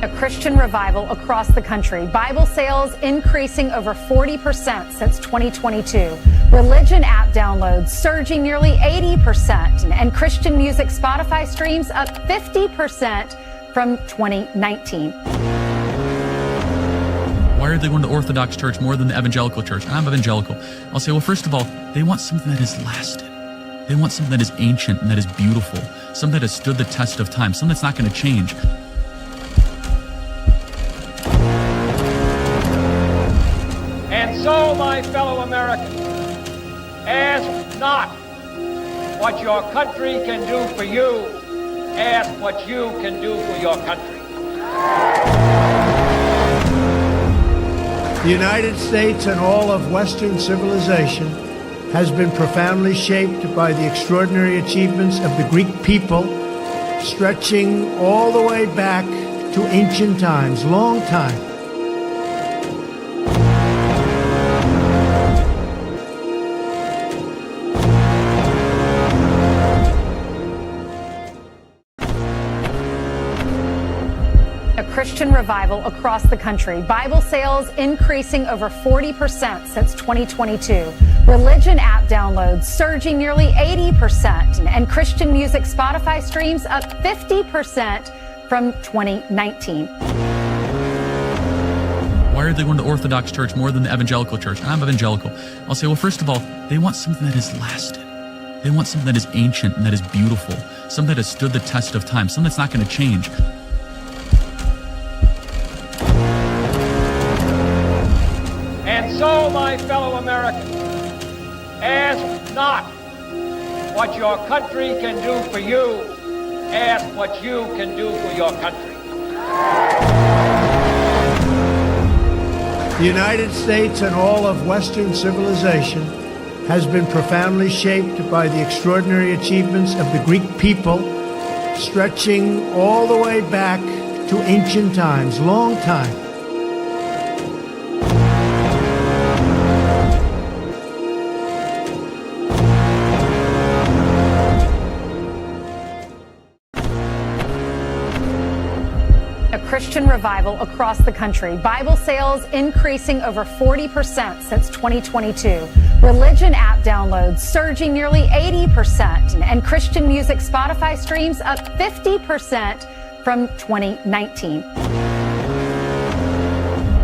A Christian revival across the country. Bible sales increasing over 40% since 2022. Religion app downloads surging nearly 80%. And Christian music Spotify streams up 50% from 2019. Why are they going to Orthodox church more than the evangelical church? I'm evangelical. I'll say, well, first of all, they want something that has lasted. They want something that is ancient and that is beautiful. Something that has stood the test of time. Something that's not going to change. And so, my fellow Americans, ask not what your country can do for you, ask what you can do for your country. The United States and all of Western civilization has been profoundly shaped by the extraordinary achievements of the Greek people, stretching all the way back to ancient times, long time. Christian revival across the country. Bible sales increasing over 40% since 2022. Religion app downloads surging nearly 80%. And Christian music Spotify streams up 50% from 2019. Why are they going to Orthodox church more than the evangelical church? I'm evangelical. I'll say, well, first of all, they want something that has lasted. They want something that is ancient and that is beautiful. Something that has stood the test of time. Something that's not going to change. And so, my fellow Americans, ask not what your country can do for you, ask what you can do for your country. The United States and all of Western civilization has been profoundly shaped by the extraordinary achievements of the Greek people, stretching all the way back to ancient times, long time. Christian revival across the country. Bible sales increasing over 40% since 2022. Religion app downloads surging nearly 80%. And Christian music Spotify streams up 50% from 2019.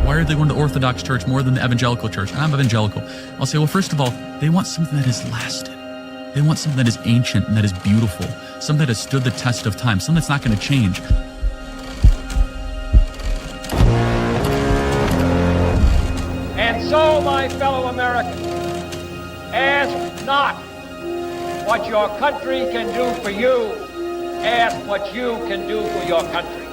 Why are they going to Orthodox church more than the evangelical church? I'm evangelical. I'll say, well, first of all, they want something that has lasted. They want something that is ancient and that is beautiful. Something that has stood the test of time. Something that's not going to change. And so, my fellow Americans, ask not what your country can do for you, ask what you can do for your country.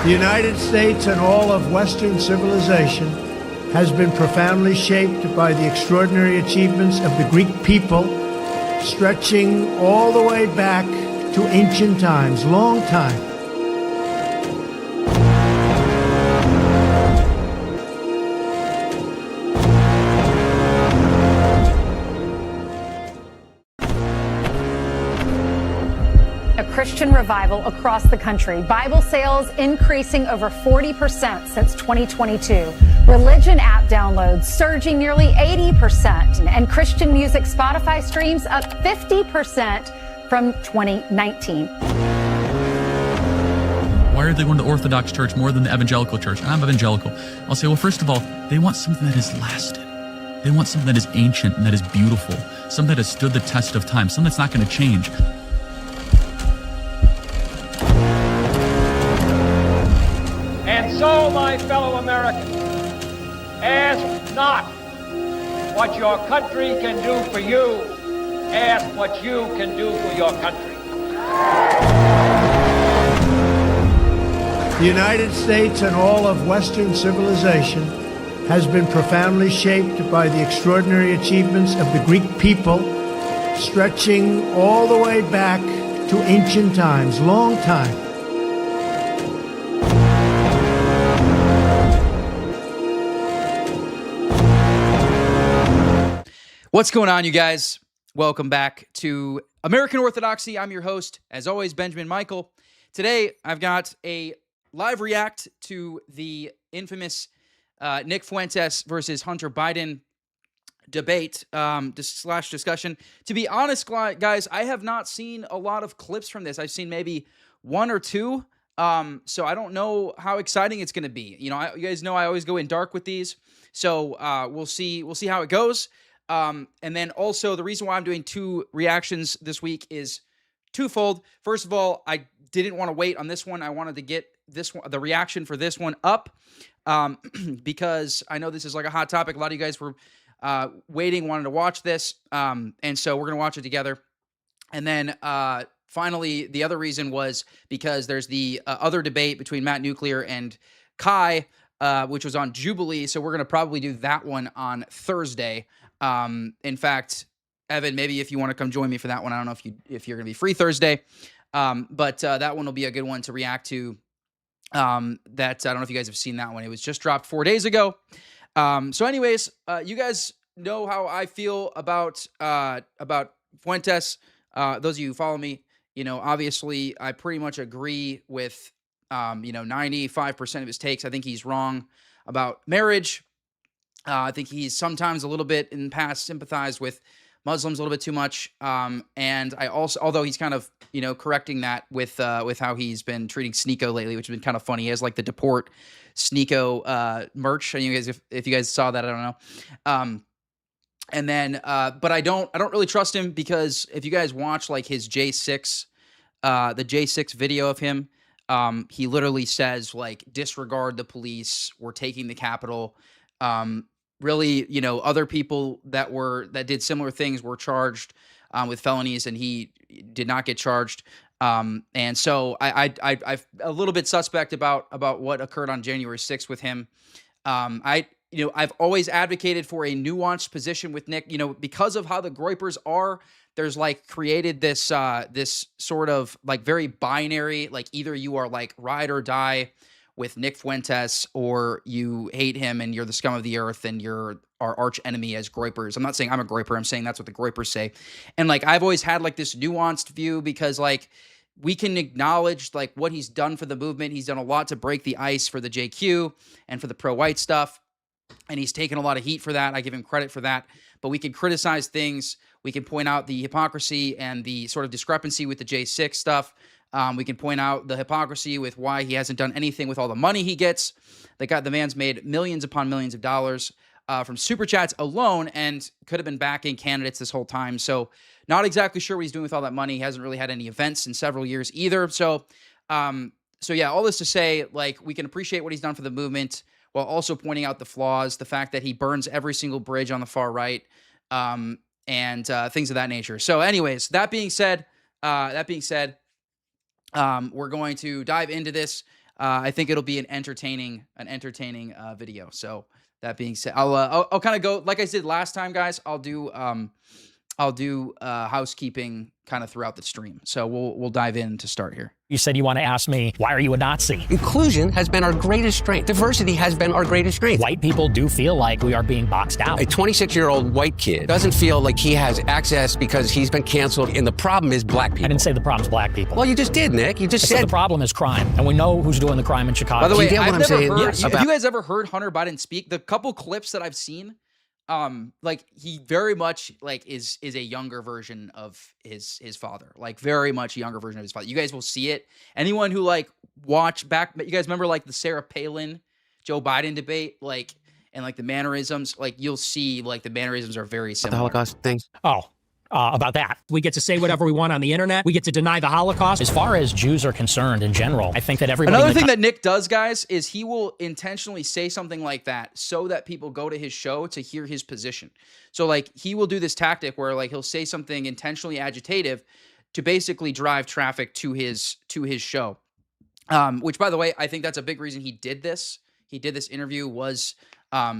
The United States and all of Western civilization has been profoundly shaped by the extraordinary achievements of the Greek people, stretching all the way back to ancient times, long time. Christian revival across the country. Bible sales increasing over 40% since 2022. Religion app downloads surging nearly 80%. And Christian music Spotify streams up 50% from 2019. Why are they going to Orthodox church more than the evangelical church? I'm evangelical. I'll say, well, first of all, they want something that has lasted. They want something that is ancient and that is beautiful. Something that has stood the test of time. Something that's not going to change. And so, my fellow Americans, ask not what your country can do for you, ask what you can do for your country. The United States and all of Western civilization has been profoundly shaped by the extraordinary achievements of the Greek people, stretching all the way back to ancient times, long time. What's going on, you guys? Welcome back to American Orthodoxy. I'm your host, as always, Benjamin Michael. Today, I've got a live react to the infamous Nick Fuentes versus Hunter Biden debate slash discussion. To be honest, guys, I have not seen a lot of clips from this. I've seen maybe one or two. So I don't know how exciting it's going to be. You know, you guys know I always go in dark with these. So we'll see how it goes. And then also the reason why I'm doing two reactions this week is twofold. First of all, I didn't want to wait on this one. I wanted to get this one, the reaction for this one up, because I know this is like a hot topic. A lot of you guys were waiting, wanted to watch this. And so we're going to watch it together. And then finally, the other reason was because there's the other debate between Matt Nuclear and Kai, which was on Jubilee. So we're going to probably do that one on Thursday. In fact, Evan, maybe if you want to come join me for that one, I don't know if you're going to be free Thursday. But that one will be a good one to react to. That I don't know if you guys have seen that one. It was just dropped 4 days ago. So anyways, you guys know how I feel about Fuentes. Those of you who follow me, you know, obviously I pretty much agree with, 95% of his takes. I think he's wrong about marriage. I think he's sometimes a little bit in the past sympathized with Muslims a little bit too much. And I also, although he's kind of, correcting that with how he's been treating Sneeko lately, which has been kind of funny. He has like the deport Sneeko merch. And you guys, if you guys saw that, I don't know. And then, but I don't really trust him, because if you guys watch like his J6, the J6 video of him, he literally says like, disregard the police. We're taking the Capitol. Really, other people that did similar things were charged with felonies, and he did not get charged. And so I'm a little bit suspect about what occurred on January 6th with him. I've always advocated for a nuanced position with Nick, because of how the Groypers are. There's like created this this sort of like very binary, like either you are like ride or die with Nick Fuentes, or you hate him and you're the scum of the earth and you're our arch enemy as Groypers. I'm not saying I'm a Groyper. I'm saying that's what the Groypers say. And like, I've always had like this nuanced view, because like we can acknowledge like what he's done for the movement. He's done a lot to break the ice for the JQ and for the pro-white stuff. And he's taken a lot of heat for that. I give him credit for that. But we can criticize things. We can point out the hypocrisy and the sort of discrepancy with the J6 stuff. We can point out the hypocrisy with why he hasn't done anything with all the money he gets. The man's made millions upon millions of dollars from Super Chats alone, and could have been backing candidates this whole time. So not exactly sure what he's doing with all that money. He hasn't really had any events in several years either. So yeah, all this to say, like, we can appreciate what he's done for the movement while also pointing out the flaws, the fact that he burns every single bridge on the far right, and things of that nature. So anyways, that being said, we're going to dive into this. I think it'll be an entertaining video. So that being said, I'll kind of go like I did last time, guys. I'll do housekeeping kind of throughout the stream. So we'll dive in to start here. You said you want to ask me, why are you a Nazi? Inclusion has been our greatest strength. Diversity has been our greatest strength. White people do feel like we are being boxed out. A 26-year-old white kid doesn't feel like he has access because he's been canceled, and the problem is black people. I didn't say the problem's black people. Well, you just did, Nick. You just said the problem is crime, and we know who's doing the crime in Chicago. By the way, you get what I'm saying? Yes. Have you guys ever heard Hunter Biden speak? The couple clips that I've seen, like he very much like is a younger version of his father, like very much a younger version of his father. You guys will see it. Anyone who like watch back, you guys remember like the Sarah Palin, Joe Biden debate, like, and like the mannerisms, like you'll see like the mannerisms are very similar. The Holocaust things. Oh. About that. We get to say whatever we want on the internet. We get to deny the Holocaust. As far as Jews are concerned in general, I think that everybody... Another thing that Nick does, guys, is he will intentionally say something like that so that people go to his show to hear his position. So like he will do this tactic where like he'll say something intentionally agitative to basically drive traffic to his show. Which, by the way, I think that's a big reason he did this. He did this interview was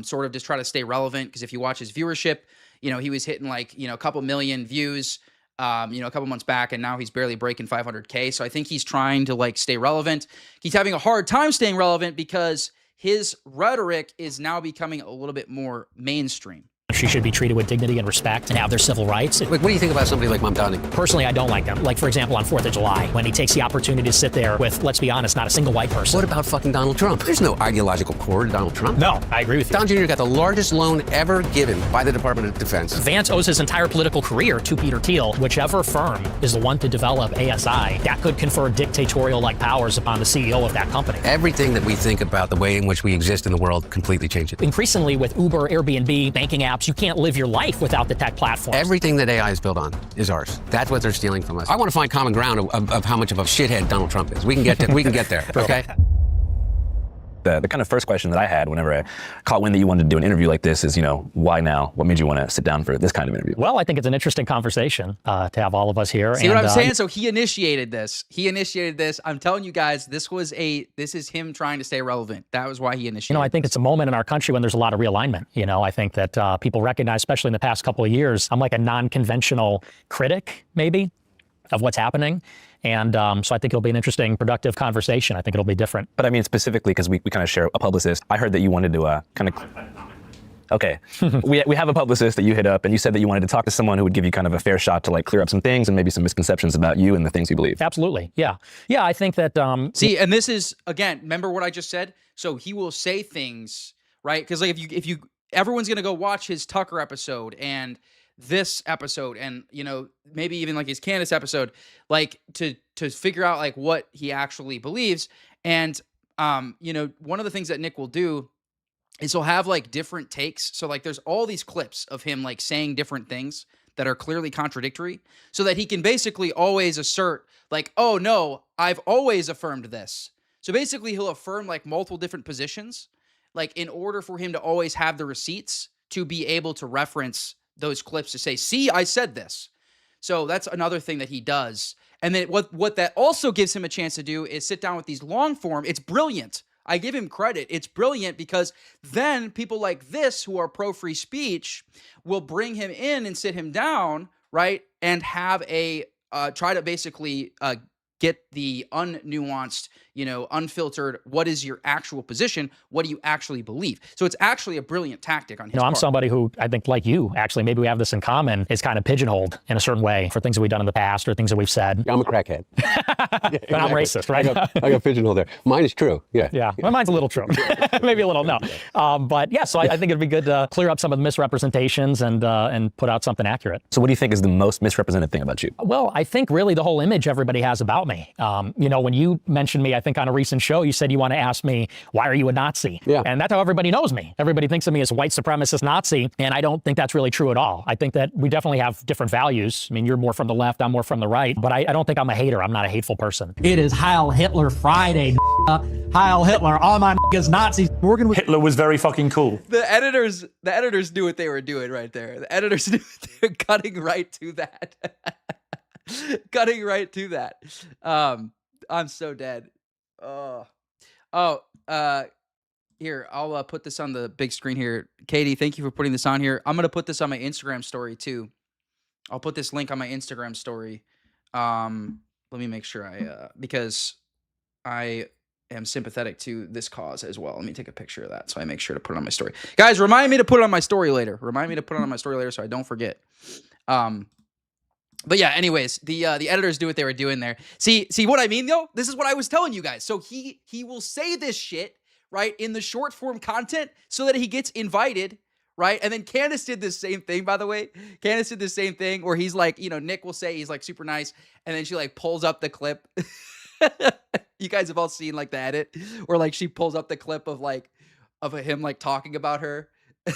sort of just try to stay relevant, because if you watch his viewership, he was hitting like, a couple million views, a couple months back, and now he's barely breaking 500K. So I think he's trying to like stay relevant. He's having a hard time staying relevant because his rhetoric is now becoming a little bit more mainstream. She should be treated with dignity and respect and have their civil rights. Like, what do you think about somebody like Mamdani? Personally, I don't like them. Like, for example, on 4th of July, when he takes the opportunity to sit there with, let's be honest, not a single white person. What about fucking Donald Trump? There's no ideological core to Donald Trump. No, I agree with you. Don Jr. got the largest loan ever given by the Department of Defense. Vance owes his entire political career to Peter Thiel. Whichever firm is the one to develop ASI, that could confer dictatorial-like powers upon the CEO of that company. Everything that we think about the way in which we exist in the world completely changes. Increasingly with Uber, Airbnb, banking apps, you can't live your life without the tech platform. Everything that AI is built on is ours. That's what they're stealing from us. I want to find common ground of how much of a shithead Donald Trump is. We can get there, okay? The kind of first question that I had whenever I caught wind that you wanted to do an interview like this is, why now? What made you want to sit down for this kind of interview? Well, I think it's an interesting conversation to have all of us here. See what I'm saying? So he initiated this. I'm telling you guys, this is him trying to stay relevant. That was why he initiated. I think it's a moment in our country when there's a lot of realignment. I think that people recognize, especially in the past couple of years, I'm like a non-conventional critic, maybe, of what's happening. And so I think it'll be an interesting, productive conversation. I think it'll be different. But I mean, specifically, because we kind of share a publicist, I heard that you wanted to kind of... Okay, we have a publicist that you hit up, and you said that you wanted to talk to someone who would give you kind of a fair shot to like clear up some things and maybe some misconceptions about you and the things you believe. Absolutely, yeah. I think that... See, and this is, again, remember what I just said? So he will say things, right? Because like if you everyone's going to go watch his Tucker episode and this episode and maybe even like his Candace episode, like to figure out like what he actually believes. And one of the things that Nick will do is he'll have like different takes. So like there's all these clips of him like saying different things that are clearly contradictory, so that he can basically always assert like, oh no, I've always affirmed this. So basically he'll affirm like multiple different positions, like in order for him to always have the receipts to be able to reference those clips to say, see, I said this. So that's another thing that he does. And then what that also gives him a chance to do is sit down with these long form. It's brilliant. I give him credit. It's brilliant because then people like this who are pro free speech will bring him in and sit him down, right? And have a try to basically get the unnuanced, unfiltered, what is your actual position? What do you actually believe? So it's actually a brilliant tactic on his part. I'm somebody who, I think like you, actually, maybe we have this in common, is kind of pigeonholed in a certain way for things that we've done in the past or things that we've said. I'm a crackhead. But I'm racist, right? I got pigeonholed there. Mine is true, yeah. Yeah, my mine's a little true. Maybe a little, no. But yeah, so I think it'd be good to clear up some of the misrepresentations and put out something accurate. So what do you think is the most misrepresented thing about you? Well, I think really the whole image everybody has about me. When you mentioned me, I think on a recent show, you said you want to ask me, why are you a Nazi? Yeah. And that's how everybody knows me. Everybody thinks of me as a white supremacist Nazi, and I don't think that's really true at all. I think that we definitely have different values. I mean, you're more from the left, I'm more from the right, but I don't think I'm a hater. I'm not a hateful person. It is Heil Hitler Friday. Heil Hitler, all my niggas Nazis. Hitler was very fucking cool. The editors knew what they were doing right there. The editors knew they were cutting right to that. Cutting right to that. I'm so dead. Here, I'll put this on the big screen here. Katie, thank you for putting this on here. I'm going to put this on my Instagram story too. I'll put this link on my Instagram story. Let me make sure because I am sympathetic to this cause as well. Let me take a picture of that so I make sure to put it on my story. Guys, remind me to put it on my story later. So I don't forget. But yeah, anyways, the editors do what they were doing there. See what I mean though? This is what I was telling you guys. So he will say this shit, right, in the short form content so that he gets invited, right? And then Candace did the same thing, by the way. Candace did the same thing where he's like, Nick will say he's like super nice, and then she like pulls up the clip. You guys have all seen like the edit where like she pulls up the clip of him like talking about her.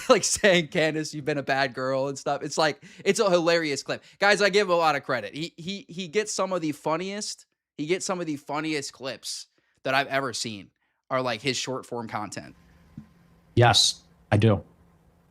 Like saying, Candace, you've been a bad girl and stuff. It's like, it's a hilarious clip. Guys, I give him a lot of credit. He gets some of the funniest clips that I've ever seen are like his short form content. Yes, I do.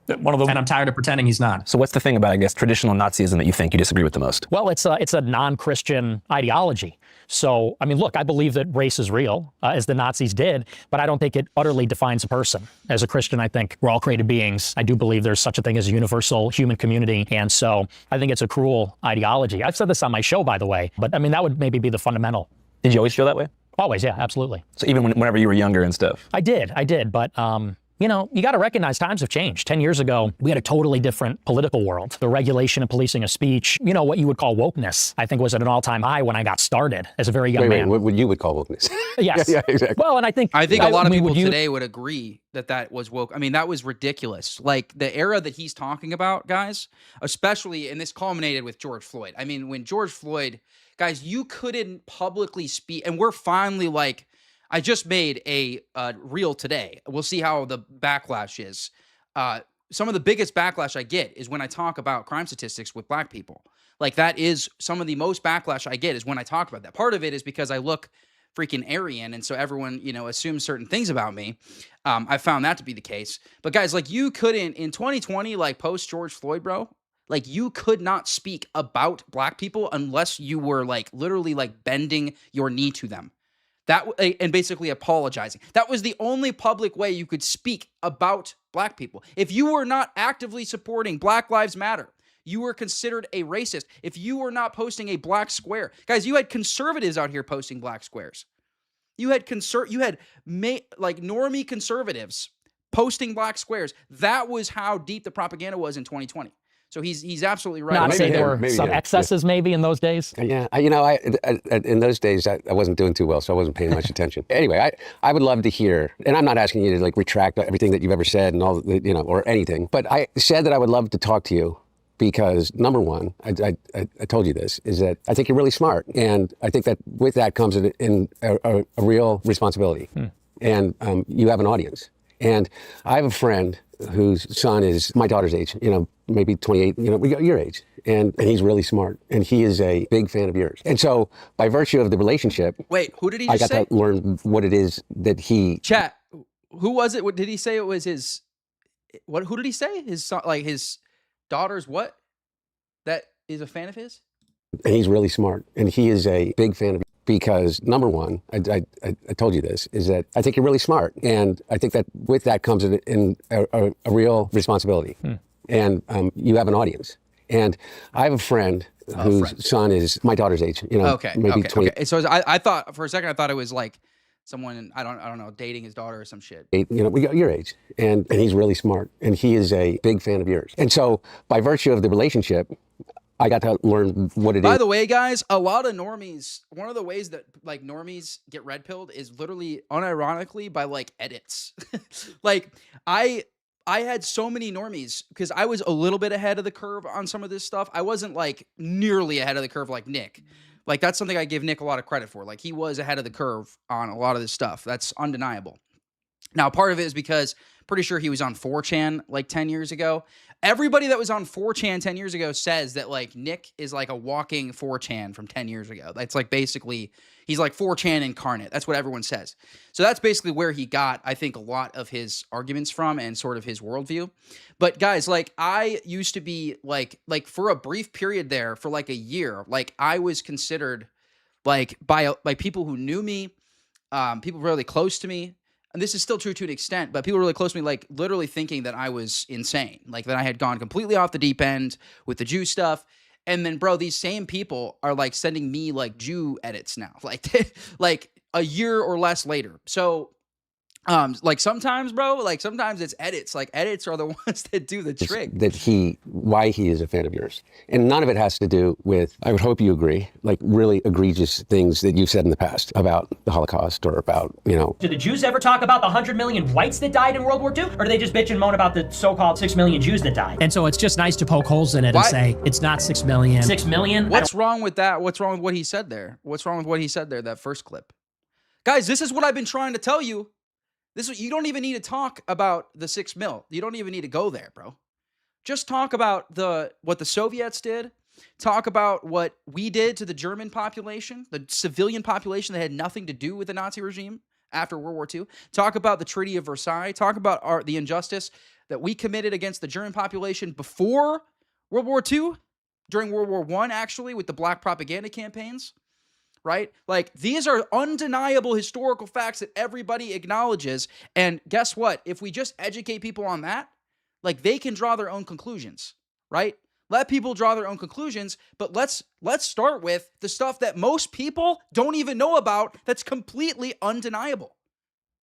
And I'm tired of pretending he's not. So what's the thing about, I guess, traditional Nazism that you think you disagree with the most? Well, it's a non-Christian ideology. So, I mean, look, I believe that race is real, as the Nazis did, but I don't think it utterly defines a person. As a Christian, I think we're all created beings. I do believe there's such a thing as a universal human community. And so I think it's a cruel ideology. I've said this on my show, by the way, but I mean, that would maybe be the fundamental. Did you always feel that way? Always, yeah, absolutely. So even whenever you were younger and stuff? I did, but you know, you got to recognize times have changed. 10 years ago, we had a totally different political world. The regulation and policing of speech, you know, what you would call wokeness, I think was at an all-time high when I got started as a very young man. What you would call wokeness? Yes. Yeah, exactly. Well, and I think a lot of people today would agree that was woke. I mean, that was ridiculous. Like the era that he's talking about, guys, especially, and this culminated with George Floyd. I mean, when George Floyd, guys, you couldn't publicly speak, and we're finally like, I just made a reel today. We'll see how the backlash is. Some of the biggest backlash I get is when I talk about crime statistics with black people. Like that is some of the most backlash I get is when I talk about that. Part of it is because I look freaking Aryan, and so everyone, you know, assumes certain things about me. I found that to be the case. But guys, like you couldn't in 2020, like post George Floyd, bro. Like you could not speak about black people unless you were like literally like bending your knee to them. And basically apologizing. That was the only public way you could speak about black people. If you were not actively supporting Black Lives Matter, you were considered a racist. If you were not posting a black square, guys, you had conservatives out here posting black squares. You had normie conservatives posting black squares. That was how deep the propaganda was in 2020. So he's absolutely right. Not saying there were some excesses maybe in those days. Yeah, you know, in those days I wasn't doing too well, so I wasn't paying much attention. Anyway, I would love to hear, and I'm not asking you to like retract everything that you've ever said and all, you know, or anything, but I said that I would love to talk to you because number one, I told you this, is that I think you're really smart, and I think that with that comes in a real responsibility, and you have an audience, and I have a friend whose son is my daughter's age, you know, maybe 28, you know, your age. And he's really smart. And he is a big fan of yours. And so by virtue of the relationship. Wait, who did he just say? I got to learn what it is that he. Chat, who was it? What did he say? It was his. Who did he say? His son, like his daughter's what? That is a fan of his? And he's really smart. And he is a big fan of yours. Because number one, I told you this, is that I think you're really smart. And I think that with that comes in a real responsibility. And you have an audience. And I have a friend whose son is my daughter's age, you know, maybe 20. Okay. So I thought for a second, I thought it was like someone, I don't know, dating his daughter or some shit. You know, we got your age. And he's really smart. And he is a big fan of yours. And so by virtue of the relationship, I got to learn what it is. By the way, guys, a lot of normies, one of the ways that like normies get red pilled is literally unironically by like edits. Like I had so many normies because I was a little bit ahead of the curve on some of this stuff. I wasn't like nearly ahead of the curve like Nick. Like that's something I give Nick a lot of credit for. Like he was ahead of the curve on a lot of this stuff. That's undeniable. Now, part of it is because pretty sure he was on 4chan like 10 years ago. Everybody that was on 4chan 10 years ago says that like Nick is like a walking 4chan from 10 years ago. That's like basically, he's like 4chan incarnate. That's what everyone says. So that's basically where he got, I think, a lot of his arguments from and sort of his worldview. But guys, like I used to be like for a brief period there for like a year, like I was considered like by people who knew me, people really close to me. And this is still true to an extent, but people really close to me, like literally thinking that I was insane, like that I had gone completely off the deep end with the Jew stuff. And then, bro, these same people are like sending me like Jew edits now, like a year or less later. So, like sometimes, bro, like sometimes it's edits. Like edits are the ones that do the trick. Why he is a fan of yours. And none of it has to do with, I would hope you agree, like really egregious things that you've said in the past about the Holocaust or about, you know. Do the Jews ever talk about the 100 million whites that died in World War II? Or do they just bitch and moan about the so-called 6 million Jews that died? And so it's just nice to poke holes in it and say, it's not 6 million. 6 million? What's wrong with that? What's wrong with what he said there? What's wrong with what he said there, that first clip? Guys, this is what I've been trying to tell you. You don't even need to talk about the 6 mil. You don't even need to go there, bro. Just talk about what the Soviets did. Talk about what we did to the German population, the civilian population that had nothing to do with the Nazi regime after World War II. Talk about the Treaty of Versailles. Talk about the injustice that we committed against the German population before World War II, during World War I, actually, with the black propaganda campaigns. Right? Like, these are undeniable historical facts that everybody acknowledges. And guess what? If we just educate people on that, like, they can draw their own conclusions, right? Let people draw their own conclusions, but let's start with the stuff that most people don't even know about that's completely undeniable.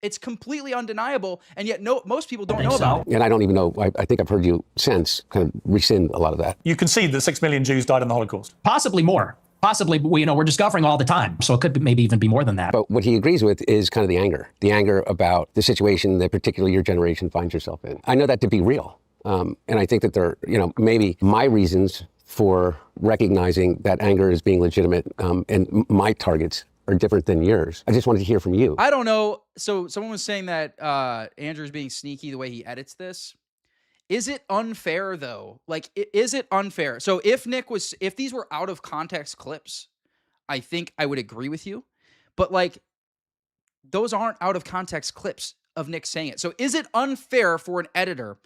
It's completely undeniable, and yet most people don't know about it. And I don't even know, I think I've heard you since kind of rescind a lot of that. You concede that 6 million Jews died in the Holocaust. Possibly more. Possibly, we're discovering all the time. So it could maybe even be more than that. But what he agrees with is kind of the anger about the situation that particularly your generation finds yourself in. I know that to be real. And I think that there, maybe my reasons for recognizing that anger as being legitimate and my targets are different than yours. I just wanted to hear from you. I don't know. So someone was saying that Andrew's being sneaky the way he edits this. Is it unfair though? Like, is it unfair? So if these were out of context clips, I think I would agree with you. But like, those aren't out of context clips of Nick saying it. So is it unfair for an editor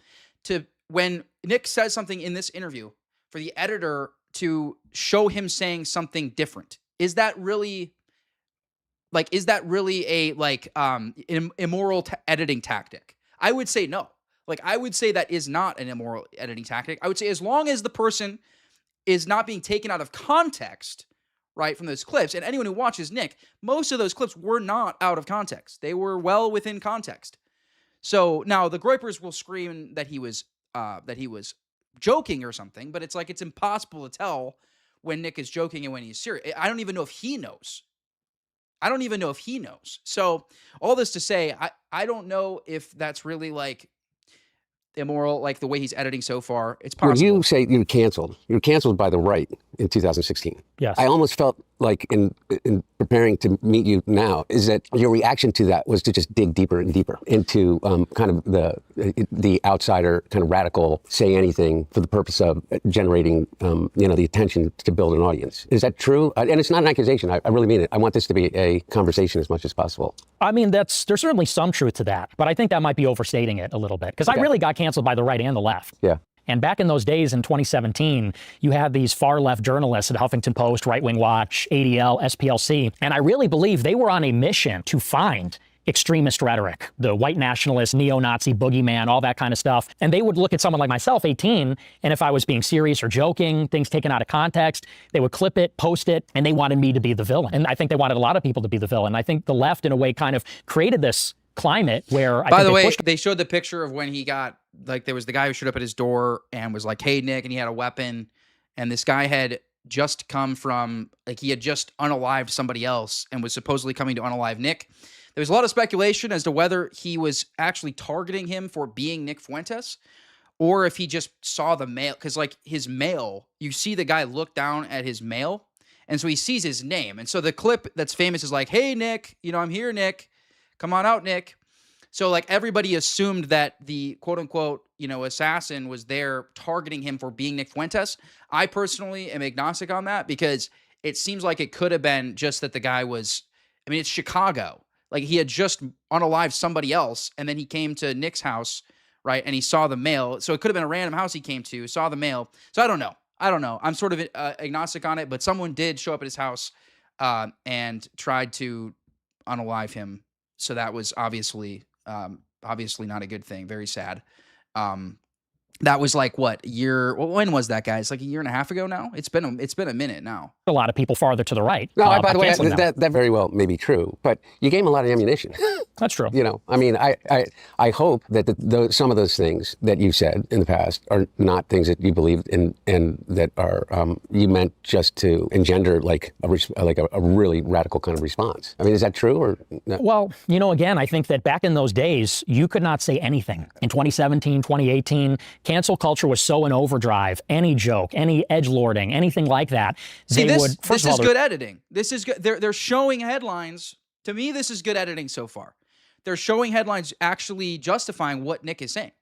to, when Nick says something in this interview, for the editor to show him saying something different? Is that really a immoral editing tactic? I would say no. Like, I would say that is not an immoral editing tactic. I would say as long as the person is not being taken out of context, right, from those clips, and anyone who watches Nick, most of those clips were not out of context. They were well within context. So now the Groypers will scream that he was joking or something, but it's like it's impossible to tell when Nick is joking and when he's serious. I don't even know if he knows. So all this to say, I don't know if that's really like immoral, like the way he's editing so far. It's possible. When you say you're canceled by the right in 2016. Yes. I almost felt like in preparing to meet you now, is that your reaction to that was to just dig deeper and deeper into kind of the outsider, kind of radical, say anything for the purpose of generating, the attention to build an audience. Is that true? And it's not an accusation. I really mean it. I want this to be a conversation as much as possible. I mean, there's certainly some truth to that, but I think that might be overstating it a little bit, because I really got canceled by the right and the left. Yeah. And back in those days in 2017, you had these far left journalists at Huffington Post, Right Wing Watch, ADL, SPLC, and I really believe they were on a mission to find extremist rhetoric, the white nationalist, neo-Nazi, boogeyman, all that kind of stuff. And they would look at someone like myself, 18, and if I was being serious or joking, things taken out of context, they would clip it, post it, and they wanted me to be the villain. And I think they wanted a lot of people to be the villain. I think the left, in a way, kind of created this climate where By the way, they showed the picture of when he got, like, there was the guy who showed up at his door and was like, "Hey, Nick," and he had a weapon, and this guy had just come from, like, he had just unalived somebody else and was supposedly coming to unalive Nick. There was a lot of speculation as to whether he was actually targeting him for being Nick Fuentes, or if he just saw the mail, because like his mail, you see the guy look down at his mail, and so he sees his name, and so the clip that's famous is like, "Hey, Nick, I'm here, Nick. Come on out, Nick." So like everybody assumed that the quote unquote, assassin was there targeting him for being Nick Fuentes. I personally am agnostic on that, because it seems like it could have been just that the guy was, it's Chicago. Like, he had just unalived somebody else, and then he came to Nick's house, right? And he saw the mail. So it could have been a random house he came to, saw the mail. So I don't know. I'm sort of agnostic on it, but someone did show up at his house and tried to unalive him. So that was obviously not a good thing. Very sad. That was like what year? Well, when was that, guys? Like a year and a half ago now. It's been a minute now. A lot of people farther to the right. No, by the way, that very well may be true, but you gave him a lot of ammunition. That's true. I hope that some of those things that you said in the past are not things that you believed in, and that are you meant just to engender like a really radical kind of response. Is that true or no? Well, again, I think that back in those days, you could not say anything. In 2017, 2018, cancel culture was so in overdrive. Any joke, any edgelording, anything like that. This is good editing. This is good. They're showing headlines. To me, this is good editing so far. They're showing headlines actually justifying what Nick is saying.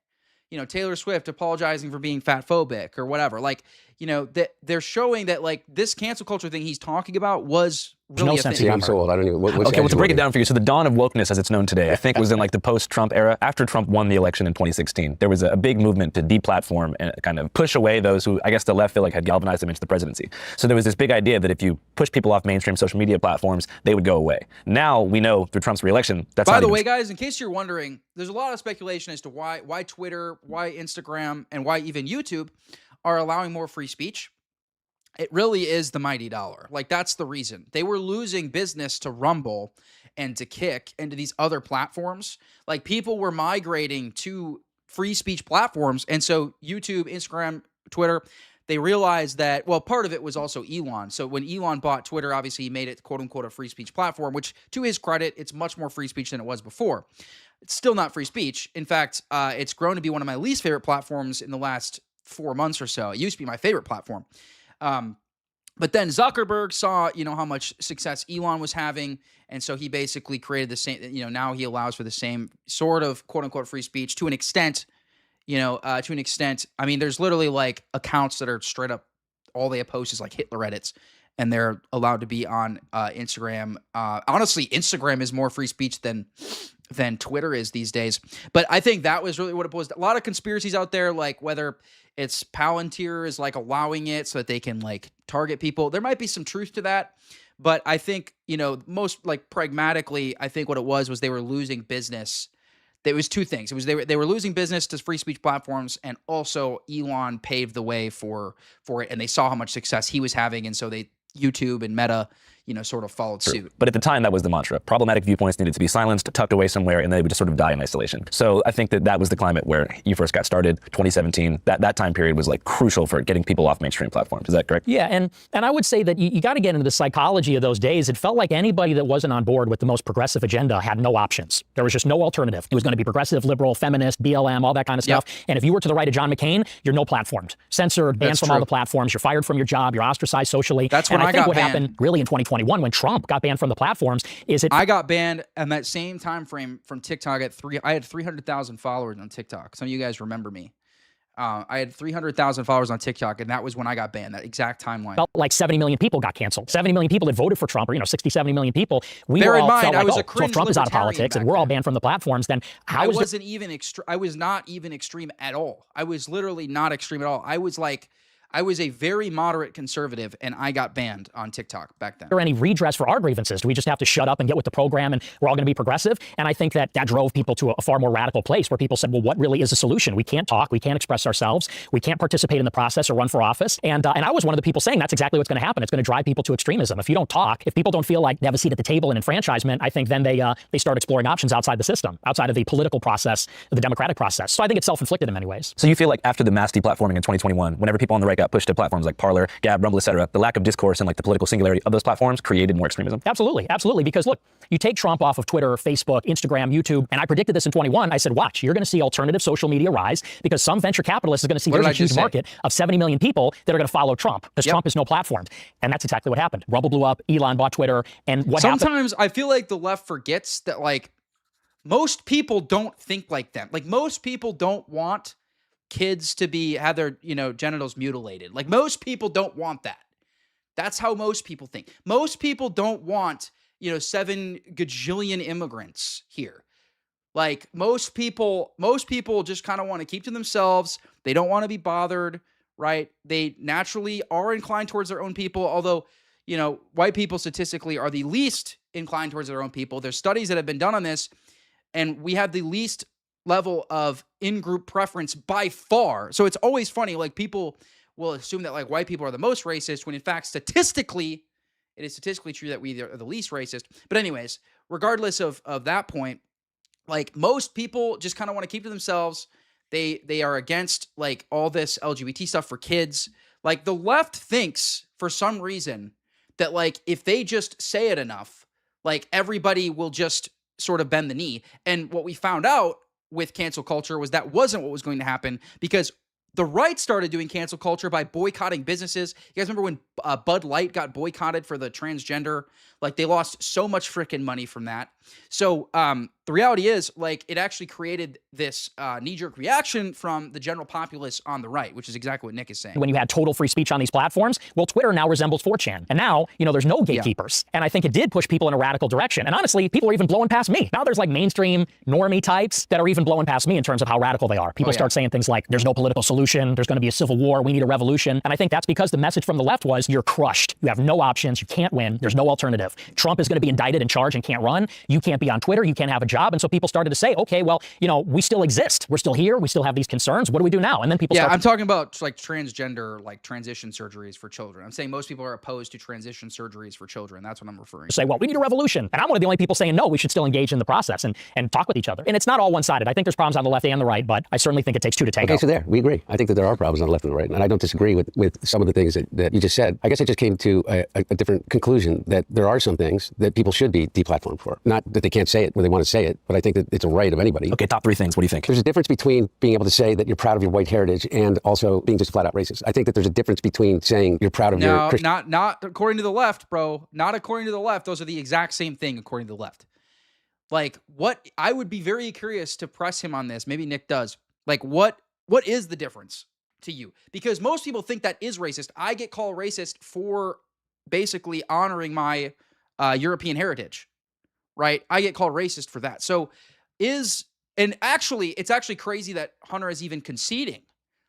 Taylor Swift apologizing for being fatphobic or whatever. Like, that they're showing that like this cancel culture thing he's talking about was really a thing. Yeah, I'm so old. I don't even. Okay, well, to break it down for you, so the dawn of wokeness as it's known today, I think was in like the post-Trump era. After Trump won the election in 2016, there was a big movement to deplatform and kind of push away those who, I guess, the left feel like had galvanized them into the presidency. So there was this big idea that if you push people off mainstream social media platforms, they would go away. Now we know through Trump's reelection that's By the way, guys, in case you're wondering, there's a lot of speculation as to why Twitter, why Instagram, and why even YouTube are allowing more free speech. It really is the mighty dollar. Like, that's the reason. They were losing business to Rumble and to Kick and to these other platforms. Like, people were migrating to free speech platforms. And so YouTube, Instagram, Twitter, they realized that, well, part of it was also Elon. So when Elon bought Twitter, obviously he made it, quote unquote, a free speech platform, which to his credit, it's much more free speech than it was before. It's still not free speech. In fact, it's grown to be one of my least favorite platforms in the last 4 months or so. It used to be my favorite platform. But then Zuckerberg saw, how much success Elon was having. And so he basically created the same, now he allows for the same sort of quote unquote free speech to an extent, I mean, there's literally like accounts that are straight up, all they post is like Hitler edits, and they're allowed to be on Instagram. Honestly, Instagram is more free speech than Twitter is these days. But I think that was really what it was. A lot of conspiracies out there, like whether it's Palantir is like allowing it so that they can like target people. There might be some truth to that. But I think, most like pragmatically, I think what it was they were losing business. There was two things. It was they were losing business to free speech platforms, and also Elon paved the way for it, and they saw how much success he was having, and so YouTube and Meta, sort of followed suit. But at the time, that was the mantra. Problematic viewpoints needed to be silenced, tucked away somewhere, and they would just sort of die in isolation. So I think that was the climate where you first got started, 2017. That time period was like crucial for getting people off mainstream platforms. Is that correct? Yeah, and I would say that you got to get into the psychology of those days. It felt like anybody that wasn't on board with the most progressive agenda had no options. There was just no alternative. It was going to be progressive, liberal, feminist, BLM, all that kind of stuff. Yep. And if you were to the right of John McCain, you're no platformed. Censored, banned from all the platforms, you're fired from your job, you're ostracized socially. That's when I think what happened really in 2021 when Trump got banned from the platforms I got banned in that same time frame from TikTok I had 300,000 followers on TikTok. Some of you guys remember me. I had 300,000 followers on TikTok, and that was when I got banned, that exact timeline. Felt like 70 million people got canceled. 70 million people that voted for Trump, or 60, 70 million people. Bear in mind, felt like, I was so if Trump is out of politics and we're all banned from the platforms, then I was not even extreme at all. I was literally not extreme at all. I was a very moderate conservative, and I got banned on TikTok back then. Or any redress for our grievances? Do we just have to shut up and get with the program and we're all going to be progressive? And I think that drove people to a far more radical place where people said, well, what really is a solution? We can't talk. We can't express ourselves. We can't participate in the process or run for office. And I was one of the people saying that's exactly what's going to happen. It's going to drive people to extremism. If you don't talk, if people don't feel like they have a seat at the table in enfranchisement, I think then they start exploring options outside the system, outside of the political process, the democratic process. So I think it's self-inflicted in many ways. So you feel like after the mass deplatforming in 2021, whenever people on the right got pushed to platforms like Parler, Gab, Rumble, etc., the lack of discourse and like the political singularity of those platforms created more extremism? Absolutely. Because look, you take Trump off of Twitter, Facebook, Instagram, YouTube, and I predicted this in 21. I said, watch, you're going to see alternative social media rise because some venture capitalist is going to see there's a huge market of 70 million people that are going to follow Trump because Trump is no platform. And that's exactly what happened. Rumble blew up, Elon bought Twitter, and what happened? Sometimes I feel like the left forgets that like most people don't think like them. Like most people don't want kids to have their, genitals mutilated. Like most people don't want that. That's how most people think. Most people don't want, 7 gajillion immigrants here. Like most people just kind of want to keep to themselves. They don't want to be bothered, right? They naturally are inclined towards their own people, although, white people statistically are the least inclined towards their own people. There's studies that have been done on this, and we have the least level of in-group preference by far. So it's always funny, like people will assume that like white people are the most racist when in fact statistically, it is statistically true that we are the least racist. But anyways, regardless of that point, like most people just kind of want to keep to themselves. They are against like all this LGBT stuff for kids. Like the left thinks for some reason that like if they just say it enough, like everybody will just sort of bend the knee. And what we found out with cancel culture was that wasn't what was going to happen, because the right started doing cancel culture by boycotting businesses. You guys remember when Bud Light got boycotted for the transgender? Like they lost so much freaking money from that. So the reality is like it actually created this knee-jerk reaction from the general populace on the right, which is exactly what Nick is saying. When you had total free speech on these platforms, well, Twitter now resembles 4chan. And now, there's no gatekeepers. And I think it did push people in a radical direction. And honestly, people are even blowing past me. Now there's like mainstream normie types that are even blowing past me in terms of how radical they are. People start saying things like, there's no political solution, there's going to be a civil war, we need a revolution. And I think that's because the message from the left was, you're crushed. You have no options, you can't win, there's no alternative. Trump is going to be indicted and charged and can't run. You can't be on Twitter, you can't have a job. job. And so people started to say, okay, well, you know, we still exist. We're still here. We still have these concerns. What do we do now? And then people I'm talking about like transgender, like transition surgeries for children. I'm saying most people are opposed to transition surgeries for children. That's what I'm referring to. Say, well, we need a revolution. And I'm one of the only people saying, no, we should still engage in the process and talk with each other. And it's not all one-sided. I think there's problems on the left and the right, but I certainly think it takes two to tango. Okay, so there, we agree. I think that there are problems on the left and the right, and I don't disagree with some of the things that you just said. I guess I just came to a different conclusion, that there are some things that people should be deplatformed for. Not that they can't say it when they want to say it, but I think that it's a right of anybody. Okay, top 3 things. What do you think? There's a difference between being able to say that you're proud of your white heritage and also being just flat out racist. I think that there's a difference between saying you're proud of your Christian. Not according to the left, bro. Not according to the left. Those are the exact same thing according to the left. Like, what I would be very curious to press him on this. Maybe Nick does. Like, what is the difference to you? Because most people think that is racist. I get called racist for basically honoring my European heritage, right? I get called racist for that. So it's actually crazy that Hunter is even conceding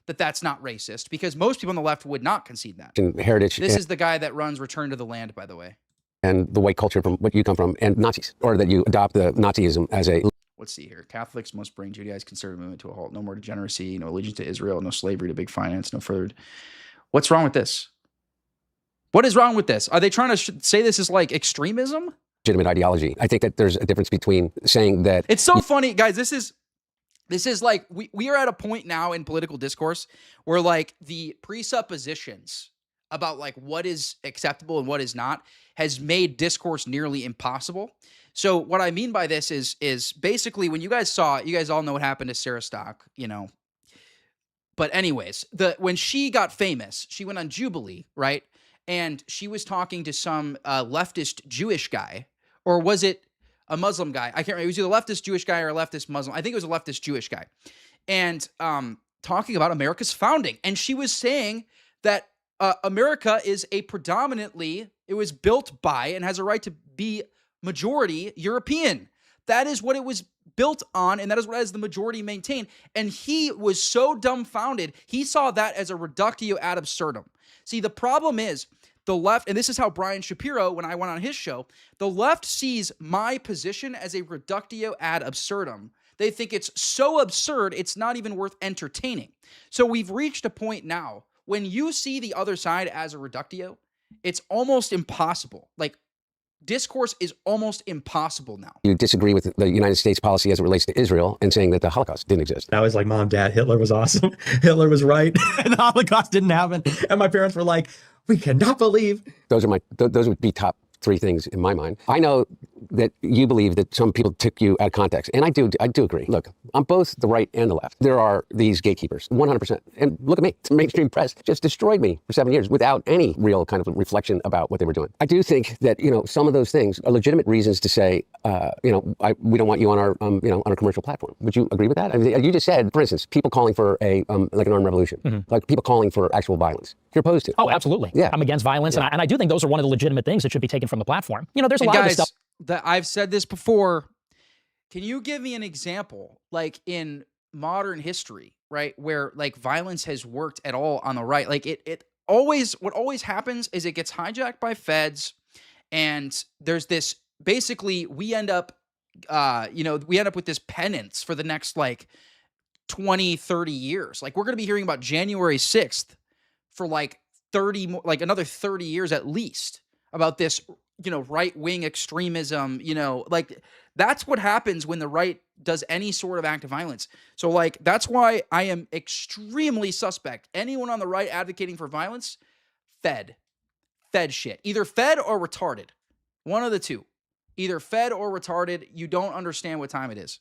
that that's not racist, because most people on the left would not concede that. Heritage. This is the guy that runs Return to the Land, by the way. And the white culture from what you come from, and Nazis, or that you adopt the Nazism as a... Let's see here. Catholics must bring Judaized conservative movement to a halt. No more degeneracy, no allegiance to Israel, no slavery to big finance, no further. What's wrong with this? What is wrong with this? Are they trying to say this is like extremism? Legitimate ideology. I think that there's a difference between saying that... It's so funny, guys. This is like, we are at a point now in political discourse where like the presuppositions about like what is acceptable and what is not has made discourse nearly impossible. So what I mean by this is basically when you guys all know what happened to Sarah Stock, you know. But anyways, when she got famous, she went on Jubilee, right? And she was talking to some leftist Jewish guy, or was it a Muslim guy? I can't remember. It was either a leftist Jewish guy or a leftist Muslim. I think it was a leftist Jewish guy. And talking about America's founding. And she was saying that America is it was built by and has a right to be majority European. That is what it was built on, and that is what has the majority maintained. And he was so dumbfounded, he saw that as a reductio ad absurdum. See, the problem is the left, and this is how Brian Shapiro, when I went on his show, the left sees my position as a reductio ad absurdum. They think it's so absurd, it's not even worth entertaining. So we've reached a point now when you see the other side as a reductio, it's almost impossible. Like, discourse is almost impossible now. You disagree with the United States policy as it relates to Israel and saying that the Holocaust didn't exist. I was like, Mom, Dad, Hitler was awesome. Hitler was right. And the Holocaust didn't happen. And my parents were like, we cannot believe. Those would be top 3 things in my mind. I know that you believe that some people took you out of context, and I do agree. Look, on both the right and the left, there are these gatekeepers, 100%. And look at me, the mainstream press just destroyed me for 7 years without any real kind of reflection about what they were doing. I do think that, you know, some of those things are legitimate reasons to say, we don't want you on our, on our commercial platform. Would you agree with that? I mean, you just said, for instance, people calling for like an armed revolution, like people calling for actual violence. You're opposed to. Oh, absolutely. Yeah. I'm against violence, and I do think those are one of the legitimate things that should be taken from the platform. You know, there's a lot of this stuff. That I've said this before. Can you give me an example, like in modern history, right, where like violence has worked at all on the right? Like what always happens is it gets hijacked by feds, and there's this, basically we end up with this penance for the next like 20, 30 years. Like we're going to be hearing about January 6th for like another 30 years at least about this, right-wing extremism, like that's what happens when the right does any sort of act of violence. So like, that's why I am extremely suspect. Anyone on the right advocating for violence, fed shit, either fed or retarded, one of the two, either fed or retarded. You don't understand what time it is.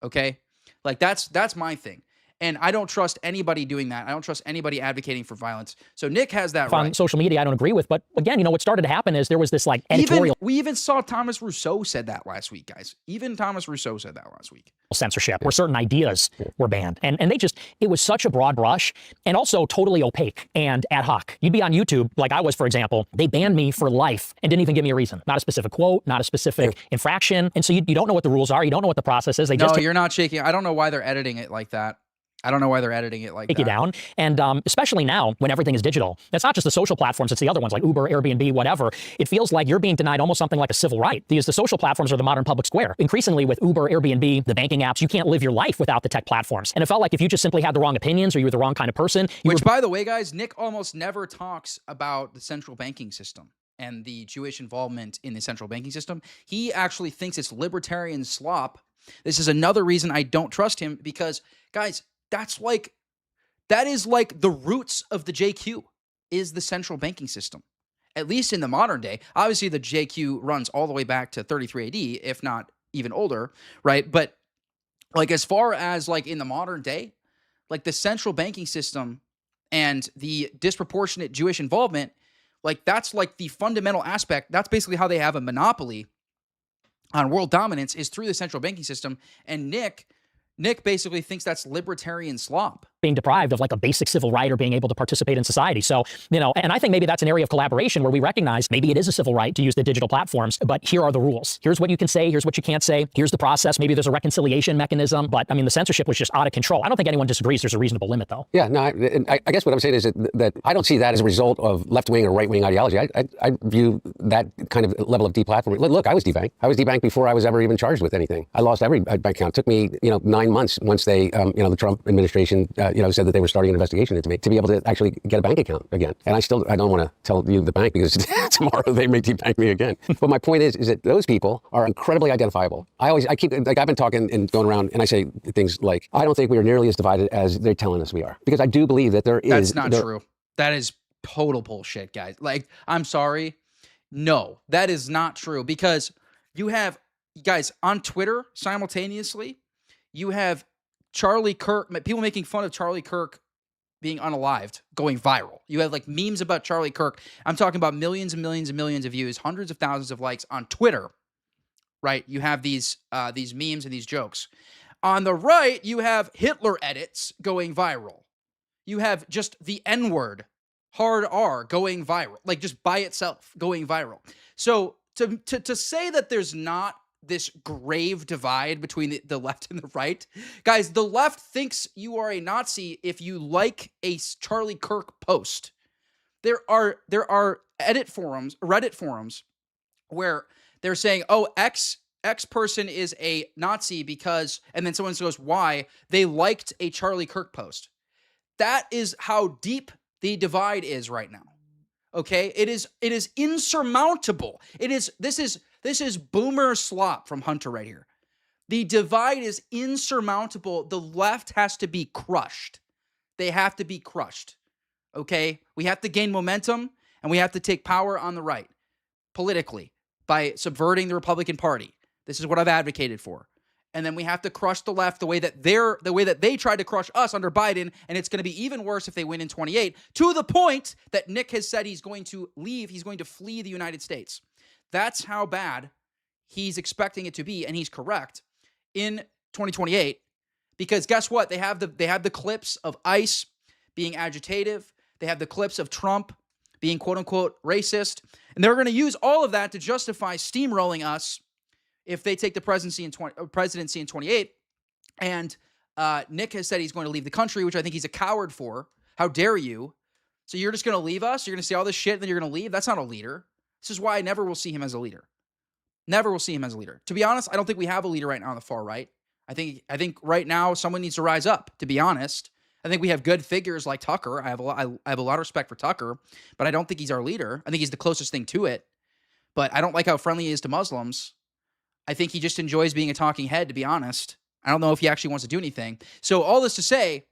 Okay. Like that's my thing. And I don't trust anybody doing that. I don't trust anybody advocating for violence. So Nick has that right. On social media, I don't agree with. But again, what started to happen is there was this like editorial. We even saw Thomas Rousseau said that last week, guys. Even Thomas Rousseau said that last week. Censorship, where certain ideas were banned. And it was such a broad brush and also totally opaque and ad hoc. You'd be on YouTube, like I was, for example, they banned me for life and didn't even give me a reason. Not a specific quote, not a specific infraction. And so you don't know what the rules are. You don't know what the process is. You're not shaking. I don't know why they're editing it like that. I don't know why they're editing it like take that. you down. And especially now when everything is digital, it's not just the social platforms, it's the other ones like Uber, Airbnb, whatever. It feels like you're being denied almost something like a civil right, because the social platforms are the modern public square. Increasingly with Uber, Airbnb, the banking apps, you can't live your life without the tech platforms. And it felt like if you just simply had the wrong opinions or you were the wrong kind of person. Which, by the way, guys, Nick almost never talks about the central banking system and the Jewish involvement in the central banking system. He actually thinks it's libertarian slop. This is another reason I don't trust him, because, guys, that is like the roots of the JQ is the central banking system, at least in the modern day. Obviously, the JQ runs all the way back to 33 AD, if not even older, right? But like as far as like in the modern day, like the central banking system and the disproportionate Jewish involvement, like that's like the fundamental aspect. That's basically how they have a monopoly on world dominance, is through the central banking system. And Nick basically thinks that's libertarian slop. Being deprived of like a basic civil right or being able to participate in society. So, and I think maybe that's an area of collaboration where we recognize maybe it is a civil right to use the digital platforms, but here are the rules. Here's what you can say. Here's what you can't say. Here's the process. Maybe there's a reconciliation mechanism, but I mean, the censorship was just out of control. I don't think anyone disagrees there's a reasonable limit though. Yeah, no, I guess what I'm saying is that I don't see that as a result of left-wing or right-wing ideology. I view that kind of level of deplatforming. Look, I was debanked. I was debanked before I was ever even charged with anything. I lost every bank account. It took me, 9 months once they, the Trump administration, said that they were starting an investigation into me to be able to actually get a bank account again. And I don't want to tell you the bank because tomorrow they may debank me again. But my point is that those people are incredibly identifiable. I keep, like I've been talking and going around and I say things like, I don't think we are nearly as divided as they're telling us we are. Because I do believe that there is. That's not true. That is total bullshit, guys. Like, I'm sorry. No, that is not true, because you have, guys, on Twitter simultaneously, you have Charlie Kirk, people making fun of Charlie Kirk being unalived, going viral. You have like memes about Charlie Kirk. I'm talking about millions and millions and millions of views, hundreds of thousands of likes on Twitter, right? You have these memes and these jokes. On the right, you have Hitler edits going viral. You have just the N-word, hard R, going viral, like just by itself going viral. So to say that there's not this grave divide between the left and the right, guys, the left thinks you are a Nazi if you like a Charlie Kirk post. There are Reddit forums where they're saying, oh, X person is a Nazi because, and then someone goes, why? They liked a Charlie Kirk post. That is how deep the divide is right now. Okay, it is insurmountable. This is boomer slop from Hunter right here. The divide is insurmountable. The left has to be crushed. They have to be crushed. Okay, we have to gain momentum and we have to take power on the right politically by subverting the Republican Party. This is what I've advocated for. And then we have to crush the left the way that they tried to crush us under Biden, and it's going to be even worse if they win in 28, to the point that Nick has said he's going to leave, he's going to flee the United States. That's how bad he's expecting it to be, and he's correct, in 2028, because guess what? They have the clips of ICE being agitative. They have the clips of Trump being quote-unquote racist, and they're going to use all of that to justify steamrolling us if they take the presidency in 28, and Nick has said he's going to leave the country, which I think he's a coward for. How dare you? So you're just going to leave us? You're going to say all this shit and then you're going to leave? That's not a leader. This is why I never will see him as a leader. Never will see him as a leader. To be honest, I don't think we have a leader right now on the far right. I think right now someone needs to rise up, to be honest. I think we have good figures like Tucker. I have a lot of respect for Tucker, but I don't think he's our leader. I think he's the closest thing to it. But I don't like how friendly he is to Muslims. I think he just enjoys being a talking head, to be honest. I don't know if he actually wants to do anything. So all this to say,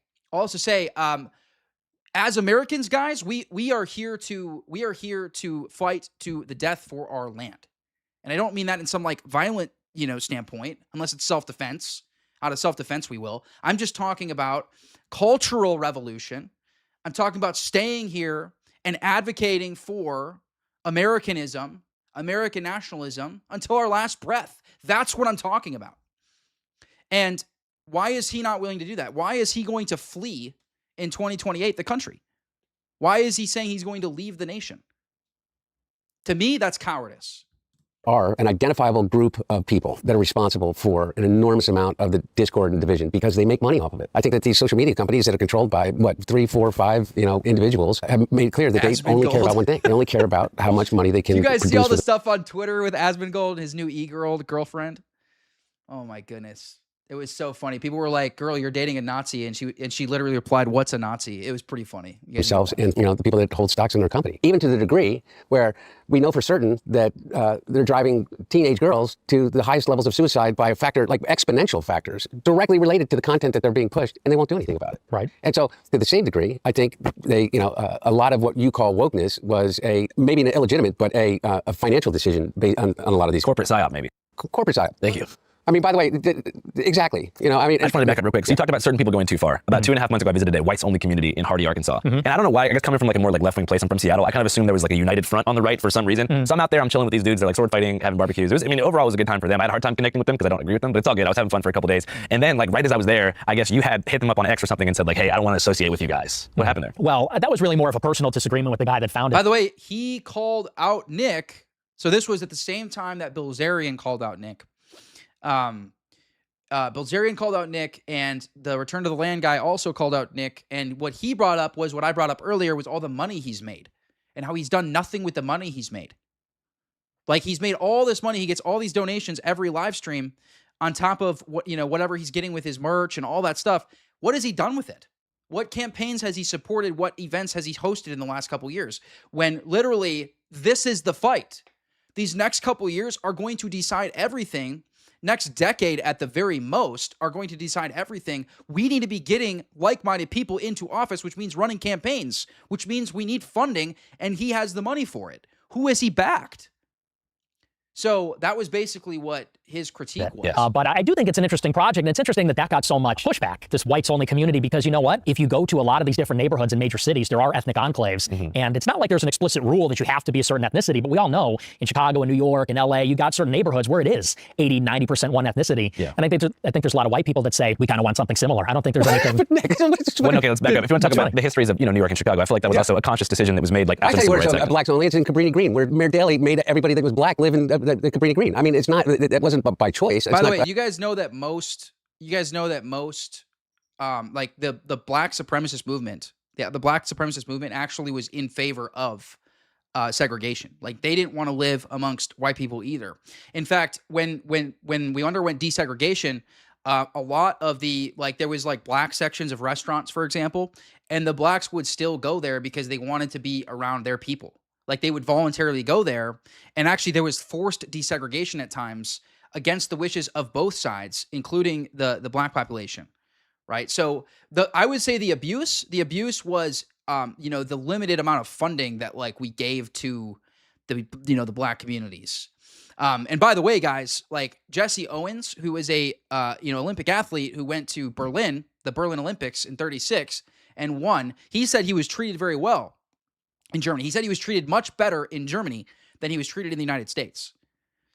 as Americans, guys, we are here to fight to the death for our land. And I don't mean that in some like violent, standpoint, unless it's self-defense. Out of self-defense, we will. I'm just talking about cultural revolution. I'm talking about staying here and advocating for Americanism, American nationalism until our last breath. That's what I'm talking about. And why is he not willing to do that? Why is he going to flee in 2028 the country? Why is he saying he's going to leave the nation? To me, that's cowardice. are an identifiable group of people that are responsible for an enormous amount of the discord and division because they make money off of it. I think that these social media companies that are controlled by, 3, 4, 5, individuals have made it clear that they only care about one thing. They only care about how much money they can Do you guys produce. see all the stuff on Twitter with Asmongold and his new girlfriend? Oh my goodness. It was so funny. People were like, "Girl, you're dating a Nazi," and she literally replied, "What's a Nazi?" It was pretty funny. Themselves and the people that hold stocks in their company, even to the degree where we know for certain that they're driving teenage girls to the highest levels of suicide by a factor, like exponential factors, directly related to the content that they're being pushed, and they won't do anything about it. Right. And so, to the same degree, I think they, a lot of what you call wokeness was maybe an illegitimate, but a financial decision based on a lot of these Corporate psyop, maybe. Corporate psyop. Thank you. I mean, by the way, exactly. I just wanted to back up real quick. So you talked about certain people going too far. About 2.5 months ago, I visited a whites-only community in Hardy, Arkansas. And I don't know why. I guess coming from like a more like left-wing place, I'm from Seattle. I kind of assumed there was like a united front on the right for some reason. So I'm out there, I'm chilling with these dudes. They're like sword fighting, having barbecues. Overall, it was a good time for them. I had a hard time connecting with them because I don't agree with them, but it's all good. I was having fun for a couple days. And then, like right as I was there, I guess you had hit them up on X or something and said like, "Hey, I don't want to associate with you guys." What happened there? Well, that was really more of a personal disagreement with the guy that founded. By the way, he called out Nick. So this was at the same time that Bilzerian called out Nick. Bilzerian called out Nick, and the Return to the Land guy also called out Nick. And what he brought up was what I brought up earlier, was all the money he's made and how he's done nothing with the money he's made. Like, he's made all this money. He gets all these donations every live stream on top of whatever he's getting with his merch and all that stuff. What has he done with it? What campaigns has he supported? What events has he hosted in the last couple years? When literally this is the fight. These next couple years are going to decide everything. Next decade at the very most are going to decide everything. We need to be getting like-minded people into office, which means running campaigns, which means we need funding, and he has the money for it. Who has he backed? So that was basically what his critique was. But I do think it's an interesting project, and it's interesting that got so much pushback, this whites-only community, because you know what? If you go to a lot of these different neighborhoods in major cities, there are ethnic enclaves, and it's not like there's an explicit rule that you have to be a certain ethnicity, but we all know in Chicago and New York and LA, you got certain neighborhoods where it is 80, 90% one ethnicity. Yeah. And I think there's a lot of white people that say, we kind of want something similar. I don't think there's anything. Okay, let's back up. If you want to talk about the histories of New York and Chicago, I feel like that was also a conscious decision that was made like after the Civil Rights Act. Blacks only, it's in Cabrini Green, where Mayor Daley made everybody that was black live in the Cabrini Green. I mean, it's not, it wasn't by choice. By the way, you guys know that most, like the black supremacist movement, the black supremacist movement actually was in favor of segregation. Like, they didn't want to live amongst white people either. In fact, when we underwent desegregation, a lot of there was like black sections of restaurants, for example, and the blacks would still go there because they wanted to be around their people. Like, they would voluntarily go there. And actually, there was forced desegregation at times against the wishes of both sides, including the black population, right? So I would say the abuse was, the limited amount of funding that like we gave to the black communities. And by the way, guys, like Jesse Owens, who is a Olympic athlete who went to Berlin, the Berlin Olympics in '36 and won, he said he was treated very well in Germany. He said he was treated much better in Germany than he was treated in the United States.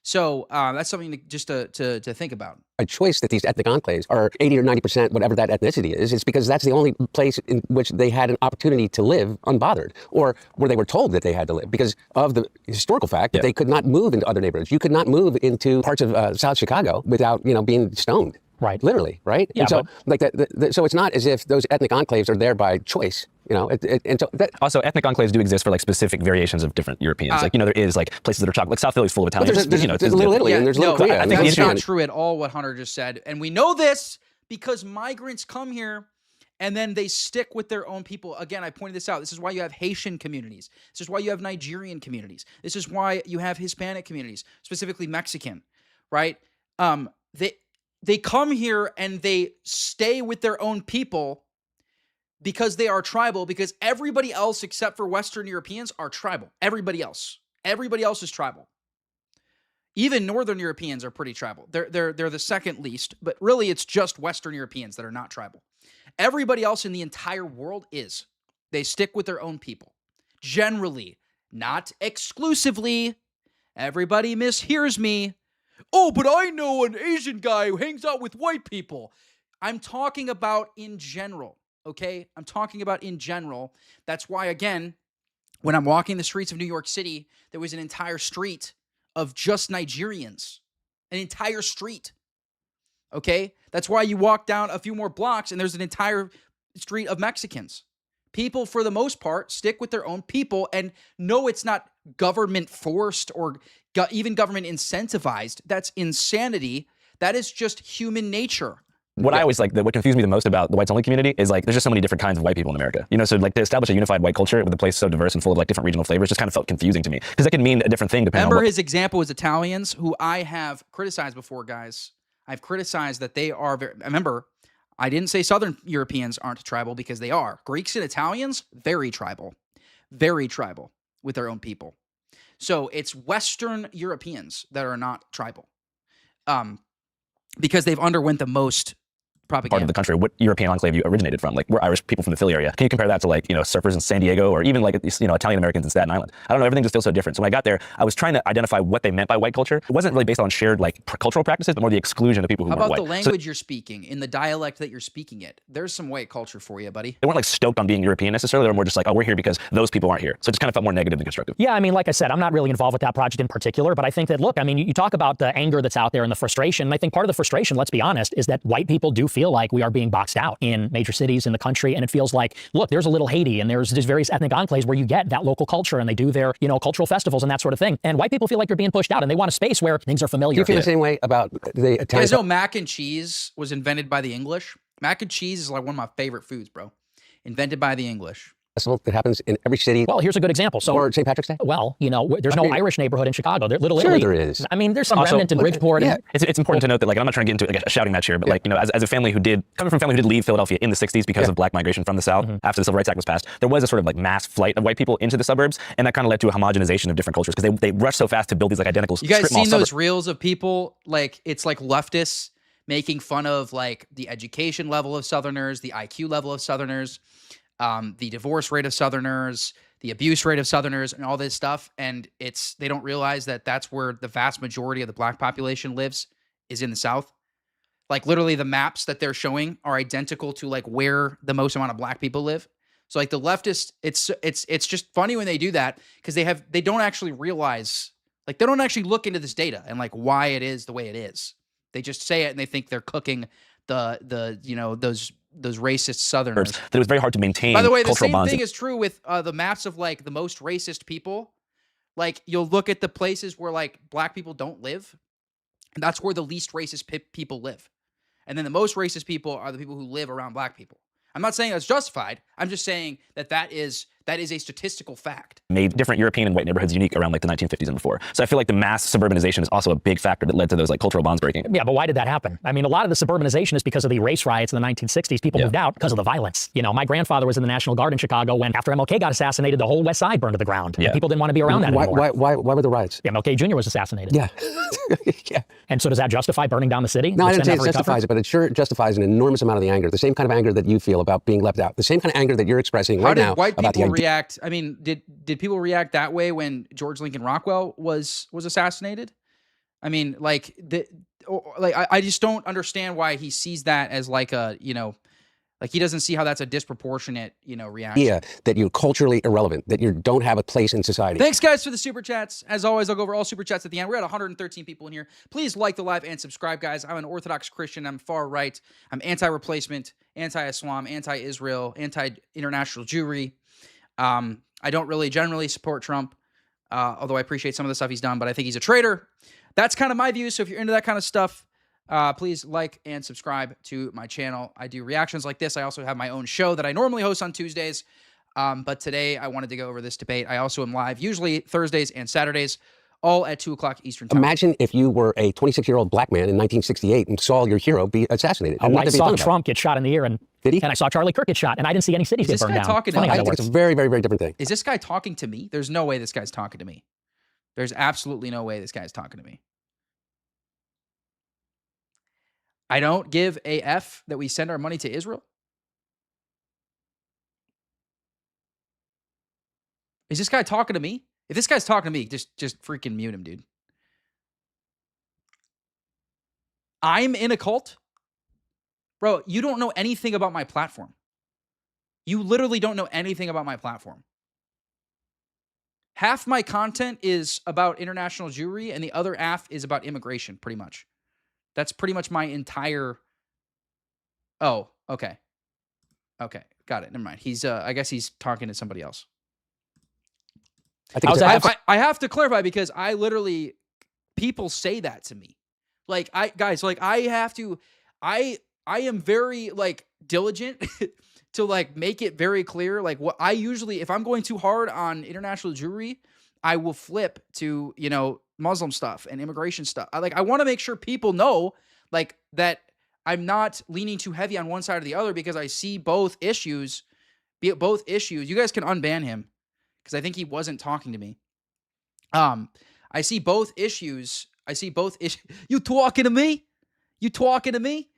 So that's something to think about. A choice that these ethnic enclaves are 80 or 90%, whatever that ethnicity is, it's because that's the only place in which they had an opportunity to live unbothered, or where they were told that they had to live because of the historical fact that they could not move into other neighborhoods. You could not move into parts of South Chicago without, being stoned. Right. Literally, right? Yeah, and so, so it's not as if those ethnic enclaves are there by choice, and so also, ethnic enclaves do exist for like specific variations of different Europeans. There is like places that are chocolate. Like South Philly's full of Italians. There's Little Italy and there's Little Korea. I think that's not true at all what Hunter just said. And we know this because migrants come here and then they stick with their own people. Again, I pointed this out. This is why you have Haitian communities. This is why you have Nigerian communities. This is why you have Hispanic communities, specifically Mexican, right? They come here and they stay with their own people because they are tribal, because everybody else except for Western Europeans are tribal. Everybody else is tribal. Even Northern Europeans are pretty tribal. They're the second least, but really it's just Western Europeans that are not tribal. Everybody else in the entire world is. They stick with their own people. Generally, not exclusively. Everybody mishears me. Oh, but I know an Asian guy who hangs out with white people. I'm talking about in general, okay? I'm talking about in general. That's why, again, when I'm walking the streets of New York City, there was an entire street of just Nigerians, an entire street. Okay? That's why you walk down a few more blocks and there's an entire street of Mexicans. People, for the most part, stick with their own people, and no, it's not government forced or even government incentivized. That's insanity. That is just human nature. What I always like, what confused me the most about the whites only community is like, there's just so many different kinds of white people in America. You know, so like to establish a unified white culture with a place so diverse and full of like different regional flavors just kind of felt confusing to me, because that can mean a different thing depending on his example was Italians, who I have criticized before, guys. I've criticized that they are very, remember, I didn't say Southern Europeans aren't tribal, because they are. Greeks and Italians, very tribal with their own people. So it's Western Europeans that are not tribal, because they've underwent the most propaganda. Part of the country, what European enclave you originated from. Like, we're Irish people from the Philly area. Can you compare that to like, you know, surfers in San Diego, or even like, you know, Italian Americans in Staten Island? I don't know, everything just feels so different. So when I got there, I was trying to identify what they meant by white culture. It wasn't really based on shared like cultural practices, but more the exclusion of people who weren't white. How about the language you're speaking, in the dialect that you're speaking it? There's some white culture for you, buddy. They weren't like stoked on being European necessarily. They were more just like, oh, we're here because those people aren't here. So it just kind of felt more negative than constructive. Yeah, I mean, like I said, I'm not really involved with that project in particular, but I think that, look, I mean, you talk about the anger that's out there and the frustration. And I think part of the frustration, let's be honest, is that white people do feel like we are being boxed out in major cities in the country. And it feels like, look, there's a little Haiti, and there's these various ethnic enclaves where you get that local culture, and they do their, you know, cultural festivals and that sort of thing. And white people feel like they're being pushed out, and they want a space where things are familiar. Do you feel the same way about the Italian? You guys know mac and cheese was invented by the English? Mac and cheese is like one of my favorite foods, bro. Invented by the English. Festival that happens in every city. Well, here's a good example. So, or St. Patrick's Day? Well, you know, there's no Irish neighborhood in Chicago. Little Sure Italy. there is. I mean, there's some remnant in Bridgeport. Yeah. It's important to note that, like, I'm not trying to get into like a shouting match here, but like, you know, as a family coming from a family who did leave Philadelphia in the 60s because of black migration from the South after the Civil Rights Act was passed, there was a sort of like mass flight of white people into the suburbs, and that kind of led to a homogenization of different cultures, because they rushed so fast to build these like identical You guys strip mall seen those suburbs. reels of people, like, it's like leftists making fun of like the education level of Southerners, the IQ level of Southerners, the divorce rate of Southerners, the abuse rate of Southerners, and all this stuff. And they don't realize that that's where the vast majority of the black population lives, is in the South. Like, literally the maps that they're showing are identical to like where the most amount of black people live. So like the leftists, it's just funny when they do that, because they don't actually realize, like, they don't actually look into this data and like why it is the way it is. They just say it and they think they're cooking the you know, those racist Southerners. That it was very hard to maintain. By the way, the cultural same bonds. thing is true with the maps of like the most racist people. Like, you'll look at the places where like black people don't live, and that's where the least racist people live. And then the most racist people are the people who live around black people. I'm not saying that's justified. I'm just saying that is a statistical fact. Made different European and white neighborhoods unique around like the 1950s and before. So I feel like the mass suburbanization is also a big factor that led to those like cultural bonds breaking. Yeah, but why did that happen? I mean, a lot of the suburbanization is because of the race riots in the 1960s. People moved out because of the violence. You know, my grandfather was in the National Guard in Chicago when, after MLK got assassinated, the whole West Side burned to the ground. Yeah. And people didn't want to be around that anymore. Why were the riots? MLK Jr. was assassinated. Yeah. Yeah. And so does that justify burning down the city? No, I didn't say it Recover? justifies it, but it sure justifies an enormous amount of the anger. The same kind of anger that you feel about being left out. The same kind of anger that you're expressing right now. How did white about people the react? I mean, did people react that way when George Lincoln Rockwell was assassinated? I mean, like, I just don't understand why he sees that as like a, you know, like, he doesn't see how that's a disproportionate, you know, reaction. idea that you're culturally irrelevant, that you don't have a place in society. Thanks, guys, for the super chats. As always, I'll go over all super chats at the end. We're at 113 people in here. Please like the live and subscribe, guys. I'm an Orthodox Christian. I'm far right. I'm anti-replacement, anti-Islam, anti-Israel, anti-international Jewry. I don't really generally support Trump, although I appreciate some of the stuff he's done, but I think he's a traitor. That's kind of my view. So if you're into that kind of stuff, please like and subscribe to my channel. I do reactions like this. I also have my own show that I normally host on Tuesdays, but today I wanted to go over this debate. I also am live, usually Thursdays and Saturdays, all at 2 o'clock Eastern time. Imagine if you were a 26-year-old black man in 1968 and saw your hero be assassinated. Oh, I saw Trump get shot in the ear, and did he? And I saw Charlie Kirk get shot, and I didn't see any cities get burned down. I think it's a very, very, very different thing. Is this guy talking to me? There's no way this guy's talking to me. There's absolutely no way this guy's talking to me. I don't give a F that we send our money to Israel. Is this guy talking to me? If this guy's talking to me, just freaking mute him, dude. I'm in a cult? Bro, you don't know anything about my platform. You literally don't know anything about my platform. half my content is about international Jewry, and the other half is about immigration, pretty much. That's pretty much my entire... Oh, okay. Okay, got it. Never mind. He's, I guess he's talking to somebody else. I have to clarify because I literally... People say that to me. Like, I am very, like, diligent to, like, make it very clear. Like, what I usually, if I'm going too hard on international Jewry, I will flip to, you know, Muslim stuff and immigration stuff. I want to make sure people know, like, that I'm not leaning too heavy on one side or the other because I see both issues. You guys can unban him because I think he wasn't talking to me. I see both issues. You talking to me?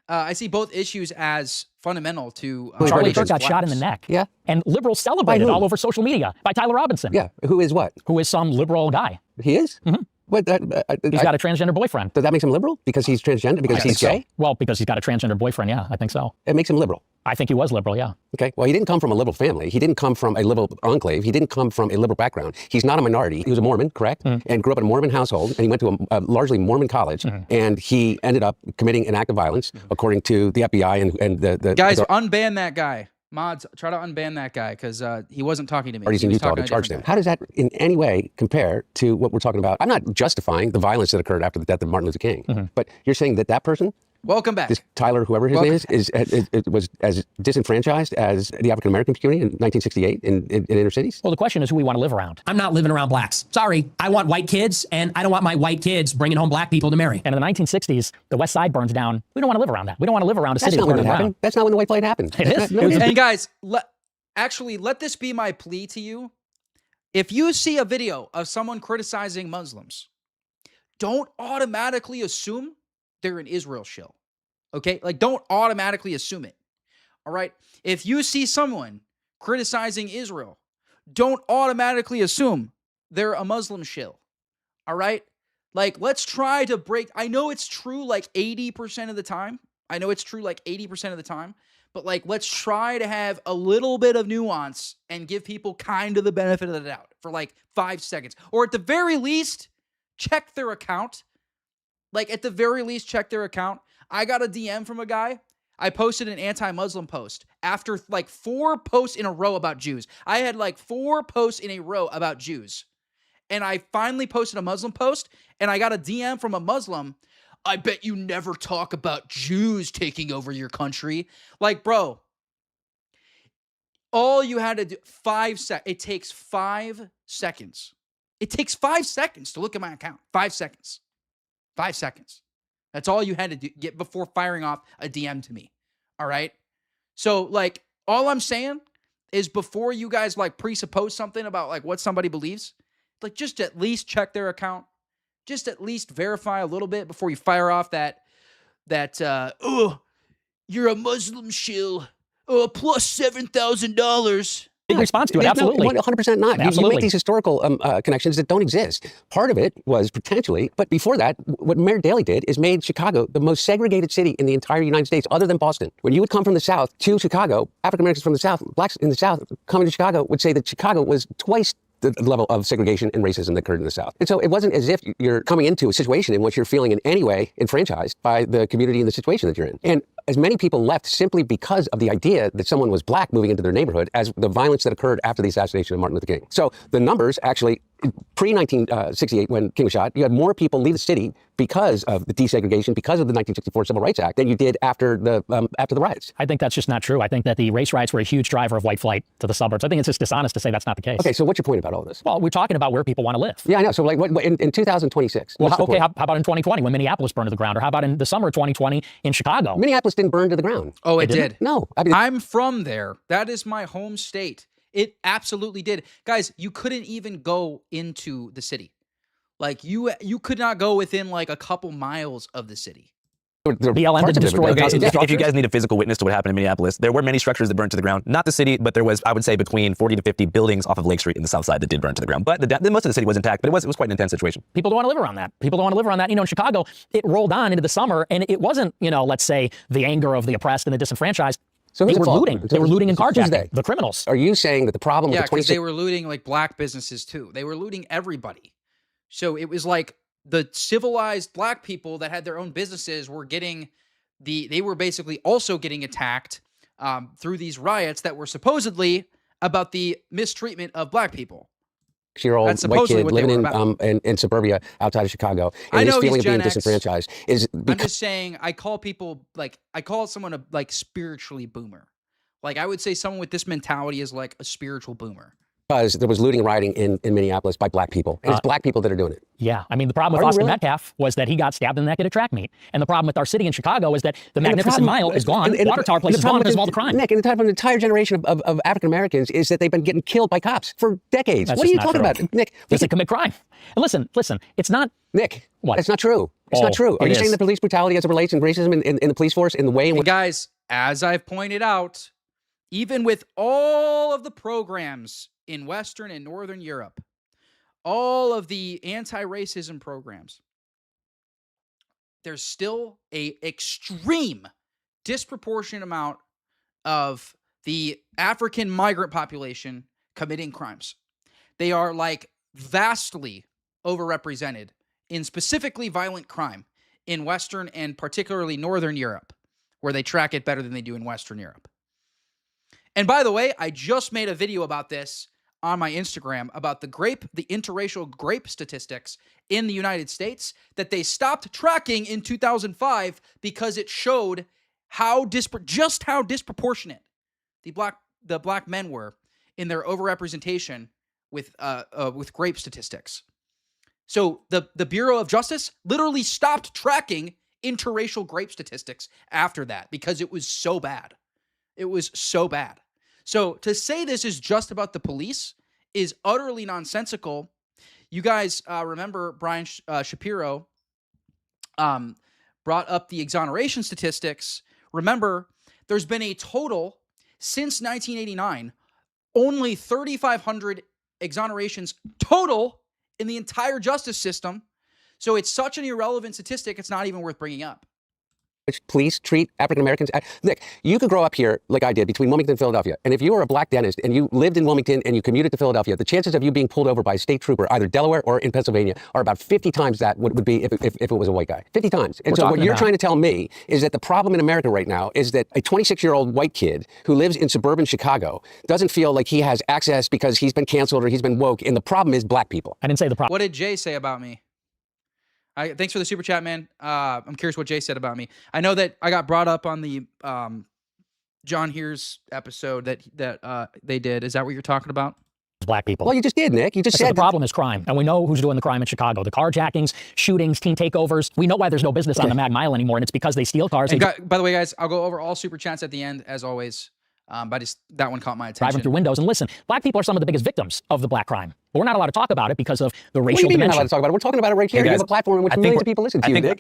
I see both issues as fundamental to... Charlie Kirk got shot in the neck. Yeah. And liberals celebrated all over social media by Tyler Robinson. Yeah. Who is what? Who is some liberal guy. He is? Mm-hmm. What? He's got a transgender boyfriend. Does that make him liberal? Because he's transgender? Because he's gay? Well, because he's got a transgender boyfriend, yeah, I think so. It makes him liberal. I think he was liberal, yeah. Okay. Well, he didn't come from a liberal family. He didn't come from a liberal enclave. He didn't come from a liberal background. He's not a minority. He was a Mormon, correct? And grew up in a Mormon household. And he went to a largely Mormon college. And he ended up committing an act of violence, according to the FBI and the... Guys, unban that guy. Mods, try to unban that guy because he wasn't talking to me. Parties in Utah to charge them. How does that in any way compare to what we're talking about? I'm not justifying the violence that occurred after the death of Martin Luther King, but you're saying that that person... Welcome back. This Tyler, whoever his name is was as disenfranchised as the African American community in 1968 in inner cities? Well, the question is who we want to live around. I'm not living around blacks. Sorry. I want white kids, and I don't want my white kids bringing home black people to marry. And in the 1960s, the West Side burns down. We don't want to live around that. We don't want to live around a city that's burning down. That's not when the white flight happened. It is. And guys, let this be my plea to you. If you see a video of someone criticizing Muslims, don't automatically assume they're an Israel shill. Okay? Like, don't automatically assume it. All right? If you see someone criticizing Israel, don't automatically assume they're a Muslim shill. All right? Like, let's try to break... I know it's true like 80% of the time. But, like, let's try to have a little bit of nuance and give people kind of the benefit of the doubt for, like, 5 seconds. Or at the very least, check their account. Like, at the very least, check their account. I got a DM from a guy. I posted an anti-Muslim post after, like, 4 posts in a row about Jews. I had, like, 4 posts in a row about Jews. And I finally posted a Muslim post, and I got a DM from a Muslim. I bet you never talk about Jews taking over your country. Like, bro, all you had to do, 5 seconds. It takes 5 seconds. It takes 5 seconds to look at my account. 5 seconds. 5 seconds. That's all you had to get before firing off a DM to me. All right? So, like, all I'm saying is before you guys, like, presuppose something about, like, what somebody believes, like, just at least check their account. Just at least verify a little bit before you fire off that oh, you're a Muslim shill. Oh, plus $7,000. Big response to it, absolutely. 100% not. Absolutely. You make these historical connections that don't exist. Part of it was potentially, but before that, what Mayor Daley did is made Chicago the most segregated city in the entire United States, other than Boston. When you would come from the South to Chicago, African Americans from the South, blacks in the South coming to Chicago would say that Chicago was twice the level of segregation and racism that occurred in the South. And so it wasn't as if you're coming into a situation in which you're feeling in any way enfranchised by the community and the situation that you're in. And as many people left simply because of the idea that someone was black moving into their neighborhood as the violence that occurred after the assassination of Martin Luther King. So the numbers actually, pre-1968, when King was shot, you had more people leave the city because of the desegregation, because of the 1964 Civil Rights Act, than you did after the riots. I think that's just not true. I think that the race riots were a huge driver of white flight to the suburbs. I think it's just dishonest to say that's not the case. Okay, so what's your point about all this? Well, we're talking about where people want to live. Yeah, I know. So, like, what in 2026? Well, okay, how about in 2020 when Minneapolis burned to the ground? Or how about in the summer of 2020 in Chicago? Minneapolis didn't burn to the ground. Oh, it did? No. I mean, I'm from there. That is my home state. It absolutely did. Guys, you couldn't even go into the city. Like, you could not go within, like, a couple miles of the city. BLM didn't destroy dozens of If you structures. guys need a physical witness to what happened in Minneapolis, there were many structures that burned to the ground. Not the city, but there was, I would say, between 40 to 50 buildings off of Lake Street in the south side that did burn to the ground. But most of the city was intact, but it was quite an intense situation. People don't want to live around that. People don't want to live around that. You know, in Chicago, it rolled on into the summer, and it wasn't, you know, let's say, the anger of the oppressed and the disenfranchised. So They who's were at fault? looting. They were looting and Who's they? carjacking. The criminals. Are you saying that the problem with Yeah, the because 26 they were looting like black businesses too. They were looting everybody. So it was like the civilized black people that had their own businesses were getting they were basically also getting attacked through these riots that were supposedly about the mistreatment of black people. year-old That's white supposedly kid what they living were in suburbia outside of Chicago, and I his know feeling he's of being Gen X. disenfranchised is I'm because just saying, I call someone a like spiritually boomer. Like I would say someone with this mentality is like a spiritual boomer. there was looting and rioting in Minneapolis by black people, and it's black people that are doing it. Yeah, I mean, the problem with Austin Metcalf was that he got stabbed in the neck at a track meet. And the problem with our city in Chicago is that the Magnificent Mile is gone, Water Tower Place is gone because of all the crime. Nick, and the problem with an entire generation of African Americans is that they've been getting killed by cops for decades. That's What are just you not talking true. about, Nick? Because they commit crime. And listen, it's not... Nick, What? That's not true. It's not true. Are you saying the police brutality as it relates and racism in the police force in the way in And which... guys, as I've pointed out, even with all of the programs in Western and Northern Europe, all of the anti-racism programs, there's still a extreme disproportionate amount of the African migrant population committing crimes. They are like vastly overrepresented in specifically violent crime in Western and particularly Northern Europe, where they track it better than they do in Western Europe. And by the way, I just made a video about this on my Instagram about the interracial grape statistics in the United States that they stopped tracking in 2005 because it showed how disproportionate the black men were in their overrepresentation with grape statistics. So the Bureau of Justice literally stopped tracking interracial grape statistics after that because it was so bad. It was so bad. So to say this is just about the police is utterly nonsensical. You guys remember Brian Shapiro brought up the exoneration statistics. Remember, there's been a total since 1989, only 3,500 exonerations total in the entire justice system. So it's such an irrelevant statistic, it's not even worth bringing up. Police treat African Americans. Nick, you could grow up here like I did between Wilmington and Philadelphia. And if you were a black dentist and you lived in Wilmington and you commuted to Philadelphia, the chances of you being pulled over by a state trooper, either Delaware or in Pennsylvania, are about 50 times that would be if it was a white guy. 50 times. And so what you're trying to tell me is that the problem in America right now is that a 26-year-old white kid who lives in suburban Chicago doesn't feel like he has access because he's been canceled or he's been woke. And the problem is black people. I didn't say the problem. What did Jay say about me? Thanks for the super chat, man. I'm curious what Jay said about me. I know that I got brought up on the John Here's episode that they did. Is that what you're talking about? Black people. Well, you just did, Nick. You just said the problem is crime. And we know who's doing the crime in Chicago. The carjackings, shootings, teen takeovers. We know why there's no business on the Mag Mile anymore, and it's because they steal cars. And by the way, guys, I'll go over all super chats at the end, as always. But that one caught my attention. Driving through windows. And listen, black people are some of the biggest victims of the black crime. But we're not allowed to talk about it because of the racial dimension. We're not allowed to talk about it. We're talking about it right here. You have a platform in which millions of people listen to you, Nick.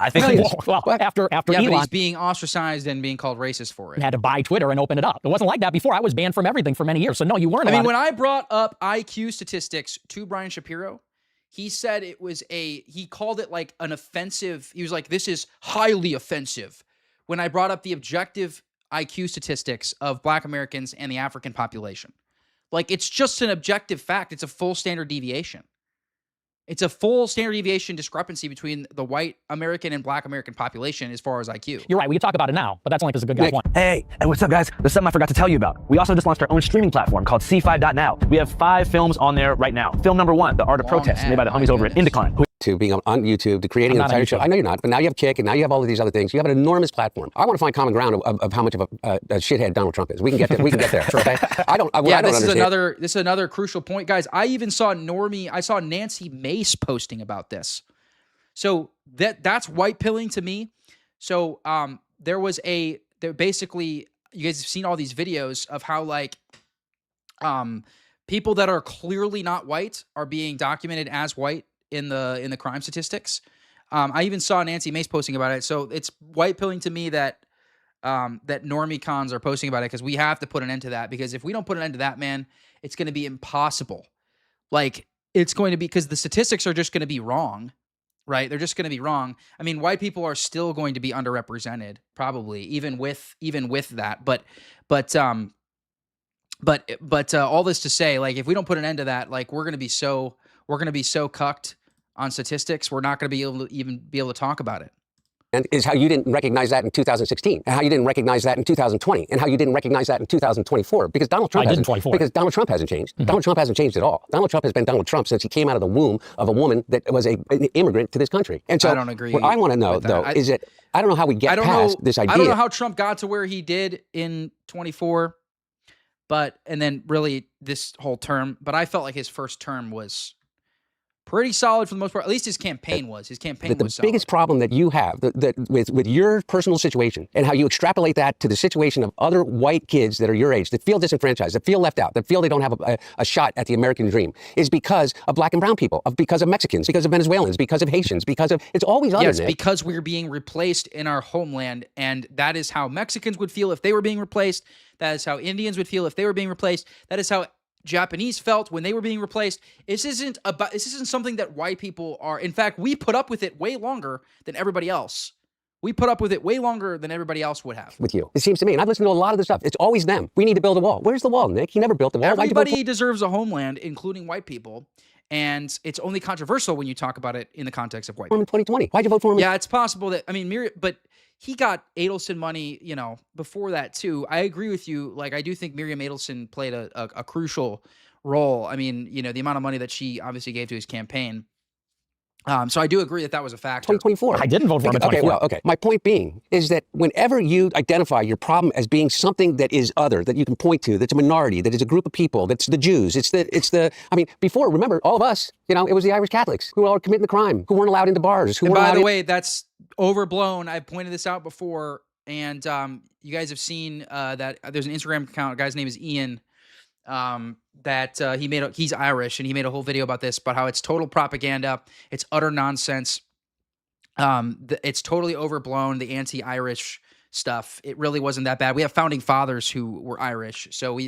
Well, after yeah, Elon, but he's being ostracized and being called racist for it. Had to buy Twitter and open it up. It wasn't like that before. I was banned from everything for many years. So no, you weren't. I mean, when I brought up IQ statistics to Brian Shapiro, he said it was he called it like an offensive. He was like, this is highly offensive. When I brought up the objective IQ statistics of black Americans and the African population. Like, it's just an objective fact. It's a full standard deviation. It's a full standard deviation discrepancy between the white American and black American population as far as IQ. You're right. We can talk about it now, but that's only because the good guys won. Hey, what's up, guys? There's something I forgot to tell you about. We also just launched our own streaming platform called C5.now. We have 5 films on there right now. Film number 1, The Art of Protest, made by the homies over at Indecline. To being on YouTube, to creating an entire show. I know you're not, but now you have Kick, and now you have all of these other things. You have an enormous platform. I want to find common ground of how much of a shithead Donald Trump is. We can get there. We can get there. Okay? I don't understand. This is another crucial point, guys. I even saw Nancy Mace posting about this. So that's white pilling to me. So basically, you guys have seen all these videos of how people that are clearly not white are being documented as white in the crime statistics. I even saw Nancy Mace posting about it. So it's white pilling to me that normie cons are posting about it, because we have to put an end to that. Because if we don't put an end to that, man, it's going to be impossible. Like, it's going to be, because the statistics are just going to be wrong. right? They're just going to be wrong. I mean, white people are still going to be underrepresented, probably, even with that. But all this to say, like, if we don't put an end to that, like, we're going to be so cucked on statistics, we're not going to be able to talk about it. And is how you didn't recognize that in 2016, and how you didn't recognize that in 2020, and how you didn't recognize that in 2024, because Donald Trump hasn't changed. Donald Trump hasn't changed at all. Donald Trump has been Donald Trump since he came out of the womb of a woman that was an immigrant to this country. And so I don't agree. What I want to know, though, is that I don't know how we get past this idea. I don't know how Trump got to where he did in 24, and then really this whole term. But I felt like his first term was pretty solid for the most part. At least his campaign was. His campaign was solid. The biggest problem that you have with your personal situation and how you extrapolate that to the situation of other white kids that are your age, that feel disenfranchised, that feel left out, that feel they don't have a shot at the American dream, is because of black and brown people, because of Mexicans, because of Venezuelans, because of Haitians, it's always other. Yes, because we're being replaced in our homeland, and that is how Mexicans would feel if they were being replaced. That is how Indians would feel if they were being replaced. That is how Japanese felt when they were being replaced. This isn't something that white people are. In fact, we put up with it way longer than everybody else. We put up with it way longer than everybody else would have. With you, it seems to me, and I've listened to a lot of the stuff. It's always them. We need to build a wall. Where's the wall, Nick? He never built the wall. Everybody deserves a homeland, including white people. And it's only controversial when you talk about it in the context of white people. In 2020, why'd you vote for him? Yeah, it's possible that, but he got Adelson money, before that too. I agree with you. Like, I do think Miriam Adelson played a crucial role. I mean, the amount of money that she obviously gave to his campaign. So I do agree that was a factor. 2024. I didn't vote for him in 2024. Okay. My point being is that whenever you identify your problem as being something that is other, that you can point to, that's a minority, that is a group of people, that's the Jews, before, remember, all of us, it was the Irish Catholics who were committing the crime, who weren't allowed into bars, And by the way, that's overblown. I've pointed this out before, and you guys have seen that there's an Instagram account. A guy's name is Ian. He's Irish, and he made a whole video about this, about how it's total propaganda. It's utter nonsense. It's totally overblown, the anti-Irish stuff. It really wasn't that bad. We have founding fathers who were Irish. So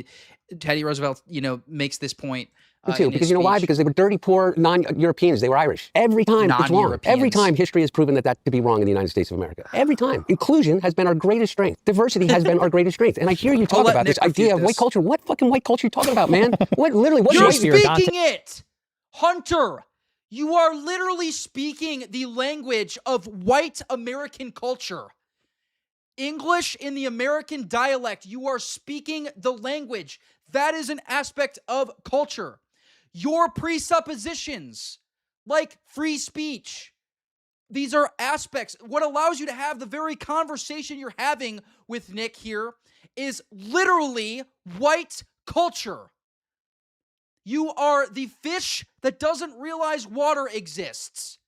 Teddy Roosevelt, makes this point. Me too, because you know why? Because they were dirty, poor, non-Europeans. They were Irish. Every time it's wrong. Every time history has proven that to be wrong in the United States of America. Every time. Inclusion has been our greatest strength. Diversity has been our greatest strength. And I hear you talk about this idea of white culture. What fucking white culture are you talking about, man? What You're speaking it! Hunter! You are literally speaking the language of white American culture. English in the American dialect. You are speaking the language. That is an aspect of culture. Your presuppositions, like free speech, these are aspects. What allows you to have the very conversation you're having with Nick here is literally white culture. You are the fish that doesn't realize water exists.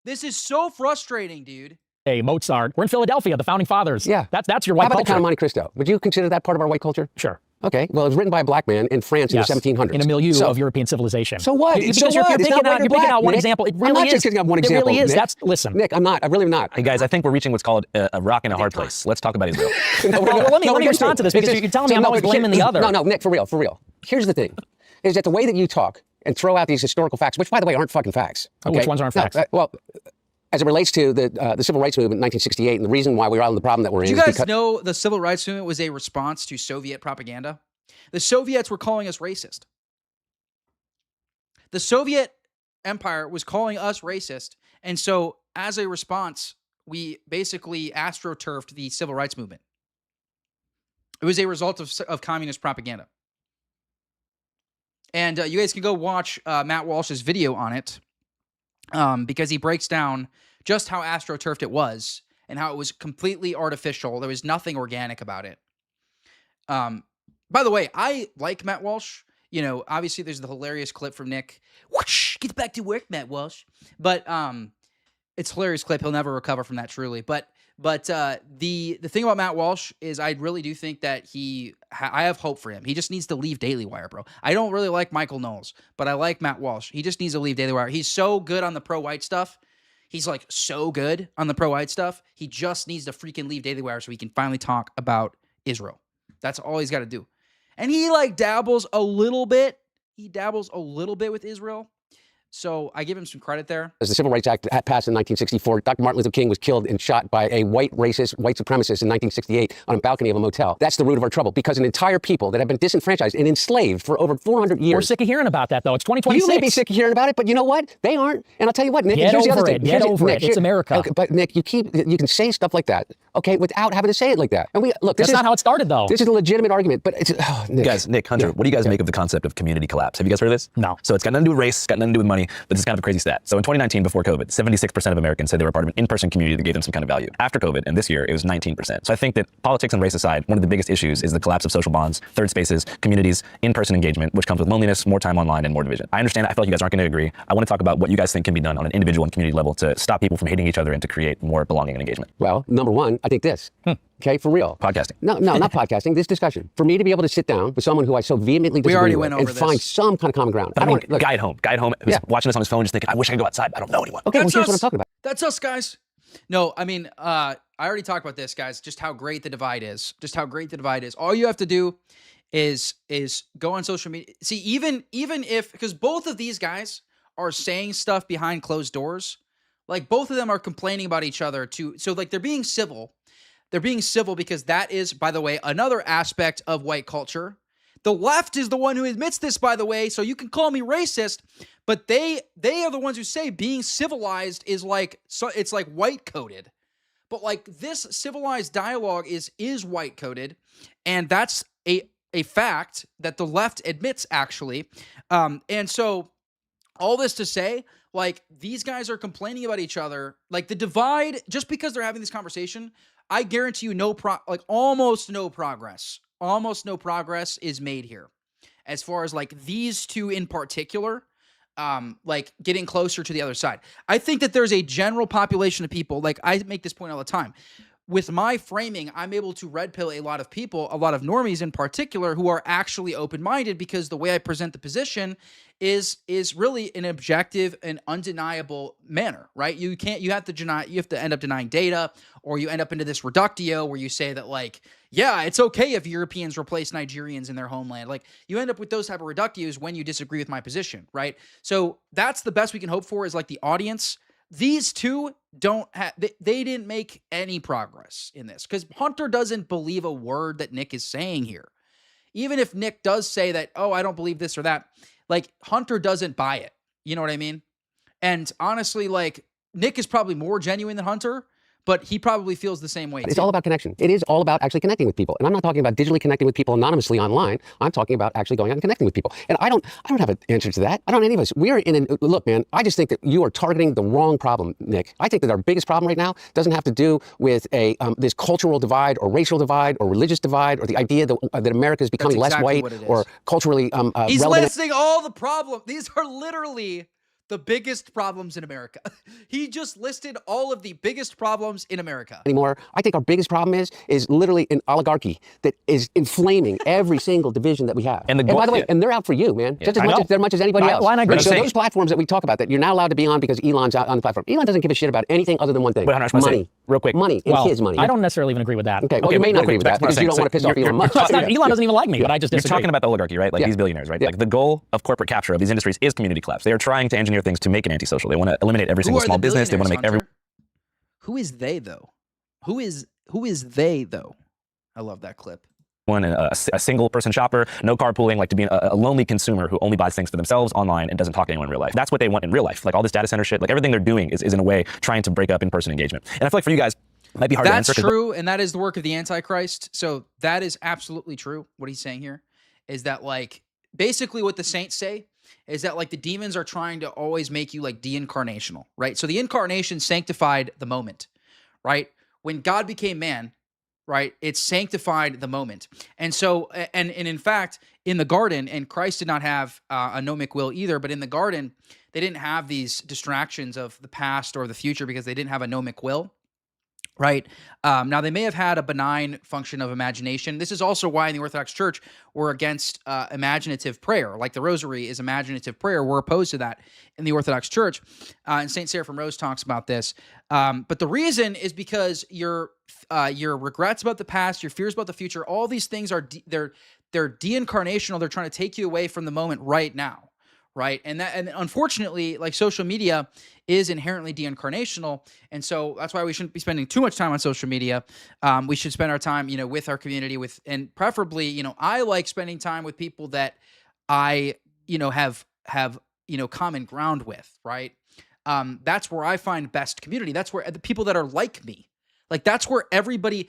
This is so frustrating, dude. Hey, Mozart. We're in Philadelphia, the founding fathers. Yeah. That's your white culture. How about the Count of Monte Cristo? Would you consider that part of our white culture? Sure. Okay, well, it was written by a black man in France in the 1700s. In a milieu of European civilization. So what? You're picking out one example. It really is. I'm not just picking out one example. It really is. Nick. Listen. Nick, I'm not. I really am not. Hey, guys, I think we're reaching what's called a rock and a hard place. Let's talk about Israel. Let me respond to this, because you're telling me I'm always blaming the other. No, Nick, for real. Here's the thing, is that the way that you talk and throw out these historical facts, which, by the way, aren't fucking facts. Okay? Which ones aren't facts? As it relates to the Civil Rights Movement in 1968, and the reason why we're out in the problem that we're in. Do you guys know the Civil Rights Movement was a response to Soviet propaganda? The Soviets were calling us racist. The Soviet Empire was calling us racist, and so as a response, we basically astroturfed the Civil Rights Movement. It was a result of communist propaganda. And you guys can go watch Matt Walsh's video on it, because he breaks down just how astroturfed it was and how it was completely artificial. There was nothing organic about it. By the way, I like Matt Walsh. Obviously there's the hilarious clip from Nick. Whoosh, get back to work, Matt Walsh. But it's a hilarious clip. He'll never recover from that, truly. But the thing about Matt Walsh is I really do think that I have hope for him. He just needs to leave Daily Wire, bro. I don't really like Michael Knowles, but I like Matt Walsh. He just needs to leave Daily Wire. He's so good on the pro-white stuff. He's like so good on the pro-white stuff. He just needs to freaking leave Daily Wire so he can finally talk about Israel. That's all he's got to do. And he dabbles a little bit. He dabbles a little bit with Israel, So I give him some credit there. As the Civil Rights Act passed in 1964, Dr. Martin Luther King was killed and shot by a white racist, white supremacist in 1968 on a balcony of a motel. That's the root of our trouble, because an entire people that have been disenfranchised and enslaved for over 400 years. We're sick of hearing about that, though. It's 2026. You may be sick of hearing about it, but you know what? They aren't. And I'll tell you what, Nick, Get here's the over other it. thing. Get over it. It's America. Okay, but Nick, you can say stuff like that, okay, without having to say it like that. And that's not how it started, though. This is a legitimate argument, but it's, Nick, Hunter, what do you guys make of the concept of community collapse? Have you guys heard of this? No. So it's got nothing to do with race, it's got nothing to do with money, but it's kind of a crazy stat. So in 2019, before COVID, 76% of Americans said they were part of an in-person community that gave them some kind of value. After COVID, and this year, it was 19%. So I think that politics and race aside, one of the biggest issues is the collapse of social bonds, third spaces, communities, in-person engagement, which comes with loneliness, more time online, and more division. I understand, I feel like you guys aren't going to agree. I want to talk about what you guys think can be done on an individual and community level to stop people from hating each other and to create more belonging and engagement. Well, number one, I think this. Okay, for real. Podcasting. No, not podcasting. This discussion. For me to be able to sit down with someone who I so vehemently disagree with and find some kind of common ground. But I mean, guy at home who's watching this on his phone just thinking, I wish I could go outside, but I don't know anyone. Okay, well, here's what I'm talking about. That's us, guys. No, I mean, I already talked about this, guys, just how great the divide is. Just how great the divide is. All you have to do is go on social media. See, even if, because both of these guys are saying stuff behind closed doors, like both of them are complaining about each other too. So like they're being civil. They're being civil because that is, by the way, another aspect of white culture. The left is the one who admits this, by the way, so you can call me racist, but they are the ones who say being civilized is like, so it's like white coded. But like this civilized dialogue is white coded, and that's a fact that the left admits actually. And so all this to say, like these guys are complaining about each other, like the divide, just because they're having this conversation, I guarantee you almost no progress is made here. As far as like these two in particular, like getting closer to the other side. I think that there's a general population of people, like I make this point all the time. With my framing, I'm able to red pill a lot of people, a lot of normies in particular, who are actually open-minded, because the way I present the position is really an objective and undeniable manner, right? You have to end up denying data, or you end up into this reductio where you say that like, yeah, it's okay if Europeans replace Nigerians in their homeland. Like you end up with those type of reductios when you disagree with my position, right? So that's the best we can hope for, is like the audience. These two they didn't make any progress in this, because Hunter doesn't believe a word that Nick is saying here. Even if Nick does say that, oh, I don't believe this or that, like Hunter doesn't buy it. You know what I mean? And honestly, like Nick is probably more genuine than Hunter, but he probably feels the same way. It's all about connection. It is all about actually connecting with people. And I'm not talking about digitally connecting with people anonymously online. I'm talking about actually going out and connecting with people. And I don't have an answer to that. I don't, any of us. Look, man, I just think that you are targeting the wrong problem, Nick. I think that our biggest problem right now doesn't have to do with this cultural divide or racial divide or religious divide or the idea that America is becoming less white or culturally He's relevant. listing all the problems. These are literally the biggest problems in America. He just listed all of the biggest problems in America. Anymore. I think our biggest problem is literally an oligarchy that is inflaming every single division that we have. And by the way, and they're out for you, man. Just as much as anybody else. Why not? Right, so those platforms that we talk about that you're now allowed to be on because Elon's out on the platform. Elon doesn't give a shit about anything other than one thing. Money. Real quick. Money. It's his money. I don't necessarily even agree with that. Okay, well, you may not agree with that because you don't want to piss off Elon Musk. Elon doesn't even like me, but I just disagree. You're talking about the oligarchy, right? Like these billionaires, right? Like the goal of corporate capture of these industries is community collapse. They are trying to engineer things to make it antisocial. They want to eliminate every single small business. They want to make every. Who is they though? Who is they though? I love that clip. One, a single person shopper, no carpooling, like to be a lonely consumer who only buys things for themselves online and doesn't talk to anyone in real life. That's what they want in real life. Like all this data center shit, like everything they're doing is in a way trying to break up in-person engagement. And I feel like for you guys, it might be hard to answer. That's true, and that is the work of the Antichrist. So that is absolutely true. What he's saying here is that like basically what the saints say is that like the demons are trying to always make you like de-incarnational, right? So the incarnation sanctified the moment, right? When God became man, right? It sanctified the moment. And so, and in fact, in the garden, and Christ did not have a gnomic will either, but in the garden, they didn't have these distractions of the past or the future because they didn't have a gnomic will. Right. Now, they may have had a benign function of imagination. This is also why in the Orthodox Church we're against imaginative prayer. Like the Rosary is imaginative prayer. We're opposed to that in the Orthodox Church. And St. Seraphim Rose talks about this. But the reason is because your regrets about the past, your fears about the future, all these things are they're de-incarnational. They're trying to take you away from the moment right now. right? And unfortunately, like, social media is inherently de-incarnational, and so that's why we shouldn't be spending too much time on social media. We should spend our time, with our community, and preferably, I like spending time with people that I, have common ground with, right? That's where I find best community. That's where the people that are like me, like, that's where anybody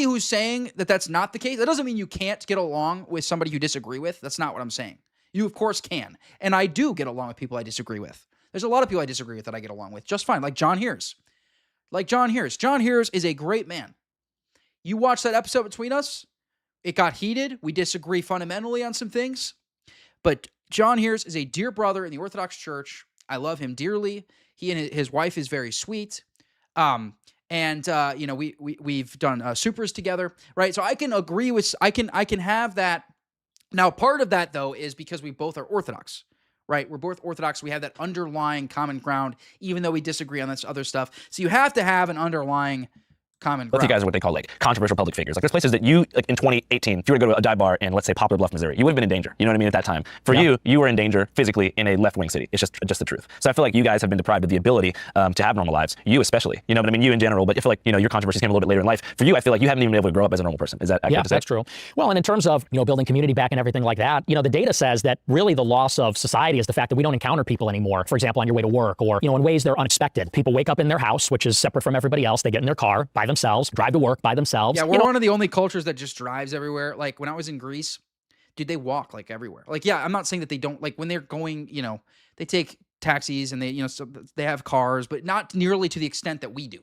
who's saying that that's not the case, that doesn't mean you can't get along with somebody you disagree with. That's not what I'm saying. You, of course, can. And I do get along with people I disagree with. There's a lot of people I disagree with that I get along with just fine, like John Hears. John Hears is a great man. You watch that episode between us, it got heated. We disagree fundamentally on some things. But John Hears is a dear brother in the Orthodox Church. I love him dearly. He and his wife is very sweet. We've done supers together, right? So I can agree with, I can have that. Now, part of that, though, is because we both are Orthodox, right? We're both Orthodox. We have that underlying common ground, even though we disagree on this other stuff. So you have to have an underlying common ground. Both you guys are what they call like controversial public figures. Like, there's places that you, like in 2018, if you were to go to a dive bar in, let's say, Poplar Bluff, Missouri, you would have been in danger. You know what I mean? At that time, for you were in danger physically in a left-wing city. It's just the truth. So I feel like you guys have been deprived of the ability to have normal lives. You especially, you know what I mean? You in general, but I feel like, your controversies came a little bit later in life. For you, I feel like you haven't even been able to grow up as a normal person. Is that accurate to say? That's true. Well, and in terms of, building community back and everything like that, the data says that really the loss of society is the fact that we don't encounter people anymore. For example, on your way to work, or, in ways they're unexpected. People wake up in their house, which is separate from everybody else. They get in their car by themselves, drive to work by themselves. Yeah, we're one of the only cultures that just drives everywhere. Like, when I was in Greece, dude, they walk like everywhere. Like, yeah, I'm not saying that they don't, like, when they're going, they take taxis and they, so they have cars, but not nearly to the extent that we do.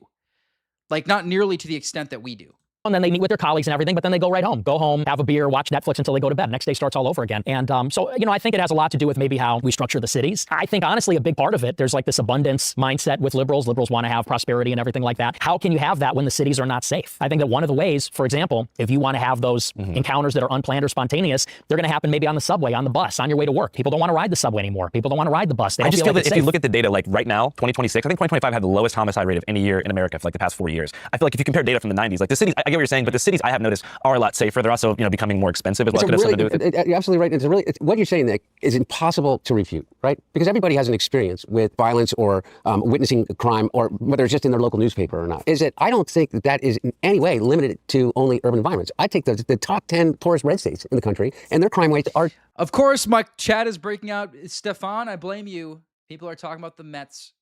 Like, not nearly to the extent that we do. And then they meet with their colleagues and everything, but then they go right home. Go home, have a beer, watch Netflix until they go to bed. Next day starts all over again. And so, I think it has a lot to do with maybe how we structure the cities. I think, honestly, a big part of it, there's like this abundance mindset with liberals. Liberals want to have prosperity and everything like that. How can you have that when the cities are not safe? I think that one of the ways, for example, if you want to have those encounters that are unplanned or spontaneous, they're going to happen maybe on the subway, on the bus, on your way to work. People don't want to ride the subway anymore. People don't want to ride the bus. I just feel that if you look at the data, like right now, 2026, I think 2025 had the lowest homicide rate of any year in America for like the past 4 years. I feel like if you compare data from the 90s, like the cities, I get what you're saying, but the cities I have noticed are a lot safer. They're also, becoming more expensive as well. Could have something to do with it. You're absolutely right. What you're saying, Nick, is impossible to refute, right? Because everybody has an experience with violence or witnessing a crime, or whether it's just in their local newspaper or not. I don't think that is in any way limited to only urban environments. I take the top 10 poorest red states in the country, and their crime rates are... Of course, my chat is breaking out. Stefan, I blame you. People are talking about the Mets.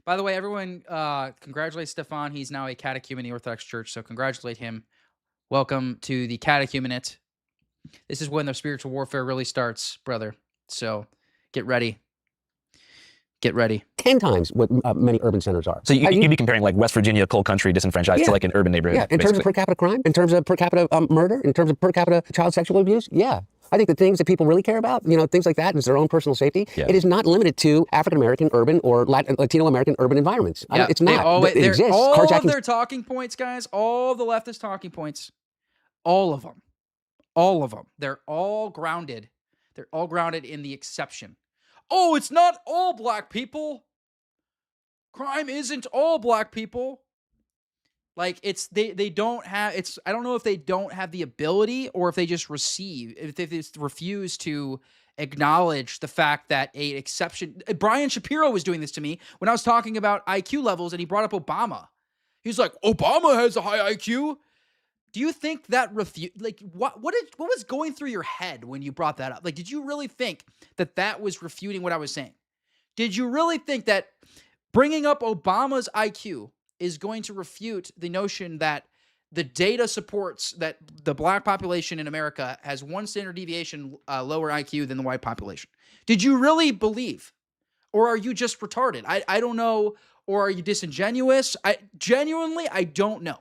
By the way, everyone, congratulate Stefan. He's now a catechumen in the Orthodox Church, so congratulate him. Welcome to the catechumenate. This is when the spiritual warfare really starts, brother. So get ready. Get ready. 10 times what many urban centers are. So you'd be comparing like West Virginia, coal country, disenfranchised to like an urban neighborhood. Yeah, in terms of per capita crime, in terms of per capita murder, in terms of per capita child sexual abuse. Yeah. I think the things that people really care about, things like that, is their own personal safety. Yeah. It is not limited to African-American urban or Latino-American urban environments. Yeah, it's not. It exists. All of their talking points, guys, all of the leftist talking points, all of them, they're all grounded. They're all grounded in the exception. Oh, it's not all black people. Crime isn't all black people. Like, they don't have, I don't know if they don't have the ability or if they just if they just refuse to acknowledge the fact that a exception. Brian Shapiro was doing this to me when I was talking about IQ levels, and he brought up Obama. He's like, Obama has a high IQ. Do you think that what was going through your head when you brought that up? Like, did you really think that was refuting what I was saying? Did you really think that bringing up Obama's IQ is going to refute the notion that the data supports that the black population in America has one standard deviation lower IQ than the white population? Did you really believe? Or are you just retarded? I don't know. Or are you disingenuous? I don't know.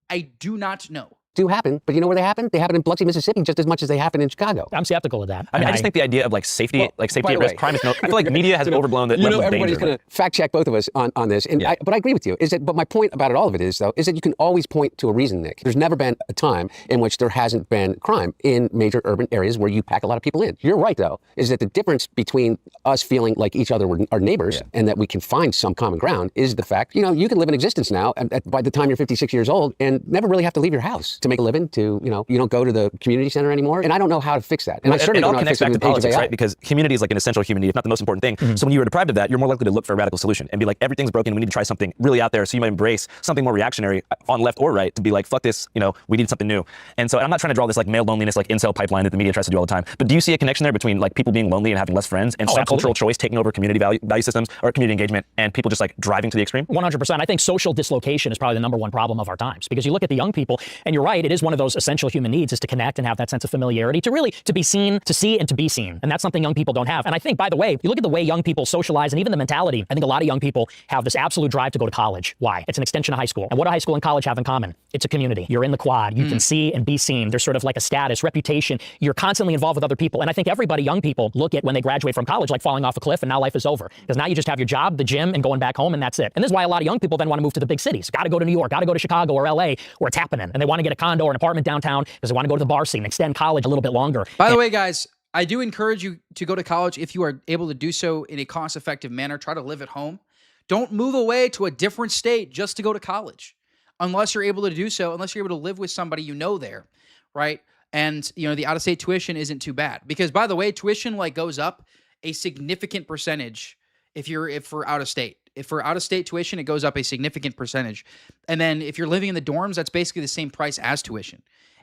I do not know. Do happen, but you know where they happen? They happen in Biloxi, Mississippi, just as much as they happen in Chicago. I'm skeptical of that. I just think the idea of like safety, safety at risk, crime is no. I feel like media has overblown the level of danger. Everybody's going to fact check both of us on this, and but I agree with you. But my point about all of it is that you can always point to a reason, Nick. There's never been a time in which there hasn't been crime in major urban areas where you pack a lot of people in. You're right, though, is that the difference between us feeling like each other are neighbors and that we can find some common ground is the fact, you can live an existence now by the time you're 56 years old and never really have to leave your house. to make a living, to, you don't go to the community center anymore. And I don't know how to fix that. And I certainly it all don't know how to connects fix it back in to the age of politics, AI. right? Because community is like an essential human need, if not the most important thing. So when you are deprived of that, you're more likely to look for a radical solution and be like, everything's broken. We need to try something really out there. So you might embrace something more reactionary on left or right to be like, fuck this, we need something new. And so I'm not trying to draw this like male loneliness, like incel pipeline that the media tries to do all the time. But do you see a connection there between like people being lonely and having less friends and subcultural choice taking over community value systems or community engagement and people just like driving to the extreme? 100%. I think social dislocation is probably the number one problem of our times, because you look at the young people, and you're right, it is one of those essential human needs, is to connect and have that sense of familiarity, to be seen, to see, and to be seen. And that's something young people don't have. And I think, by the way, you look at the way young people socialize and even the mentality, I think a lot of young people have this absolute drive to go to college. Why? It's an extension of high school. And what do high school and college have in common? It's a community. You're in the quad. You can see and be seen. There's sort of like a status, reputation. You're constantly involved with other people. And I think everybody, young people, look at when they graduate from college like falling off a cliff and now life is over. Because now you just have your job, the gym, and going back home, and that's it. And this is why a lot of young people then want to move to the big cities. Got to go to New York, got to go to Chicago or LA, where it's happening. And they want to get a condo or an apartment downtown because they want to go to the bar scene, extend college a little bit longer. By the way, guys, I do encourage you to go to college if you are able to do so in a cost-effective manner. Try to live at home. Don't move away to a different state just to go to college, unless you're able to do so, unless you're able to live with somebody there, right? And, the out-of-state tuition isn't too bad. Because, by the way, tuition goes up a significant percentage if for out-of-state. If for out-of-state tuition, it goes up a significant percentage. And then if you're living in the dorms, that's basically the same price as tuition.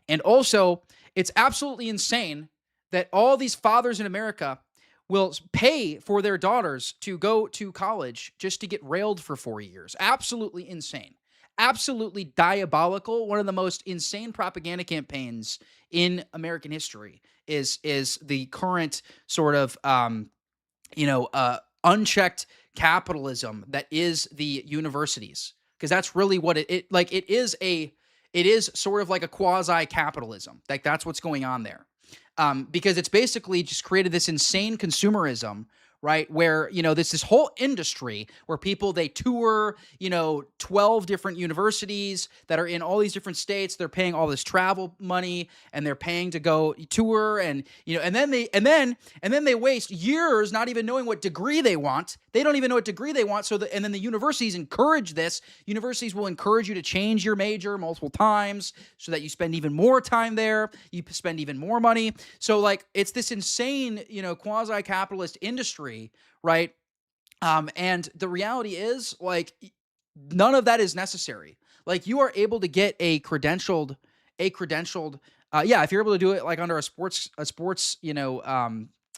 And also, it's absolutely insane that all these fathers in America will pay for their daughters to go to college just to get railed for 4 years. Absolutely insane. Absolutely diabolical. One of the most insane propaganda campaigns in American history is the current sort of, unchecked capitalism that is the universities. Because that's really what it is sort of like a quasi-capitalism. Like, that's what's going on there. Because it's basically just created this insane consumerism, right? Where, this whole industry where people, they tour, 12 different universities that are in all these different states. They're paying all this travel money and they're paying to go tour and, and then they waste years not even knowing what degree they want. They don't even know what degree they want. And then the universities encourage this. Universities will encourage you to change your major multiple times so that you spend even more time there. You spend even more money. So it's this insane, quasi-capitalist industry, right? And the reality is, none of that is necessary. You are able to get a credentialed, if you're able to do it under a sports,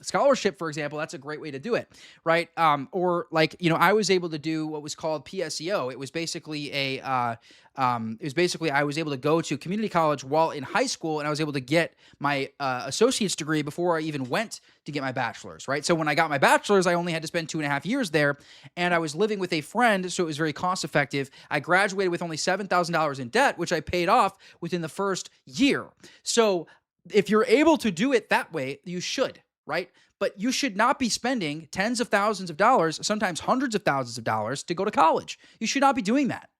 scholarship, for example, that's a great way to do it, right? Or I was able to do what was called PSEO. It was basically I was able to go to community college while in high school, and I was able to get my associate's degree before I even went to get my bachelor's, right? So when I got my bachelor's, I only had to spend 2.5 years there, and I was living with a friend, so it was very cost effective. I graduated with only $7,000 in debt, which I paid off within the first year. So if you're able to do it that way, you should, right? But you should not be spending tens of thousands of dollars, sometimes hundreds of thousands of dollars to go to college. You should not be doing that.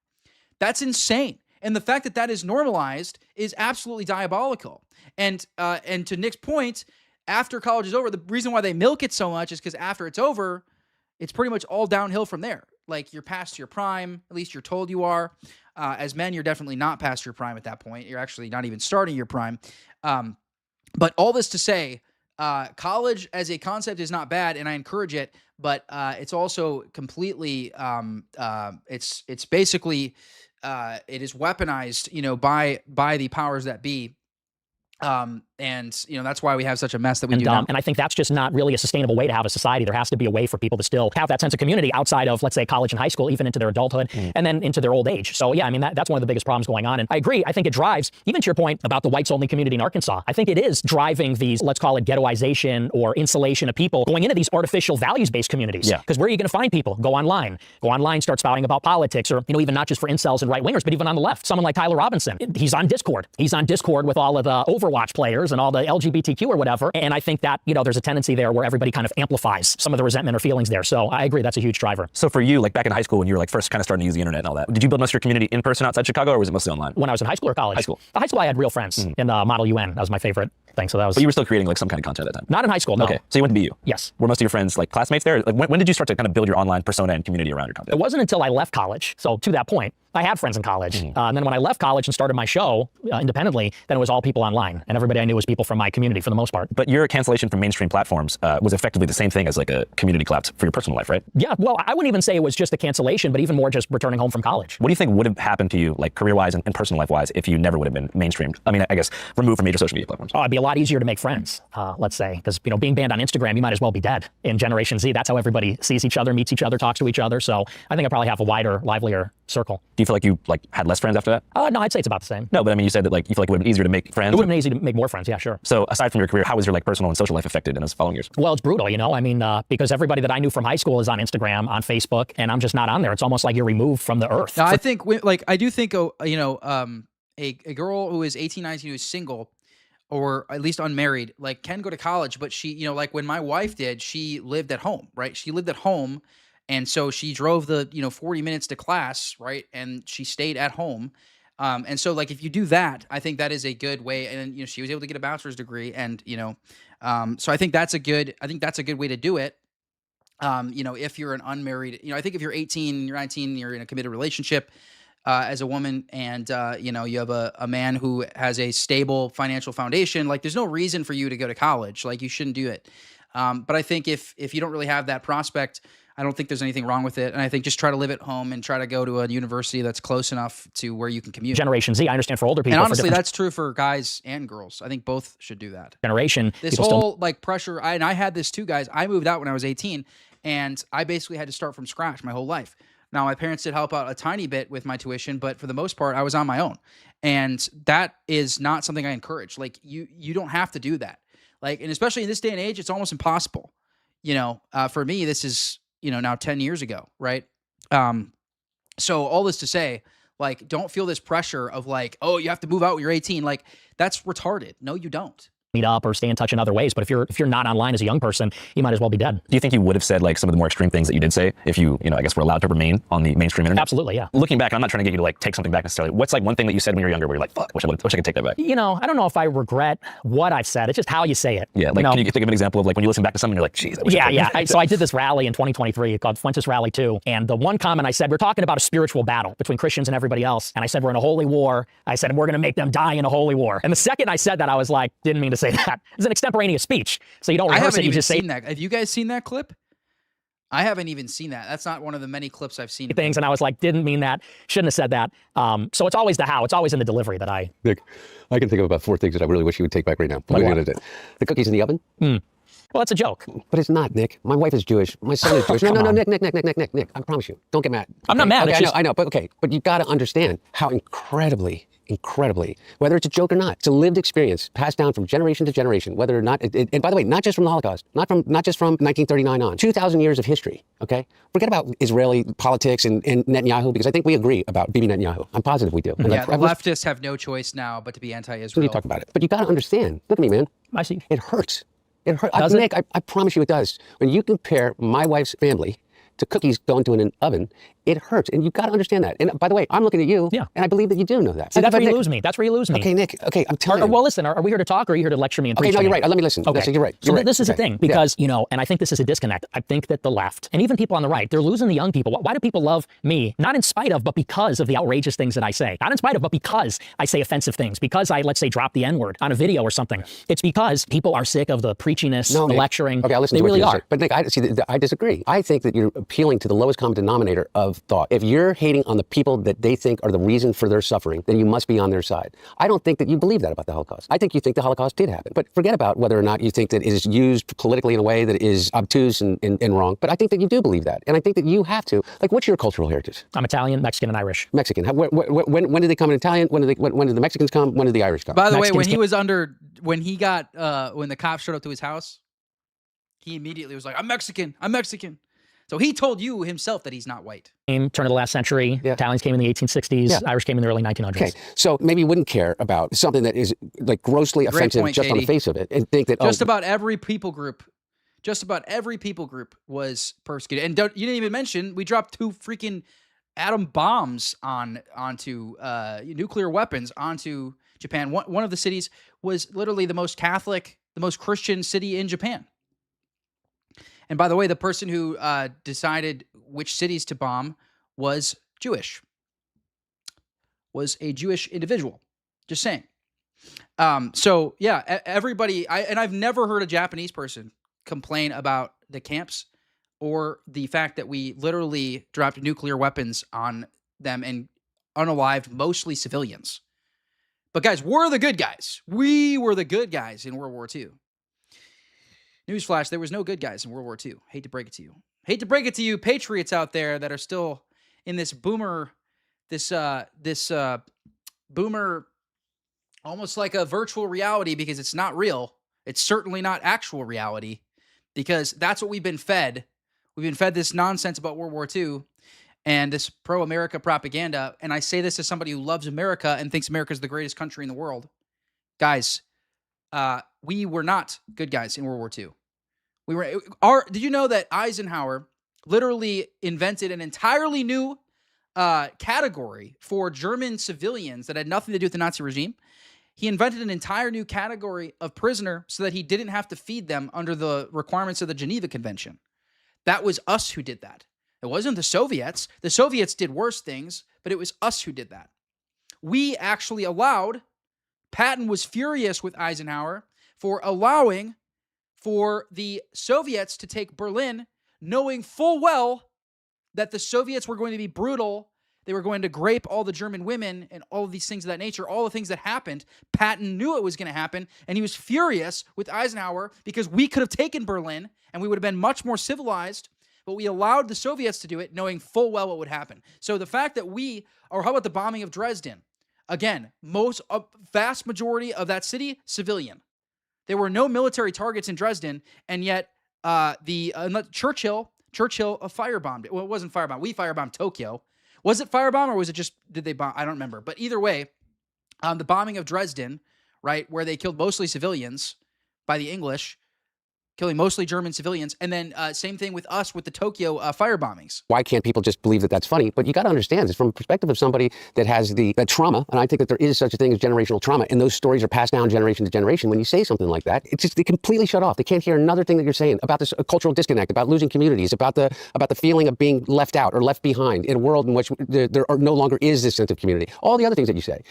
That's insane. And the fact that that is normalized is absolutely diabolical. And to Nick's point, after college is over, the reason why they milk it so much is because after it's over, it's pretty much all downhill from there. You're past your prime, at least you're told you are. As men, you're definitely not past your prime at that point. You're actually not even starting your prime. But all this to say, college as a concept is not bad, and I encourage it, but it's also completely, it's basically, it is weaponized, by the powers that be. And that's why we have such a mess that we do now. And I think that's just not really a sustainable way to have a society. There has to be a way for people to still have that sense of community outside of, let's say, college and high school, even into their adulthood and then into their old age. So yeah, I mean, that's one of the biggest problems going on. And I agree. I think it drives, even to your point about the whites only community in Arkansas, I think it is driving these, let's call it ghettoization or insulation of people going into these artificial values-based communities. Because where are you going to find people? Go online, start spouting about politics, or, even not just for incels and right-wingers, but even on the left. Someone like Tyler Robinson, he's on Discord. He's on Discord with all of the Overwatch players and all the LGBTQ or whatever. And I think that, there's a tendency there where everybody kind of amplifies some of the resentment or feelings there. So I agree, that's a huge driver. So for you, back in high school when you were first kind of starting to use the internet and all that, did you build most of your community in person outside Chicago, or was it mostly online? When I was in high school or college? High school. High school, I had real friends in Model UN. That was my favorite thing. So that was. But you were still creating some kind of content at that time? Not in high school, no. Okay, so you went to BU? Yes. Were most of your friends classmates there? When did you start to kind of build your online persona and community around your content? It wasn't until I left college. So to that point, I had friends in college. And then when I left college and started my show independently, then it was all people online. And everybody I knew was people from my community for the most part. But your cancellation from mainstream platforms was effectively the same thing as like a community collapse for your personal life, right? Yeah, well, I wouldn't even say it was just a cancellation, but even more just returning home from college. What do you think would have happened to you, like career-wise and personal life-wise, if you never would have been mainstreamed? I mean, I guess removed from major social media platforms. Oh, it'd be a lot easier to make friends, let's say, because being banned on Instagram, you might as well be dead. In Generation Z, that's how everybody sees each other, meets each other, talks to each other. So I think I probably have a wider, livelier circle. Do you feel like you had less friends after that? No, I'd say it's about the same. No, but I mean, you said that like you feel like it would have been easier to make friends. It would have been easy to make more friends, yeah, sure. So aside from your career, how was your like personal and social life affected in those following years? Well, it's brutal, I mean, because everybody that I knew from high school is on Instagram, on Facebook, and I'm just not on there. It's almost like you're removed from the earth. Now, I think, I do think, a girl who is 18, 19, who is single, or at least unmarried, like can go to college, but she, like when my wife did, she lived at home, right? She lived at home. And so she drove the, 40 minutes to class, right? And she stayed at home. And so like, if you do that, I think that is a good way. And, she was able to get a bachelor's degree and, so I think that's a good way to do it. If you're an unmarried, I think if you're 18, you're 19, you're in a committed relationship, as a woman, and you have a man who has a stable financial foundation, like there's no reason for you to go to college. Like you shouldn't do it. But I think if you don't really have that prospect, I don't think there's anything wrong with it. And I think just try to live at home and try to go to a university that's close enough to where you can commute. Generation Z, I understand for older people. And honestly, that's true for guys and girls. I think both should do that. Generation. This whole like pressure, and I had this too, guys. I moved out when I was 18, and I basically had to start from scratch my whole life. Now, my parents did help out a tiny bit with my tuition, but for the most part, I was on my own. And that is not something I encourage. Like, you don't have to do that. Like, and especially in this day and age, it's almost impossible. For me, this is, now 10 years ago, right? So all this to say, like, don't feel this pressure of like, oh, you have to move out when you're 18. Like, that's retarded. No, you don't. Meet up or stay in touch in other ways. But if you're not online as a young person, you might as well be dead. Do you think you would have said like some of the more extreme things that you did say if you, I guess were allowed to remain on the mainstream internet? Absolutely, yeah. Looking back, I'm not trying to get you to like take something back necessarily. What's like one thing that you said when you were younger where you're like, fuck, wish I could take that back? I don't know if I regret what I've said. It's just how you say it. Yeah, like can you think of an example of like when you listen back to something, you're like, geez, I wish I could. So I did this rally in 2023 called Fuentes Rally 2. And the one comment I said, we're talking about a spiritual battle between Christians and everybody else. And I said, we're in a holy war. I said, and we're going to make them die in a holy war. And the second I said that, I was like, didn't mean to say that. It's an extemporaneous speech. So you don't rehearse it, you just say that. Have you guys seen that clip? I haven't even seen that. That's not one of the many clips I've seen. Things, and I was like, didn't mean that. Shouldn't have said that. So it's always the how. It's always in the delivery that I... Nick, I can think of about 4 things that I really wish you would take back right now. Like what? The cookies in the oven? Well, that's a joke. But it's not, Nick. My wife is Jewish. My son is Jewish. No, Nick. I promise you. Don't get mad. I'm not mad. Okay, I know. But okay. But you got to understand how incredibly, whether it's a joke or not, it's a lived experience passed down from generation to generation, whether or not, and by the way, not just from the Holocaust, not just from 1939 on, 2,000 years of history, okay? Forget about Israeli politics and Netanyahu, because I think we agree about Bibi Netanyahu. I'm positive we do. And yeah, the leftists have no choice now but to be anti-Israel. You talk about it. But you got to understand, look at me, man. I see. It hurts. It hurts. Nick, I promise you it does. When you compare my wife's family to cookies going to an oven, it hurts. And you've got to understand that. And by the way, I'm looking at you, and I believe that you do know that. See, that's where you lose me. That's where you lose me. Okay, Nick, I'm telling you. Well, listen, are we here to talk or are you here to lecture me and preach no, me? you're right. Let me listen. Okay. Listen, you're right. So this is the thing, because, and I think this is a disconnect. I think that the left, and even people on the right, they're losing the young people. Why do people love me? Not in spite of, but because of the outrageous things that I say. Not in spite of, but because I say offensive things. Because I, let's say, drop the N-word on a video or something. It's because people are sick of the preachiness, the lecturing. Okay, I'll listen to what really you are. say. But Nick, I disagree. I think that you're appealing to the lowest common denominator of thought. If you're hating on the people that they think are the reason for their suffering, then you must be on their side. I don't think that you believe that about the Holocaust. I think you think the Holocaust did happen. But forget about whether or not you think that it is used politically in a way that is obtuse and wrong. But I think that you do believe that. And I think that you have to. Like, what's your cultural heritage? I'm Italian, Mexican, and Irish. Mexican. When did they come in Italian? When did the Mexicans come? When did the Irish come? By the way, when the cops showed up to his house, he immediately was like, I'm Mexican. So he told you himself that he's not white. Turn of the last century. Yeah. Italians came in the 1860s. Irish came in the early 1900s. Okay, so maybe you wouldn't care about something that is like grossly offensive just on the face of it, and think that just about every people group was persecuted. And you didn't even mention we dropped 2 freaking atom bombs onto nuclear weapons onto Japan. One of the cities was literally the most Catholic, the most Christian city in Japan. And by the way, the person who decided which cities to bomb was Jewish. was a Jewish individual. Just saying. So yeah, everybody, I've never heard a Japanese person complain about the camps or the fact that we literally dropped nuclear weapons on them and unalived mostly civilians. But guys, we're the good guys. We were the good guys in World War II. Newsflash, there was no good guys in World War II. Hate to break it to you. Hate to break it to you patriots out there that are still in this boomer, boomer, almost like a virtual reality, because it's not real. It's certainly not actual reality, because that's what we've been fed. We've been fed this nonsense about World War II and this pro-America propaganda. And I say this as somebody who loves America and thinks America is the greatest country in the world. Guys, we were not good guys in World War II. Did you know that Eisenhower literally invented an entirely new category for German civilians that had nothing to do with the Nazi regime? He invented an entire new category of prisoner so that he didn't have to feed them under the requirements of the Geneva Convention. That was us who did that. It wasn't the Soviets. The Soviets did worse things, but it was us who did that. We actually allowed, Patton was furious with Eisenhower for allowing for the Soviets to take Berlin, knowing full well that the Soviets were going to be brutal. They were going to grape all the German women and all of these things of that nature, all the things that happened. Patton knew it was going to happen, and he was furious with Eisenhower because we could have taken Berlin, and we would have been much more civilized, but we allowed the Soviets to do it, knowing full well what would happen. So the fact that or how about the bombing of Dresden? Again, vast majority of that city, civilian. There were no military targets in Dresden, and yet Churchill firebombed it. Well, it wasn't firebombed. We firebombed Tokyo. Was it firebombed, or was it just, did they bomb? I don't remember. But either way, the bombing of Dresden, right, where they killed mostly civilians by the English, killing mostly German civilians, and then same thing with us with the Tokyo firebombings. Why can't people just believe that that's funny? But you got to understand, it's from the perspective of somebody that has that trauma, and I think that there is such a thing as generational trauma, and those stories are passed down generation to generation. When you say something like that, it's just, they completely shut off. They can't hear another thing that you're saying about this cultural disconnect, about losing communities, about the feeling of being left out or left behind in a world in which there no longer is this sense of community. All the other things that you say,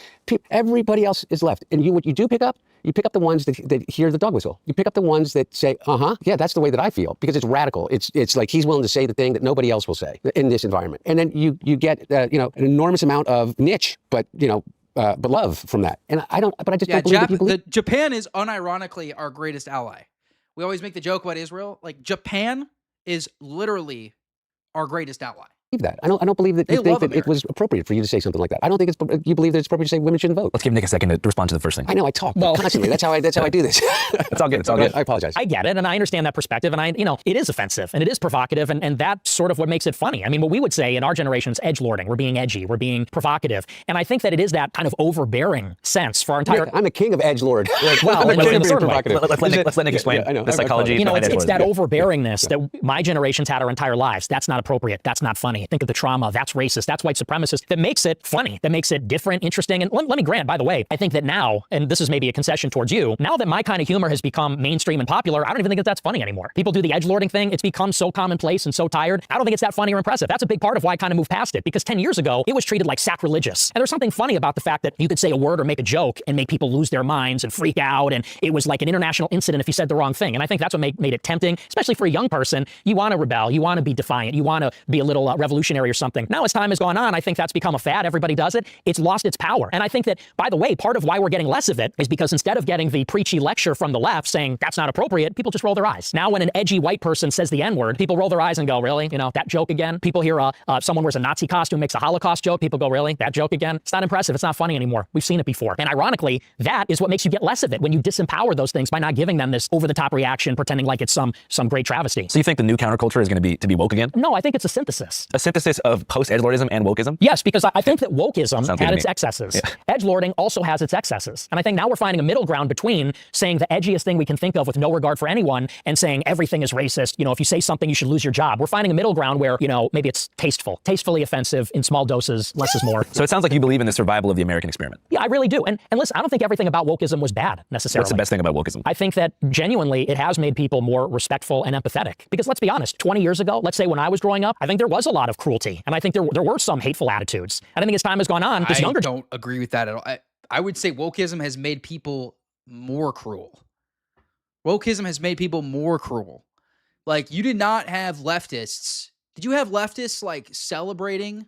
everybody else is left, and what you do pick up. You pick up the ones that hear the dog whistle. You pick up the ones that say, yeah, that's the way that I feel, because it's radical. It's like he's willing to say the thing that nobody else will say in this environment. And then you get, an enormous amount of niche, but love from that. And I don't believe that you believe. Japan is unironically our greatest ally. We always make the joke about Israel. Like, Japan is literally our greatest ally. That. I don't believe that you think that it was appropriate for you to say something like that. I don't think you believe that it's appropriate to say women shouldn't vote. Let's give Nick a second to respond to the first thing. I know I talk constantly. That's how I do this. It's all good. It's all good. I apologize. I get it, and I understand that perspective, and it is offensive and it is provocative, and that's sort of what makes it funny. I mean, what we would say in our generation is edgelording. We're being edgy. We're being provocative, and I think that it is that kind of overbearing sense for our entire. Nick, I'm a king of edgelord. Well, let's let Nick explain the psychology. It's that overbearingness that my generation's had our entire lives. That's not appropriate. That's not funny. Think of the trauma. That's racist. That's white supremacist. That makes it funny. That makes it different, interesting. And let me grant, by the way, I think that now, and this is maybe a concession towards you, now that my kind of humor has become mainstream and popular, I don't even think that that's funny anymore. People do the edgelording thing. It's become so commonplace and so tired. I don't think it's that funny or impressive. That's a big part of why I kind of moved past it, because 10 years ago, it was treated like sacrilegious. And there's something funny about the fact that you could say a word or make a joke and make people lose their minds and freak out. And it was like an international incident if you said the wrong thing. And I think that's what made it tempting, especially for a young person. You want to rebel. You want to be defiant. You want to be a little revolutionary or something. Now, as time has gone on, I think that's become a fad. Everybody does it. It's lost its power. And I think that, by the way, part of why we're getting less of it is because instead of getting the preachy lecture from the left saying that's not appropriate, people just roll their eyes. Now, when an edgy white person says the N-word, people roll their eyes and go, really? That joke again? People hear someone wears a Nazi costume, makes a Holocaust joke. People go, really? That joke again? It's not impressive. It's not funny anymore. We've seen it before. And ironically, that is what makes you get less of it, when you disempower those things by not giving them this over-the-top reaction, pretending like it's some great travesty. So you think the new counterculture is going to be woke again? No, I think it's a synthesis. A synthesis of post-edgelordism and wokeism? Yes, because I think that wokeism had its excesses. Yeah. Edgelording also has its excesses. And I think now we're finding a middle ground between saying the edgiest thing we can think of with no regard for anyone and saying everything is racist. If you say something, you should lose your job. We're finding a middle ground where, maybe it's tastefully offensive in small doses, less is more. So it sounds like you believe in the survival of the American experiment. Yeah, I really do. And listen, I don't think everything about wokeism was bad necessarily. What's the best thing about wokeism? I think that genuinely it has made people more respectful and empathetic. Because let's be honest, 20 years ago, let's say when I was growing up, I think there was a lot lot of cruelty. And I think there were some hateful attitudes. And I think as time has gone on, this younger... I don't agree with that at all. I would say wokeism has made people more cruel. Wokeism has made people more cruel. Like, you did not have leftists. Did you have leftists, like, celebrating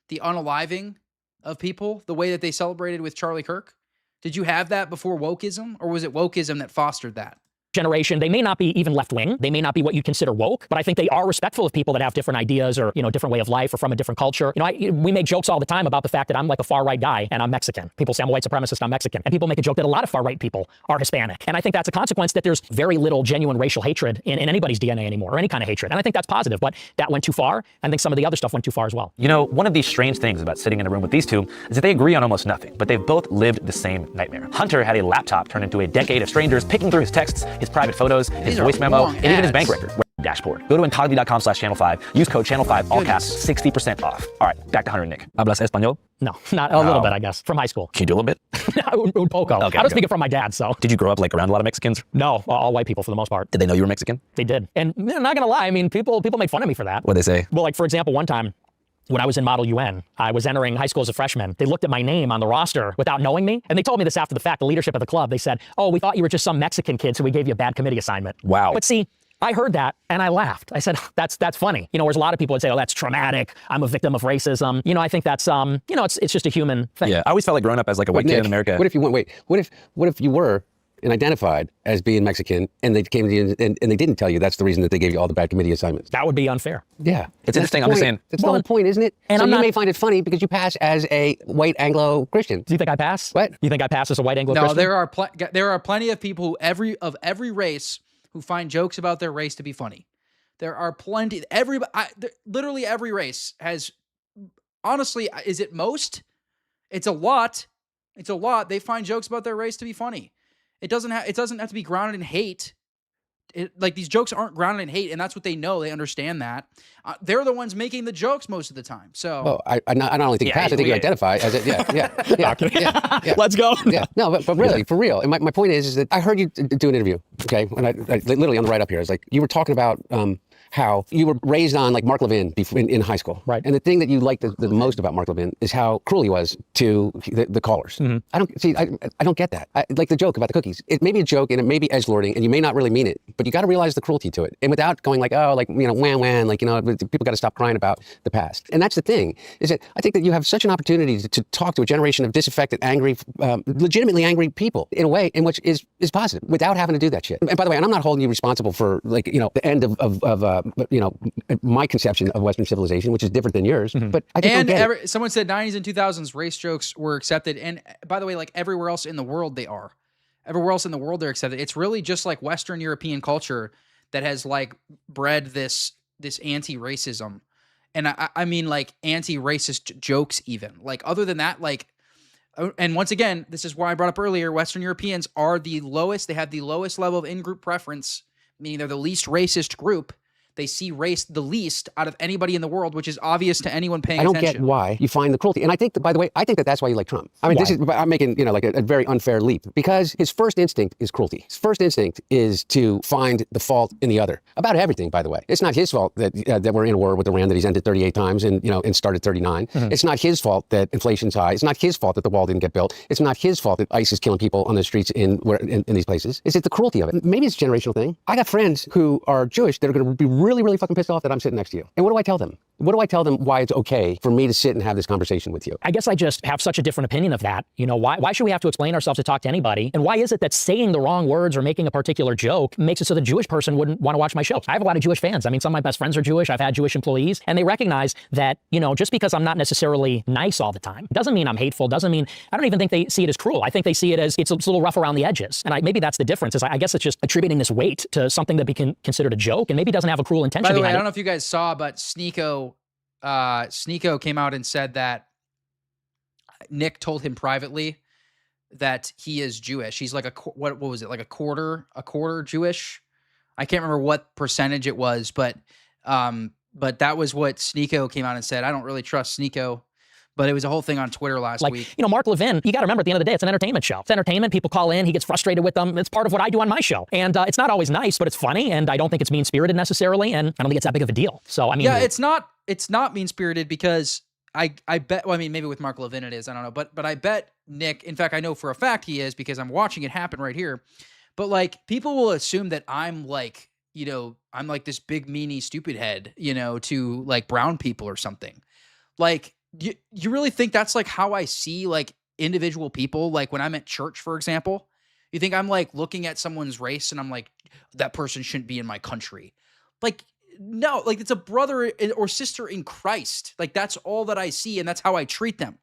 the unaliving of people the way that they celebrated with Charlie Kirk? Did you have that before wokeism, or was it wokeism that fostered that? Generation, they may not be even left-wing. They may not be what you consider woke, but I think they are respectful of people that have different ideas or, different way of life or from a different culture. We make jokes all the time about the fact that I'm like a far-right guy and I'm Mexican. People say I'm a white supremacist, I'm Mexican. And people make a joke that a lot of far-right people are Hispanic. And I think that's a consequence that there's very little genuine racial hatred in anybody's DNA anymore, or any kind of hatred. And I think that's positive, but that went too far. I think some of the other stuff went too far as well. One of these strange things about sitting in a room with these two is that they agree on almost nothing, but they've both lived the same nightmare. Hunter had a laptop turn into a decade of strangers picking through his texts, his private photos, his voice memo, and even his bank record dashboard. Go to incogni.com/channel5. Use code channel5, all caps, 60% off. All right, back to Hunter and Nick. Hablas español? No, not a little bit, I guess, from high school. Can you do a little bit? Un poco. Okay, I don't speak it from my dad, so. Did you grow up like around a lot of Mexicans? No, all white people for the most part. Did they know you were Mexican? They did. And I'm not gonna lie, I mean, people make fun of me for that. What'd they say? Well, like, for example, one time, when I was in Model UN, I was entering high school as a freshman. They looked at my name on the roster without knowing me, and they told me this after the fact, the leadership of the club. They said, "Oh, we thought you were just some Mexican kid, so we gave you a bad committee assignment." Wow. But see, I heard that and I laughed. I said, that's funny. Whereas a lot of people would say, "Oh, that's traumatic. I'm a victim of racism." I think that's, it's just a human thing. Yeah, I always felt like growing up as like a white kid in America. What if you went, what if you were and identified as being Mexican, and they came to you and they didn't tell you that's the reason that they gave you all the bad committee assignments? That would be unfair. Yeah. It's interesting. I'm just saying. That's the whole point, isn't it? And so you may find it funny because you pass as a white Anglo-Christian. Do you think I pass? What? You think I pass as a white Anglo-Christian? No, there are plenty of people of every race who find jokes about their race to be funny. There are plenty. Literally every race has. Honestly, is it most? It's a lot. It's a lot. They find jokes about their race to be funny. It doesn't have to be grounded in hate. Like, these jokes aren't grounded in hate, and that's what they know. They understand that. They're the ones making the jokes most of the time. So, well, I not only think you pass, I think you identify as it. Yeah. Let's go. Yeah, no, but really, for real. And my point is that I heard you do an interview. Okay, when I literally on the write up here, it's like you were talking about how you were raised on like Mark Levin in high school, right? And the thing that you liked the most about Mark Levin is how cruel he was to the callers. Mm-hmm. I don't get that. Like the joke about the cookies. It may be a joke and it may be edgelording and you may not really mean it, but you got to realize the cruelty to it. And without going like, oh, like, wham, like, people got to stop crying about the past. And that's the thing, is that I think that you have such an opportunity to talk to a generation of disaffected, angry, legitimately angry people in a way in which is positive without having to do that shit. And by the way, and I'm not holding you responsible for like, the end of my conception of Western civilization, which is different than yours. Mm-hmm. But I think someone said 90s and 2000s race jokes were accepted. And by the way, like everywhere else in the world, they are. Everywhere else in the world, they're accepted. It's really just like Western European culture that has like bred this anti-racism. And I mean like anti-racist jokes even. Like other than that, like, and once again, this is why I brought up earlier, Western Europeans are the lowest. They have the lowest level of in-group preference, meaning they're the least racist group. They see race the least out of anybody in the world, which is obvious to anyone paying attention. I don't get why you find the cruelty. And I think, by the way, that's why you like Trump. I mean, I'm making, like a very unfair leap because his first instinct is cruelty. His first instinct is to find the fault in the other about everything, by the way. It's not his fault that we're in a war with Iran, that he's ended 38 times and started 39. Mm-hmm. It's not his fault that inflation's high. It's not his fault that the wall didn't get built. It's not his fault that ISIS is killing people on the streets in these places. It's the cruelty of it. Maybe it's a generational thing. I got friends who are Jewish that are going to be really, really fucking pissed off that I'm sitting next to you. And what do I tell them? What do I tell them why it's okay for me to sit and have this conversation with you? I guess I just have such a different opinion of that. Why should we have to explain ourselves to talk to anybody? And why is it that saying the wrong words or making a particular joke makes it so the Jewish person wouldn't want to watch my show? I have a lot of Jewish fans. I mean, some of my best friends are Jewish. I've had Jewish employees, and they recognize that, just because I'm not necessarily nice all the time, doesn't mean I'm hateful, doesn't mean, I don't even think they see it as cruel. I think they see it as it's a little rough around the edges. And maybe that's the difference, is I guess it's just attributing this weight to something that can considered a joke and maybe doesn't have a cruel intention behind it. By the way, I don't know if you guys saw, but Sneeko came out and said that Nick told him privately that he is Jewish. He's like what was it? Like a quarter Jewish. I can't remember what percentage it was, but that was what Sneeko came out and said. I don't really trust Sneeko, but it was a whole thing on Twitter last week. Mark Levin, you got to remember at the end of the day, it's an entertainment show. It's entertainment. People call in. He gets frustrated with them. It's part of what I do on my show. And it's not always nice, but it's funny. And I don't think it's mean-spirited necessarily. And I don't think it's that big of a deal. So, I mean. Yeah, it's not not mean-spirited because I bet, well, I mean, maybe with Mark Levin it is, I don't know, but I bet Nick, in fact, I know for a fact he is because I'm watching it happen right here. But like, people will assume that I'm like, you know, I'm like this big meanie stupid head, you know, to like brown people or something. Like, you really think that's like how I see like individual people? Like when I'm at church, for example, you think I'm like looking at someone's race and I'm like, that person shouldn't be in my country. Like, no, like it's a brother or sister in Christ. Like that's all that I see, and that's how I treat them,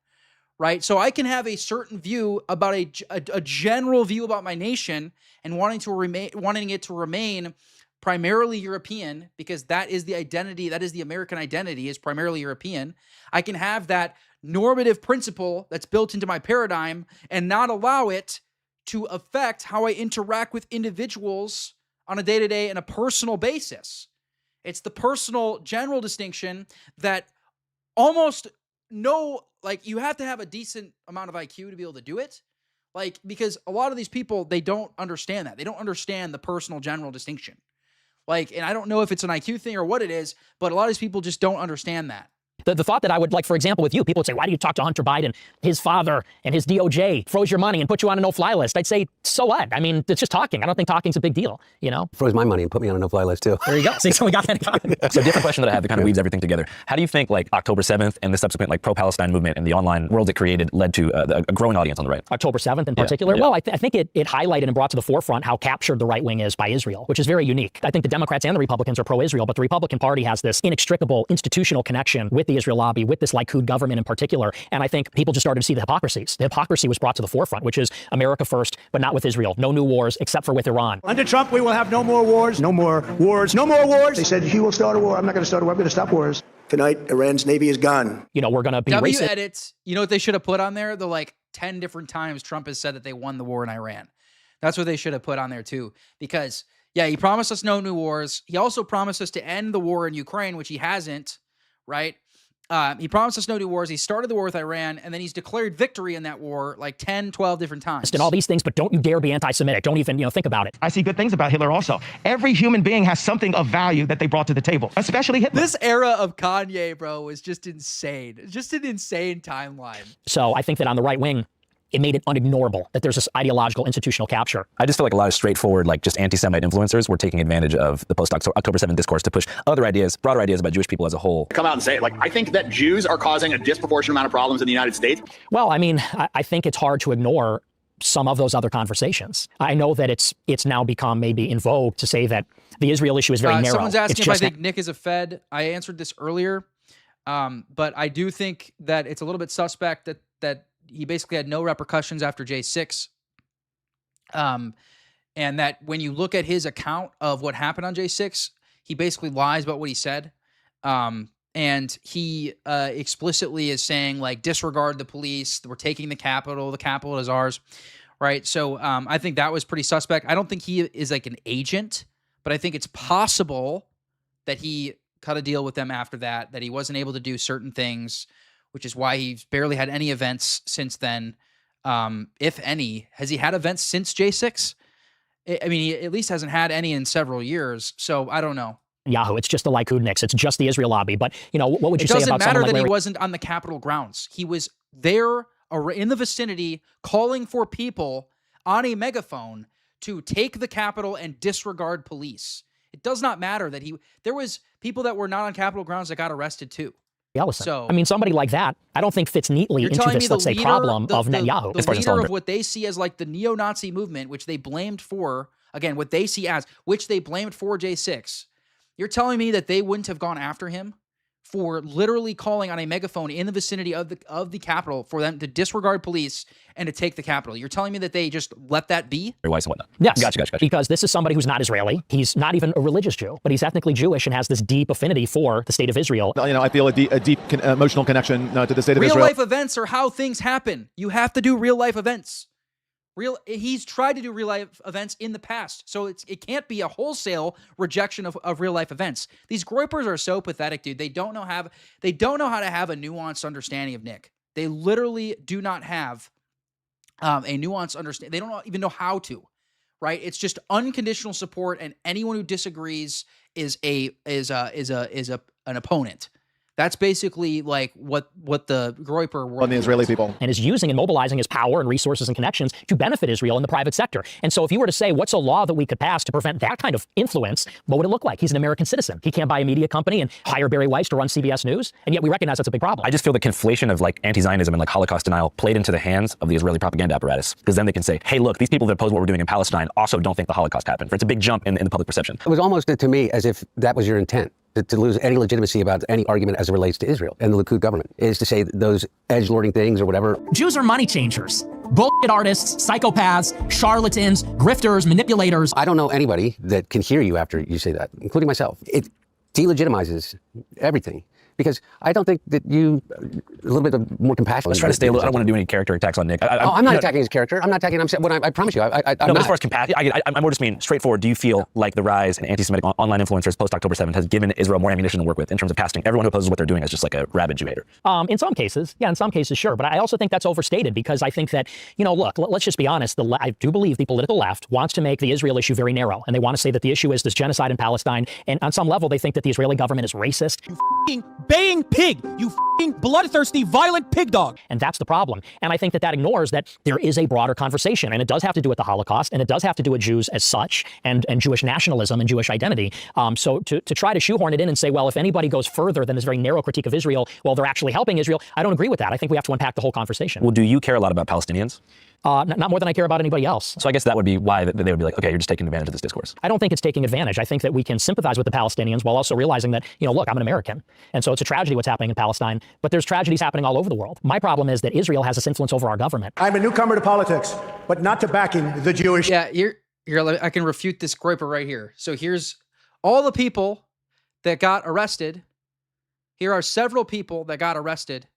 right? So I can have a certain view about a general view about my nation and wanting it to remain primarily European, because that is the identity, that is the American identity, is primarily European. I can have that normative principle that's built into my paradigm and not allow it to affect how I interact with individuals on a day-to-day and a personal basis. It's the personal general distinction that almost like you have to have a decent amount of IQ to be able to do it. Like, because a lot of these people, they don't understand that. They don't understand the personal general distinction. Like, and I don't know if it's an IQ thing or what it is, but a lot of these people just don't understand that. The thought that I would, like, for example, with you, people would say, why do you talk to Hunter Biden? His father and his DOJ froze your money and put you on a no-fly list. I'd say, so what? I mean, it's just talking. I don't think talking's a big deal, you know? Froze my money and put me on a no-fly list, too. There you go. See, so we got that in common. So a different question that I have that kind of weaves everything together. How do you think, like, October 7th and the subsequent, like, pro-Palestine movement and the online world it created led to a growing audience on the right? October 7th in particular? Yeah. Well, I think it highlighted and brought to the forefront how captured the right wing is by Israel, which is very unique. I think the Democrats and the Republicans are pro-Israel, but the Republican Party has this inextricable institutional connection with the Israel lobby, with this Likud government in particular. And I think people just started to see the hypocrisies. The hypocrisy was brought to the forefront, which is America first, but not with Israel. No new wars, except for with Iran. Under Trump, we will have no more wars. No more wars. No more wars. They said he will start a war. I'm not going to start a war. I'm going to stop wars. Tonight, Iran's Navy is gone. You know, we're going to be racist. Edits. You know what they should have put on there? The like 10 different times Trump has said that they won the war in Iran. That's what they should have put on there too. Because, yeah, he promised us no new wars. He also promised us to end the war in Ukraine, which he hasn't, right? He promised us no new wars. He started the war with Iran, and then he's declared victory in that war like 10, 12 different times. And all these things, but don't you dare be anti-Semitic. Don't even, think about it. I see good things about Hitler also. Every human being has something of value that they brought to the table, especially Hitler. This era of Kanye, bro, was just insane. Just an insane timeline. So I think that on the right wing, it made it unignorable that there's this ideological institutional capture. I just feel like a lot of straightforward, like just anti-Semite influencers were taking advantage of the post-October 7th discourse to push other ideas, broader ideas about Jewish people as a whole. Come out and say it. Like, I think that Jews are causing a disproportionate amount of problems in the United States. Well, I mean, I think it's hard to ignore some of those other conversations. I know that it's now become maybe in vogue to say that the Israel issue is very narrow. Someone's asking if I think Nick is a Fed. I answered this earlier, but I do think that it's a little bit suspect that he basically had no repercussions after J6. And that when you look at his account of what happened on J6, he basically lies about what he said. And he explicitly is saying, like, disregard the police. We're taking the Capitol. The Capitol is ours, right? So I think that was pretty suspect. I don't think he is like an agent, but I think it's possible that he cut a deal with them after that he wasn't able to do certain things, which is why he's barely had any events since then. If any. Has he had events since J6? I mean, he at least hasn't had any in several years, so I don't know. Yahoo! It's just the Likudniks. It's just the Israel lobby. But, what would you say about someone like Larry? It doesn't matter that he wasn't on the Capitol grounds. He was there in the vicinity calling for people on a megaphone to take the Capitol and disregard police. It does not matter that there was people that were not on Capitol grounds that got arrested too. So, I mean, somebody like that, I don't think fits neatly into this, let's say, problem of Netanyahu. The leader of what they see as like the neo-Nazi movement, which they blamed for, again, what they see as, which they blamed for J6. You're telling me that they wouldn't have gone after him for literally calling on a megaphone in the vicinity of the Capitol for them to disregard police and to take the Capitol? You're telling me that they just let that be? Very wise and whatnot. Yes. Gotcha. Because this is somebody who's not Israeli. He's not even a religious Jew, but he's ethnically Jewish and has this deep affinity for the state of Israel. I feel a deep emotional connection to the state of Israel. Real life events are how things happen. You have to do real life events. He's tried to do real life events in the past, so it can't be a wholesale rejection of real life events. These groypers are so pathetic, dude. They don't know how to have a nuanced understanding of Nick. They literally do not have a nuanced understanding. They don't even know how to. Right? It's just unconditional support, and anyone who disagrees is an opponent. That's basically like what the Groyper world On the Israeli people. And is using and mobilizing his power and resources and connections to benefit Israel in the private sector. And so if you were to say, what's a law that we could pass to prevent that kind of influence, what would it look like? He's an American citizen. He can't buy a media company and hire Barry Weiss to run CBS News. And yet we recognize that's a big problem. I just feel the conflation of like anti-Zionism and like Holocaust denial played into the hands of the Israeli propaganda apparatus. Because then they can say, hey, look, these people that oppose what we're doing in Palestine also don't think the Holocaust happened. It's a big jump in the public perception. It was almost to me as if that was your intent. To lose any legitimacy about any argument as it relates to Israel and the Likud government is to say those edgelording things or whatever. Jews are money changers. Bullshit artists, psychopaths, charlatans, grifters, manipulators. I don't know anybody that can hear you after you say that, including myself. It delegitimizes everything. Because I don't think that you, a little bit of more compassion. Let's try to stay a little, I don't want to do any character attacks on Nick. I'm not attacking his character. I'm not attacking him. I promise you, I'm no, not. but as far as compassion, I more just mean straightforward. Do you feel like the rise in anti-Semitic online influencers post-October 7th has given Israel more ammunition to work with in terms of casting everyone who opposes what they're doing as just like a rabid Jew hater? In some cases, yeah, in some cases, sure. But I also think that's overstated because I think that, look, let's just be honest. I do believe the political left wants to make the Israel issue very narrow. And they want to say that the issue is this genocide in Palestine. And on some level, they think that the Israeli government is racist. You f***ing baying pig. You f***ing bloodthirsty, violent pig dog. And that's the problem. And I think that ignores that there is a broader conversation. And it does have to do with the Holocaust. And it does have to do with Jews as such and Jewish nationalism and Jewish identity. So to try to shoehorn it in and say, well, if anybody goes further than this very narrow critique of Israel, well, they're actually helping Israel. I don't agree with that. I think we have to unpack the whole conversation. Well, do you care a lot about Palestinians? Not more than I care about anybody else. So I guess that would be why they would be like, okay, you're just taking advantage of this discourse. I don't think it's taking advantage. I think that we can sympathize with the Palestinians while also realizing that, look, I'm an American. And so it's a tragedy what's happening in Palestine, but there's tragedies happening all over the world. My problem is that Israel has this influence over our government. I'm a newcomer to politics, but not to backing the Jewish. Yeah, here, I can refute this Groyper right here. So here's all the people that got arrested. Here are several people that got arrested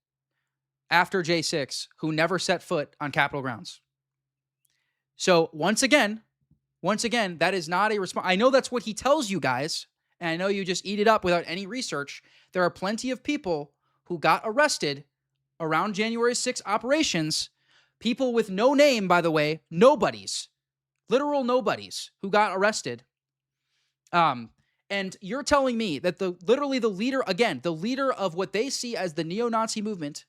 after J6 who never set foot on Capitol grounds. So once again, that is not a response. I know that's what he tells you guys, and I know you just eat it up without any research. There are plenty of people who got arrested around January 6 operations, people with no name, by the way, nobodies, literal nobodies who got arrested. And you're telling me that the leader of what they see as the neo-Nazi movement,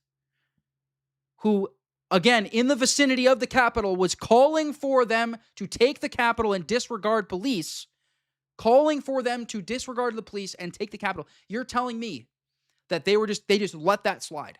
who, again, in the vicinity of the Capitol, was calling for them to take the Capitol and disregard police, calling for them to disregard the police and take the Capitol. You're telling me that they just let that slide.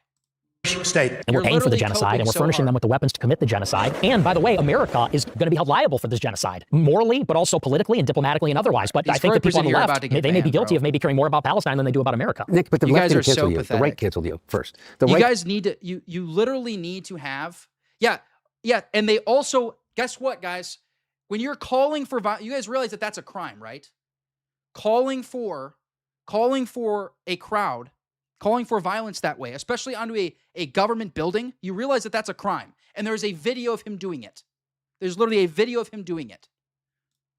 State. And we're paying for the genocide, and we're furnishing them with the weapons to commit the genocide. And by the way, America is going to be held liable for this genocide, morally, but also politically and diplomatically and otherwise. But I think that people on the left, they may be guilty of maybe caring more about Palestine than they do about America. Nick, but the you left guys are didn't cancel so you. pathetic. The right canceled you first. You guys need to, you literally need to have, yeah. And they also, guess what, guys? When you're calling for violence, you guys realize that that's a crime, right? Calling for a crowd, calling for violence that way, especially onto a government building, you realize that that's a crime. And there's a video of him doing it. There's literally a video of him doing it.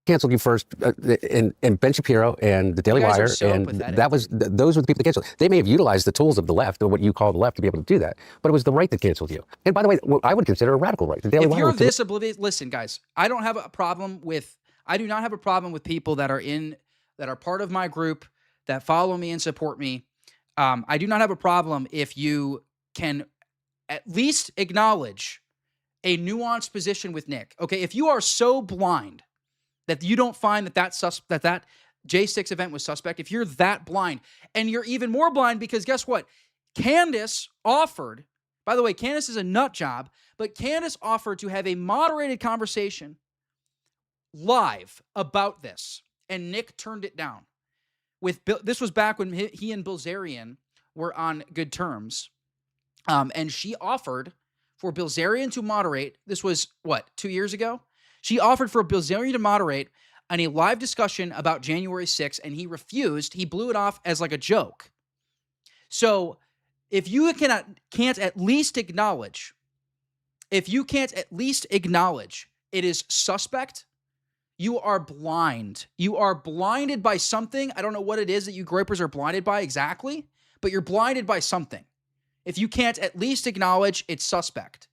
Canceled you first, and Ben Shapiro and the Daily Wire, so and pathetic. those were the people that canceled. They may have utilized the tools of the left, or what you call the left, to be able to do that, but it was the right that canceled you. And by the way, what I would consider a radical right. The Daily Wire. If you're this oblivious, listen, guys, I do not have a problem with people that are part of my group, that follow me and support me. I do not have a problem if you can at least acknowledge a nuanced position with Nick. Okay, if you are so blind that you don't find that J6 event was suspect, if you're that blind, and you're even more blind because guess what? Candace offered, by the way, Candace is a nut job, but Candace offered to have a moderated conversation live about this, and Nick turned it down. This was back when he and Bilzerian were on good terms, and she offered for Bilzerian to moderate. This was, 2 years ago? She offered for Bilzerian to moderate on a live discussion about January 6th, and he refused. He blew it off as like a joke. So if you can't at least acknowledge, it is suspect, you are blind. You are blinded by something. I don't know what it is that you Groypers are blinded by exactly, but you're blinded by something. If you can't at least acknowledge it's suspect.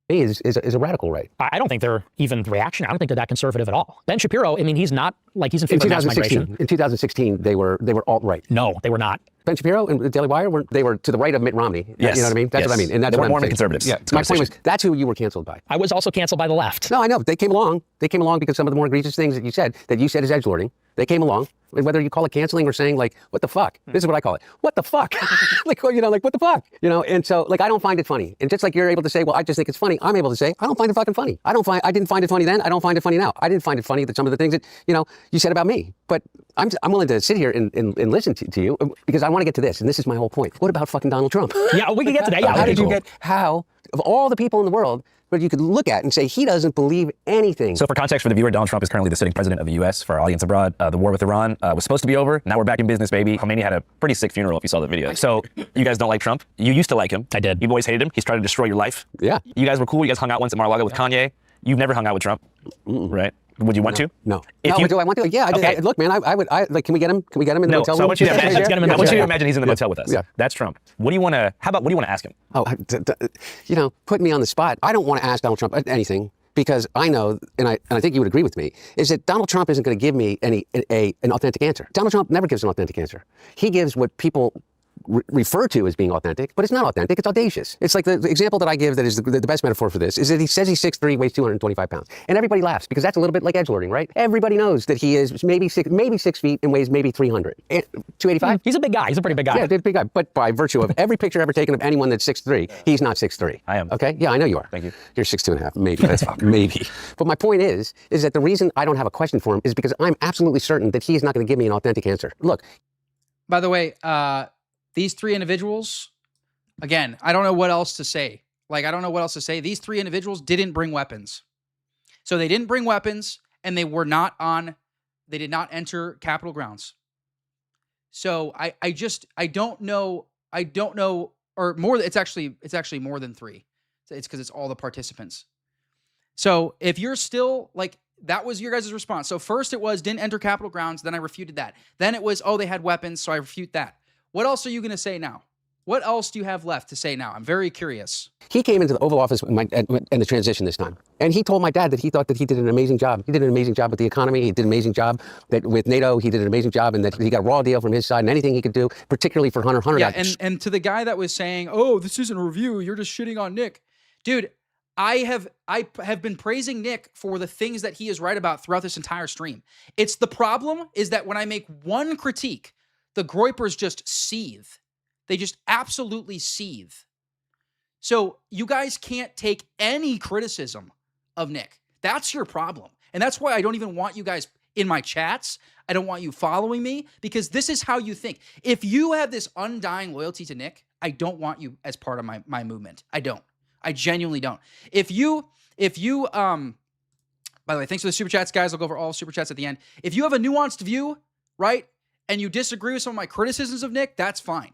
Is a radical right. I don't think they're even reactionary. I don't think they're that conservative at all. Ben Shapiro, I mean, he's not like he's in favor of mass migration. In 2016, they were alt-right. No, they were not. Ben Shapiro and the Daily Wire, they were to the right of Mitt Romney. Yes. You know what I mean? That's what I mean. And that's they what were I'm more saying. conservatives. Yeah. My point was, that's who you were canceled by. I was also canceled by the left. No, I know. They came along. They came along because some of the more egregious things that you said is edgelording. They came along. And whether you call it canceling or saying like, what the fuck? This is what I call it. What the fuck? Like, you know, like, what the fuck? You know, and so like, I don't find it funny. And just like you're able to say, well, I just think it's funny. I'm able to say, I don't find it fucking funny. I didn't find it funny then. I don't find it funny now. I didn't find it funny that some of the things that, you know, you said about me. But I'm willing to sit here and listen to you because I want to get to this. And this is my whole point. What about fucking Donald Trump? Yeah, we can get to that. Yeah, How, of all the people in the world, but you could look at and say he doesn't believe anything. So for context for the viewer, Donald Trump is currently the sitting president of the U.S. For our audience abroad. The war with Iran was supposed to be over. Now we're back in business, baby. Khomeini had a pretty sick funeral if you saw the video. So you guys don't like Trump. You used to like him. I did. You've always hated him. He's tried to destroy your life. Yeah. You guys were cool. You guys hung out once at Mar-a-Lago with Kanye. You've never hung out with Trump, right? Would you want to? No. If do I want to? Yeah. Okay. Look, man, I would. Like, can we get him? Can we get him in the hotel room? So I want you to imagine. I want you to imagine he's in the motel with us. Yeah. That's Trump. What do you want to? What do you want to ask him? Oh, you know, put me on the spot. I don't want to ask Donald Trump anything because I know, and I think you would agree with me, is that Donald Trump isn't going to give me an authentic answer. Donald Trump never gives an authentic answer. He gives what people refer to as being authentic, but it's not authentic, it's audacious. It's like the example that I give that is the best metaphor for this is that he says he's 6'3", weighs 225 pounds. And everybody laughs because that's a little bit like edgelording, right? Everybody knows that he is maybe 6 feet and weighs maybe 300. 285? He's a big guy. He's a pretty big guy. Yeah, he's a big guy. But by virtue of every picture ever taken of anyone that's 6'3", he's not 6'3". I am. Okay? Yeah, I know you are. Thank you. You're 6'2.5", maybe. That's fine. Maybe. But my point is that the reason I don't have a question for him is because I'm absolutely certain that he's not going to give me an authentic answer. Look. By the way, these three individuals, again, I don't know what else to say. Like, I don't know what else to say. These three individuals didn't bring weapons. So they didn't bring weapons, and they did not enter Capitol grounds. So I don't know, or more, it's actually more than three. It's because it's all the participants. So if you're still, like, that was your guys' response. So first it was, didn't enter Capitol grounds, then I refuted that. Then it was, oh, they had weapons, so I refute that. What else are you going to say now? What else do you have left to say now? I'm very curious. He came into the Oval Office in the transition this time. And he told my dad that he thought that he did an amazing job. He did an amazing job with the economy. He did an amazing job with NATO. He did an amazing job and that he got a raw deal from his side and anything he could do, particularly for Hunter. Yeah, and to the guy that was saying, oh, this isn't a review, you're just shitting on Nick. Dude, I have been praising Nick for the things that he is right about throughout this entire stream. It's the problem is that when I make one critique, the Groypers just seethe. They just absolutely seethe. So you guys can't take any criticism of Nick. That's your problem. And that's why I don't even want you guys in my chats. I don't want you following me because this is how you think. If you have this undying loyalty to Nick, I don't want you as part of my movement. I don't. I genuinely don't. If you, by the way, thanks for the super chats, guys. I'll go over all super chats at the end. If you have a nuanced view, right, and you disagree with some of my criticisms of Nick, that's fine.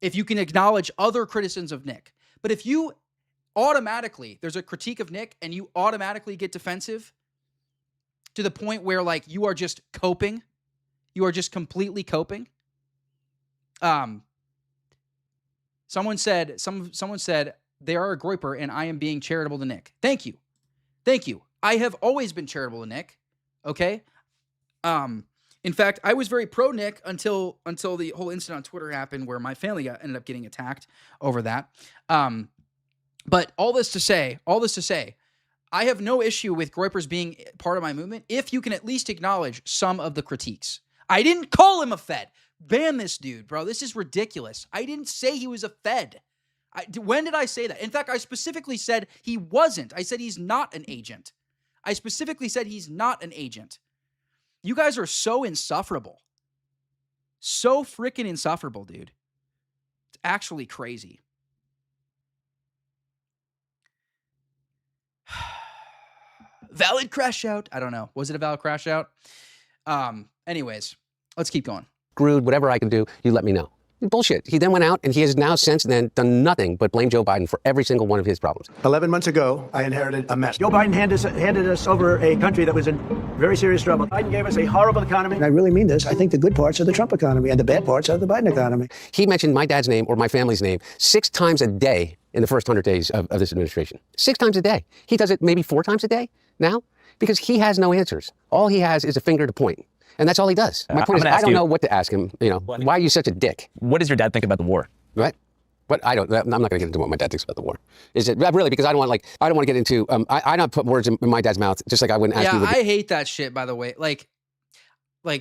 If you can acknowledge other criticisms of Nick. But if you automatically, there's a critique of Nick and you automatically get defensive to the point where like you are just coping, you are just completely coping. Someone said they are a Groyper and I am being charitable to Nick. Thank you. Thank you. I have always been charitable to Nick. Okay. In fact, I was very pro Nick until the whole incident on Twitter happened where my family ended up getting attacked over that. But all this to say, I have no issue with Groypers being part of my movement if you can at least acknowledge some of the critiques. I didn't call him a Fed. Ban this dude, bro. This is ridiculous. I didn't say he was a Fed. When did I say that? In fact, I specifically said he wasn't. I said he's not an agent. I specifically said he's not an agent. You guys are so insufferable. So freaking insufferable, dude. It's actually crazy. Valid crash out. I don't know. Was it a valid crash out? Anyways, let's keep going. Screwed, whatever I can do, you let me know. Bullshit. He then went out and he has now since then done nothing but blame Joe Biden for every single one of his problems. 11 months ago, I inherited a mess. Joe Biden handed us over a country that was in very serious trouble. Biden gave us a horrible economy. And I really mean this. I think the good parts are the Trump economy and the bad parts are the Biden economy. He mentioned my dad's name or my family's name 6 times a day in the first 100 days of this administration. 6 times a day. He does it maybe 4 times a day now because he has no answers. All he has is a finger to point. And that's all he does. My point is, I don't know what to ask him. You know, why are you such a dick? What does your dad think about the war? Right? But I'm not going to get into what my dad thinks about the war. Is it really because I don't want to get into I don't put words in my dad's mouth, just like I wouldn't ask you. Yeah, I hate that shit. By the way,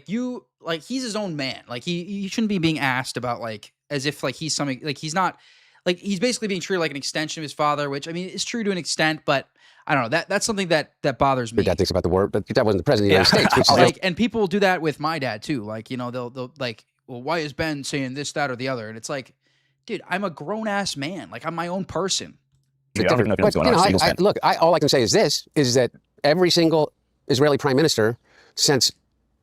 he's his own man. Like he shouldn't be being asked about as if he's something he's not. He's basically being treated like an extension of his father, which I mean is true to an extent, but I don't know. That's something that bothers me. Your dad thinks about the war, but your dad wasn't the president of the United States. Which is and people will do that with my dad too. They'll well, why is Ben saying this, that, or the other? And it's like, dude, I'm a grown ass man. I'm my own person. Look, all I can say is this: is that every single Israeli prime minister since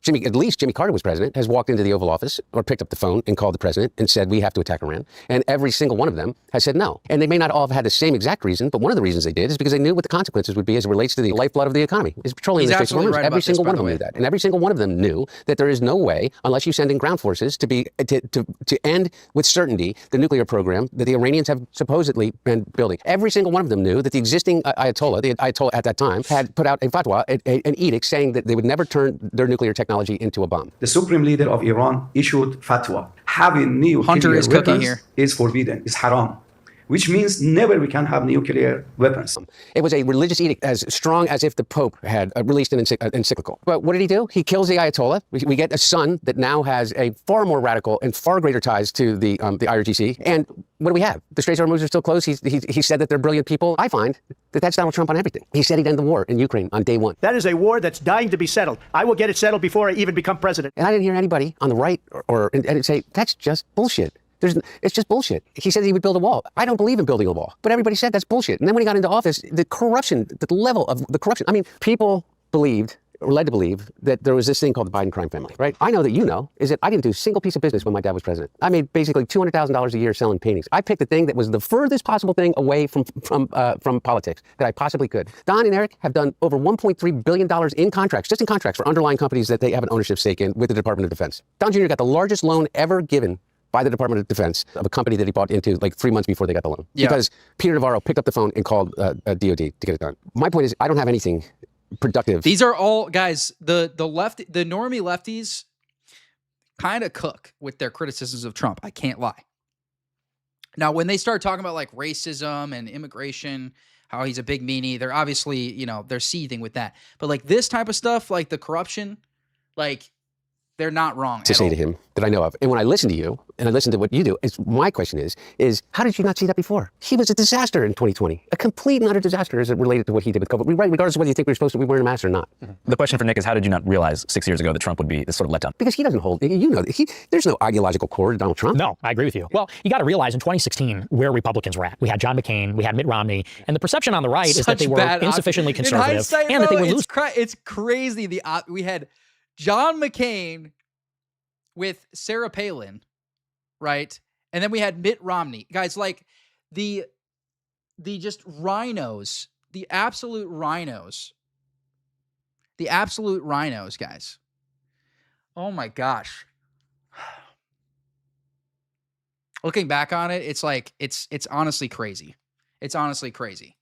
at least Jimmy Carter was president, has walked into the Oval Office or picked up the phone and called the president and said, we have to attack Iran. And every single one of them has said no. And they may not all have had the same exact reason, but one of the reasons they did is because they knew what the consequences would be as it relates to the lifeblood of the economy. Is petroleum He's absolutely right every about single this, one of them knew that. And every single one of them knew that there is no way, unless you send in ground forces, to end with certainty the nuclear program that the Iranians have supposedly been building. Every single one of them knew that the existing Ayatollah at that time, had put out a fatwa, an edict saying that they would never turn their nuclear technology into a bomb. The supreme leader of Iran issued fatwa. Having nuclear weapons is forbidden, is haram, which means never we can have nuclear weapons. It was a religious edict as strong as if the Pope had released an encyclical. But what did he do? He kills the Ayatollah. We get a son that now has a far more radical and far greater ties to the IRGC. And what do we have? The Straits of Hormuz are still closed. He said that they're brilliant people. I find that that's Donald Trump on everything. He said he'd end the war in Ukraine on day one. That is a war that's dying to be settled. I will get it settled before I even become president. And I didn't hear anybody on the right and say, that's just bullshit. It's just bullshit. He said he would build a wall. I don't believe in building a wall. But everybody said that's bullshit. And then when he got into office, the corruption, the level of the corruption. I mean, people believed, or led to believe, that there was this thing called the Biden crime family, right? I know that you know, is that I didn't do a single piece of business when my dad was president. I made basically $200,000 a year selling paintings. I picked the thing that was the furthest possible thing away from politics that I possibly could. Don and Eric have done over $1.3 billion in contracts, just in contracts for underlying companies that they have an ownership stake in with the Department of Defense. Don Jr. got the largest loan ever given by the Department of Defense of a company that he bought into 3 months before they got the loan. Yeah. Because Peter Navarro picked up the phone and called DOD to get it done. My point is, I don't have anything productive. These are all, guys, the normie lefties kind of cook with their criticisms of Trump. I can't lie. Now, when they start talking about racism and immigration, how he's a big meanie, they're obviously, they're seething with that. But this type of stuff, the corruption, they're not wrong to say all. To him that I know of. And when I listen to you and I listen to what you do, my question is how did you not see that before? He was a disaster in 2020, a complete and utter disaster as it related to what he did with COVID. Regardless of whether you think we're supposed to be wearing a mask or not. Mm-hmm. The question for Nick is, how did you not realize 6 years ago that Trump would be this sort of letdown? Because he doesn't hold, there's no ideological core to Donald Trump. No, I agree with you. Well, you got to realize in 2016 where Republicans were at. We had John McCain, we had Mitt Romney, and the perception on the right is that they were insufficiently conservative and that they were losing. It's crazy. We had John McCain with Sarah Palin, right? And then we had Mitt Romney. Guys, the just rhinos, the absolute rhinos, guys. Oh my gosh. Looking back on it, it's it's honestly crazy. It's honestly crazy.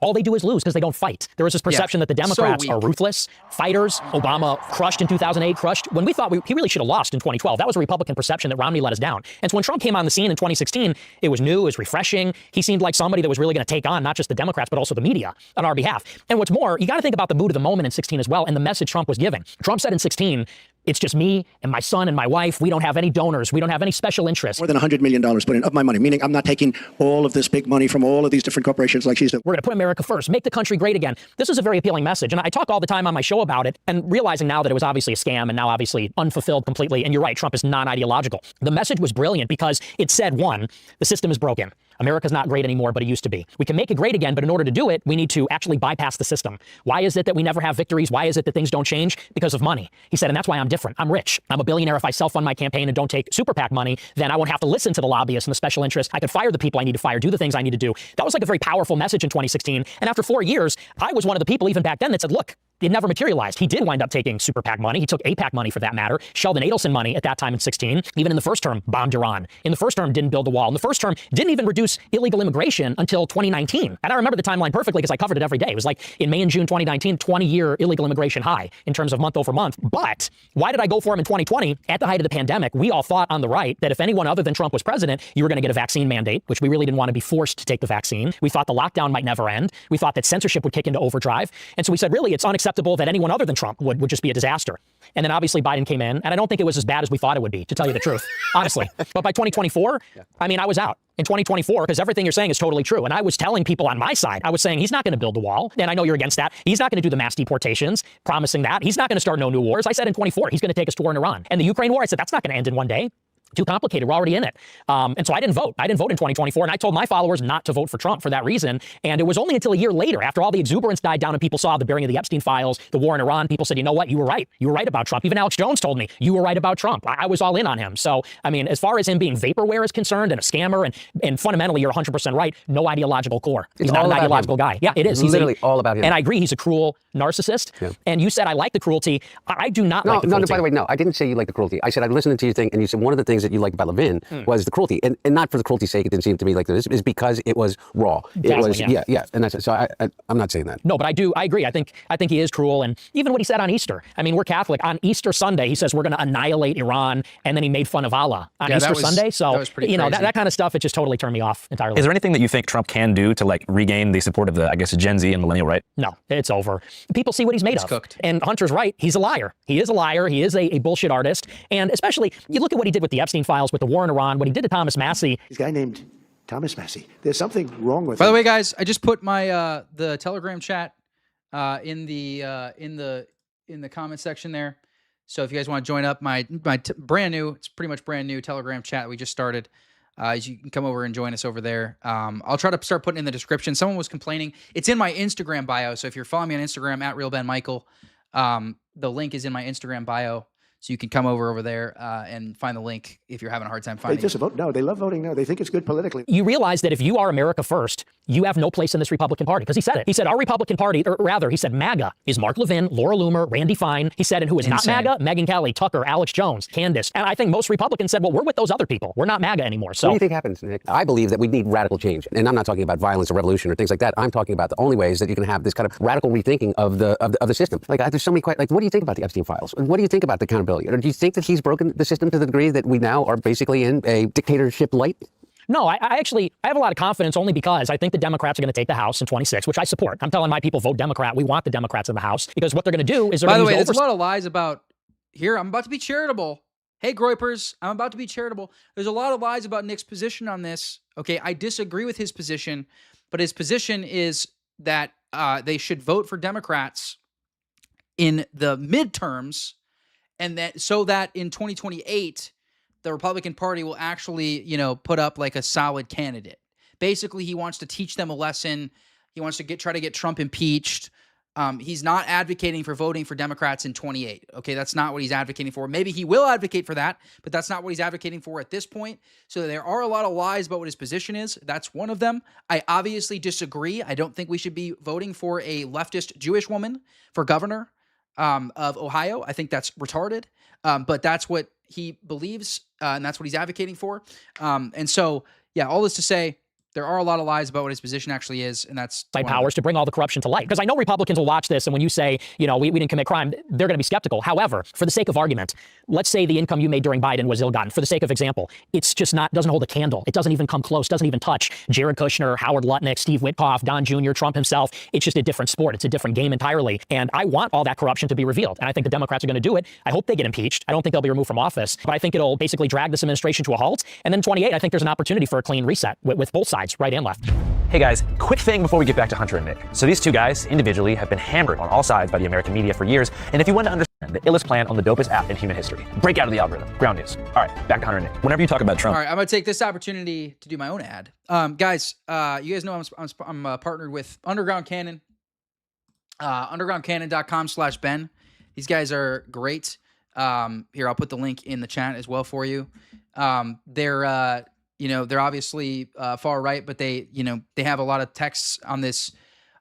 All they do is lose because they don't fight. There was this perception that the Democrats are ruthless fighters. Obama crushed in 2008, when we thought he really should have lost in 2012. That was a Republican perception that Romney let us down. And so when Trump came on the scene in 2016, it was new, it was refreshing. He seemed like somebody that was really going to take on not just the Democrats, but also the media on our behalf. And what's more, you got to think about the mood of the moment in 16 as well and the message Trump was giving. Trump said in 16, it's just me and my son and my wife. We don't have any donors. We don't have any special interests. More than $100 million put in of my money, meaning I'm not taking all of this big money from all of these different corporations like she's doing. We're going to put America first, make the country great again. This is a very appealing message. And I talk all the time on my show about it and realizing now that it was obviously a scam and now obviously unfulfilled completely. And you're right, Trump is non-ideological. The message was brilliant because it said, one, the system is broken. America's not great anymore, but it used to be. We can make it great again, but in order to do it, we need to actually bypass the system. Why is it that we never have victories? Why is it that things don't change? Because of money. He said, and that's why I'm different. I'm rich. I'm a billionaire. If I self-fund my campaign and don't take super PAC money, then I won't have to listen to the lobbyists and the special interests. I could fire the people I need to fire, do the things I need to do. That was a very powerful message in 2016. And after 4 years, I was one of the people even back then that said, look, It never materialized. He did wind up taking super PAC money. He took AIPAC money for that matter. Sheldon Adelson money at that time in 16. Even in the first term, bombed Iran. In the first term, didn't build the wall. In the first term, didn't even reduce illegal immigration until 2019. And I remember the timeline perfectly because I covered it every day. It was like in May and June 2019, 20-year illegal immigration high in terms of month over month. But why did I go for him in 2020? At the height of the pandemic, we all thought on the right that if anyone other than Trump was president, you were going to get a vaccine mandate, which we really didn't want to be forced to take the vaccine. We thought the lockdown might never end. We thought that censorship would kick into overdrive. And so we said, really, it's unacceptable that anyone other than Trump would just be a disaster. And then obviously Biden came in, and I don't think it was as bad as we thought it would be, to tell you the truth, honestly. But by 2024, I mean, I was out. In 2024, because everything you're saying is totally true. And I was telling people on my side, I was saying he's not going to build the wall. And I know you're against that. He's not going to do the mass deportations, promising that. He's not going to start no new wars. I said in 24, he's going to take us to war in Iran. And the Ukraine war, I said, that's not going to end in one day. Too complicated. We're already in it. And so I didn't vote. I didn't vote in 2024. And I told my followers not to vote for Trump for that reason. And it was only until a year later, after all the exuberance died down and people saw the burying of the Epstein files, the war in Iran, people said, you know what? You were right. You were right about Trump. Even Alex Jones told me you were right about Trump. I was all in on him. So, I mean, as far as him being vaporware is concerned and a scammer and fundamentally you're 100% right, no ideological core. He's not an ideological guy. Yeah, it is. It's literally all about him. And I agree. He's a cruel narcissist. Yeah. And you said I like the cruelty. I do not like the cruelty. No, by the way, no. I didn't say you like the cruelty. I said I listened to your thing and you said one of the things that you liked about Levin was the cruelty, and not for the cruelty's sake. It didn't seem to me like this. Is because it was raw. It was, yeah. And that's so. I'm not saying that. No, but I agree. I think he is cruel, and even what he said on Easter. I mean, we're Catholic. On Easter Sunday, he says we're going to annihilate Iran, and then he made fun of Allah on Easter Sunday. So that was pretty you know crazy. that kind of stuff. It just totally turned me off entirely. Is there anything that you think Trump can do to like regain the support of the, I guess, Gen Z and millennial right? No, it's over. People see what he's made of. Cooked. And Hunter's right. He's a liar. He is a liar. He is a bullshit artist. And especially, you look at what he did with the Epstein files, with the war in Iran, what he did to Thomas Massey. This guy named Thomas Massey. There's something wrong with By him. the way, guys, I just put my the Telegram chat in the comment section there. So if you guys want to join up, my brand new, it's pretty much brand new Telegram chat we just started. You can come over and join us over there. I'll try to start putting in the description. Someone was complaining. It's in my Instagram bio. So if you're following me on Instagram at RealBenMichael, the link is in my Instagram bio. So you can come over there and find the link if you're having a hard time finding it. They just vote no. They love voting no. They think it's good politically. You realize that if you are America first, you have no place in this Republican Party. Because he said it. He said our Republican Party, or rather, he said MAGA is Mark Levin, Laura Loomer, Randy Fine. He said, and who is not MAGA? Megyn Kelly, Tucker, Alex Jones, Candace. And I think most Republicans said, well, we're with those other people. We're not MAGA anymore. So what do you think happens, Nick? I believe that we need radical change. And I'm not talking about violence or revolution or things like that. I'm talking about the only ways that you can have this kind of radical rethinking of the system. Like there's so many what do you think about the Epstein files? What do you think about the accountability? Or do you think that he's broken the system to the degree that we now are basically in a dictatorship light? No, I actually have a lot of confidence only because I think the Democrats are going to take the House in 26, which I support. I'm telling my people, vote Democrat. We want the Democrats in the House because what they're going to do is they're By the going to way, there's a lot of lies about here. I'm about to be charitable. Hey, Groypers, I'm about to be charitable. There's a lot of lies about Nick's position on this. Okay, I disagree with his position, but his position is that they should vote for Democrats in the midterms, and that so that in 2028 the Republican Party will actually, put up like a solid candidate. Basically, he wants to teach them a lesson. He wants to try to get Trump impeached. He's not advocating for voting for Democrats in 28. Okay, that's not what he's advocating for. Maybe he will advocate for that, but that's not what he's advocating for at this point. So there are a lot of lies about what his position is. That's one of them. I obviously disagree. I don't think we should be voting for a leftist Jewish woman for governor of Ohio. I think that's retarded. But that's what he believes, and that's what he's advocating for. And so, yeah, all this to say, there are a lot of lies about what his position actually is, and that's powers to bring all the corruption to light. Because I know Republicans will watch this, and when you say, we didn't commit crime, they're going to be skeptical. However, for the sake of argument, let's say the income you made during Biden was ill-gotten. For the sake of example, it's just doesn't hold a candle. It doesn't even come close, doesn't even touch Jared Kushner, Howard Lutnick, Steve Witkoff, Don Jr., Trump himself. It's just a different sport. It's a different game entirely. And I want all that corruption to be revealed. And I think the Democrats are going to do it. I hope they get impeached. I don't think they'll be removed from office, but I think it'll basically drag this administration to a halt. And then 28, I think there's an opportunity for a clean reset with both sides, right and left. Hey guys, quick thing before we get back to Hunter and Nick. So these two guys individually have been hammered on all sides by the American media for years, and if you want to understand the illest plan on the dopest app in human history, break out of the algorithm. Ground news. All right, back to Hunter and Nick. Whenever you talk about Trump. All right, I'm going to take this opportunity to do my own ad. Guys, you guys know I'm partnered with Underground Cannon, undergroundcannon.com/Ben. These guys are great. Here, I'll put the link in the chat as well for you. They're obviously far right, but they have a lot of texts on this